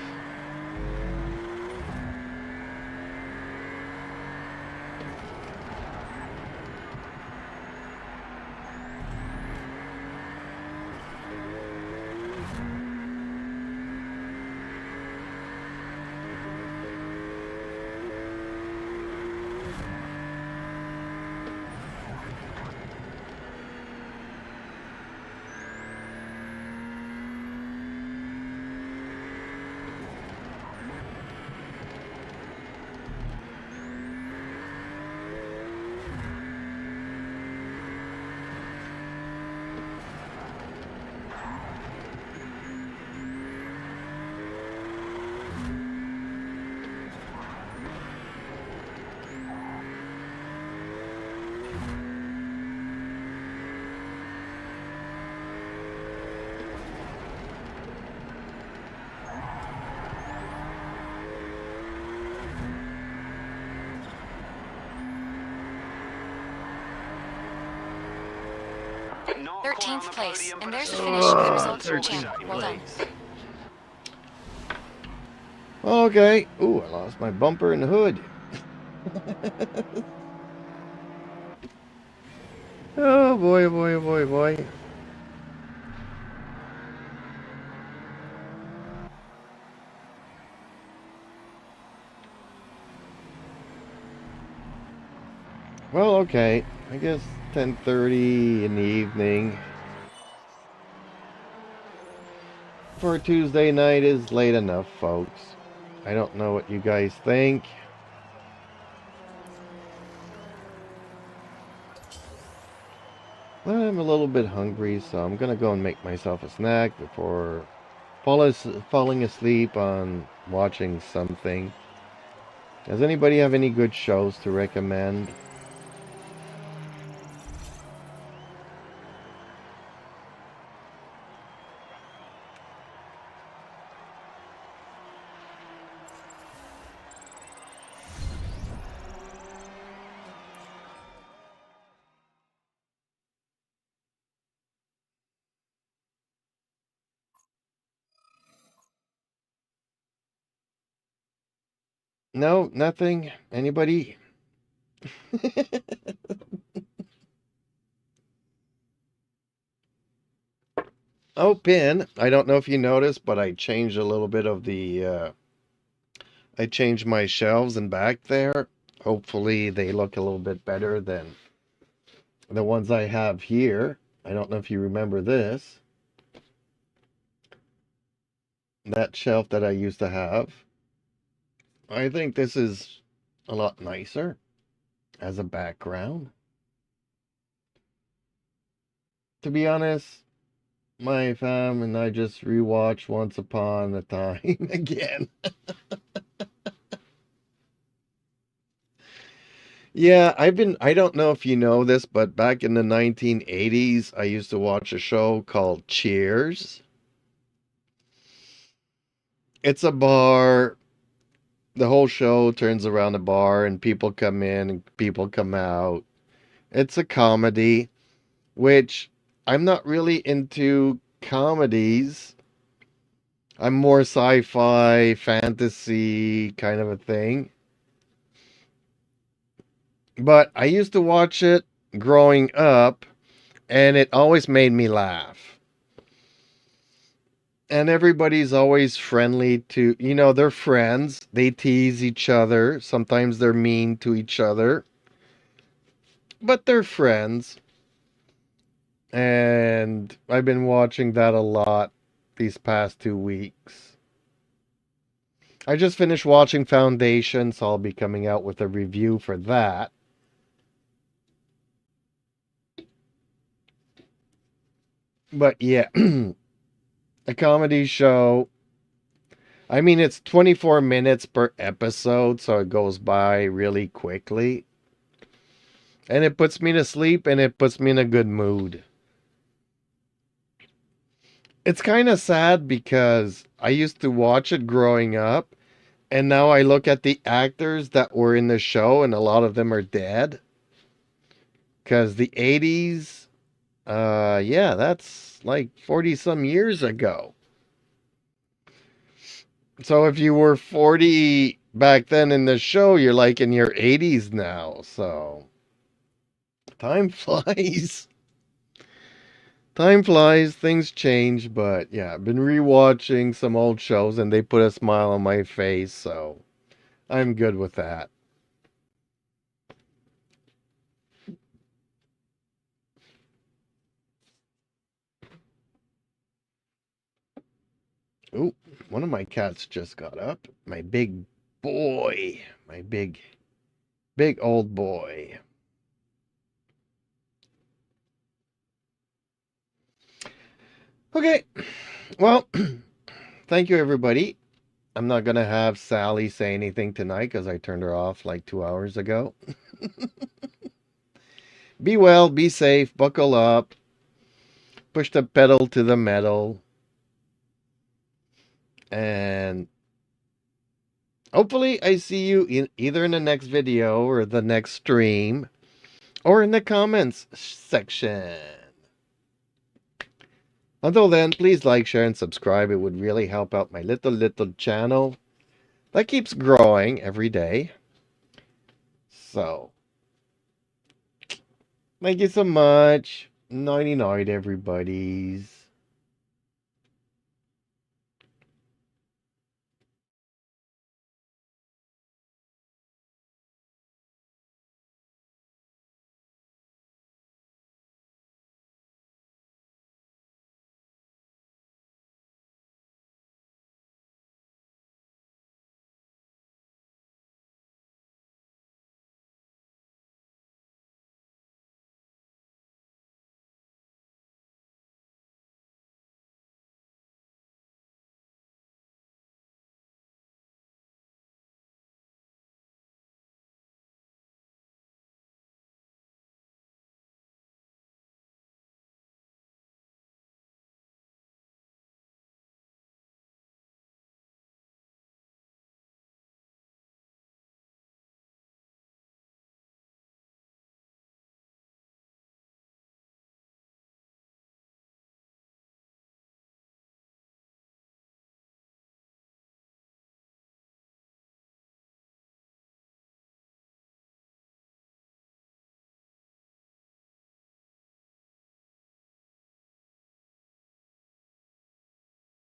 Not quite on 13th the place. podium, And but a there's the solid finish. Good start. results for 13th champ. Well done. place. Okay. Ooh, I lost my bumper and hood. Oh boy, oh boy, oh boy, oh boy. Well, okay. I guess 10:30 in the evening for a Tuesday night is late enough, folks. I don't know what you guys think. I'm a little bit hungry, so I'm gonna go and make myself a snack before falling asleep on watching something. Does anybody have any good shows to recommend? No, nothing. Anybody? Oh, pin. I don't know if you noticed, but I changed a little bit of I changed my shelves and back there. Hopefully they look a little bit better than the ones I have here. I don't know if you remember this. That shelf that I used to have. I think this is a lot nicer as a background. To be honest, my fam and I just rewatched Once Upon a Time again. Yeah, I don't know if you know this, but back in the 1980s, I used to watch a show called Cheers. It's a bar. The whole show turns around a bar and people come in and people come out. It's a comedy, which I'm not really into comedies. I'm more sci-fi, fantasy kind of a thing. But I used to watch it growing up, and it always made me laugh. And everybody's always friendly to, they're friends. They tease each other. Sometimes they're mean to each other, but they're friends. And I've been watching that a lot these past 2 weeks. I just finished watching Foundation, so I'll be coming out with a review for that. But yeah, a comedy show. I mean, it's 24 minutes per episode, so it goes by really quickly. And it puts me to sleep and it puts me in a good mood. It's kind of sad because I used to watch it growing up, and now I look at the actors that were in the show, and a lot of them are dead. Because the 80s, yeah, that's like 40 some years ago. So if you were 40 back then in the show, you're like in your 80s now. So time flies. Time flies, things change, but yeah, I've been rewatching some old shows and they put a smile on my face, so I'm good with that. Ooh, one of my cats just got up. My big boy. My big old boy. Okay, well, thank you everybody. I'm not going to have Sally say anything tonight because I turned her off like 2 hours ago. Be well, be safe, buckle up, push the pedal to the metal, and hopefully I see you either in the next video or the next stream or in the comments section. Until then, please like, share, and subscribe. It would really help out my little channel that keeps growing every day. So, thank you so much. Nighty night, everybody's.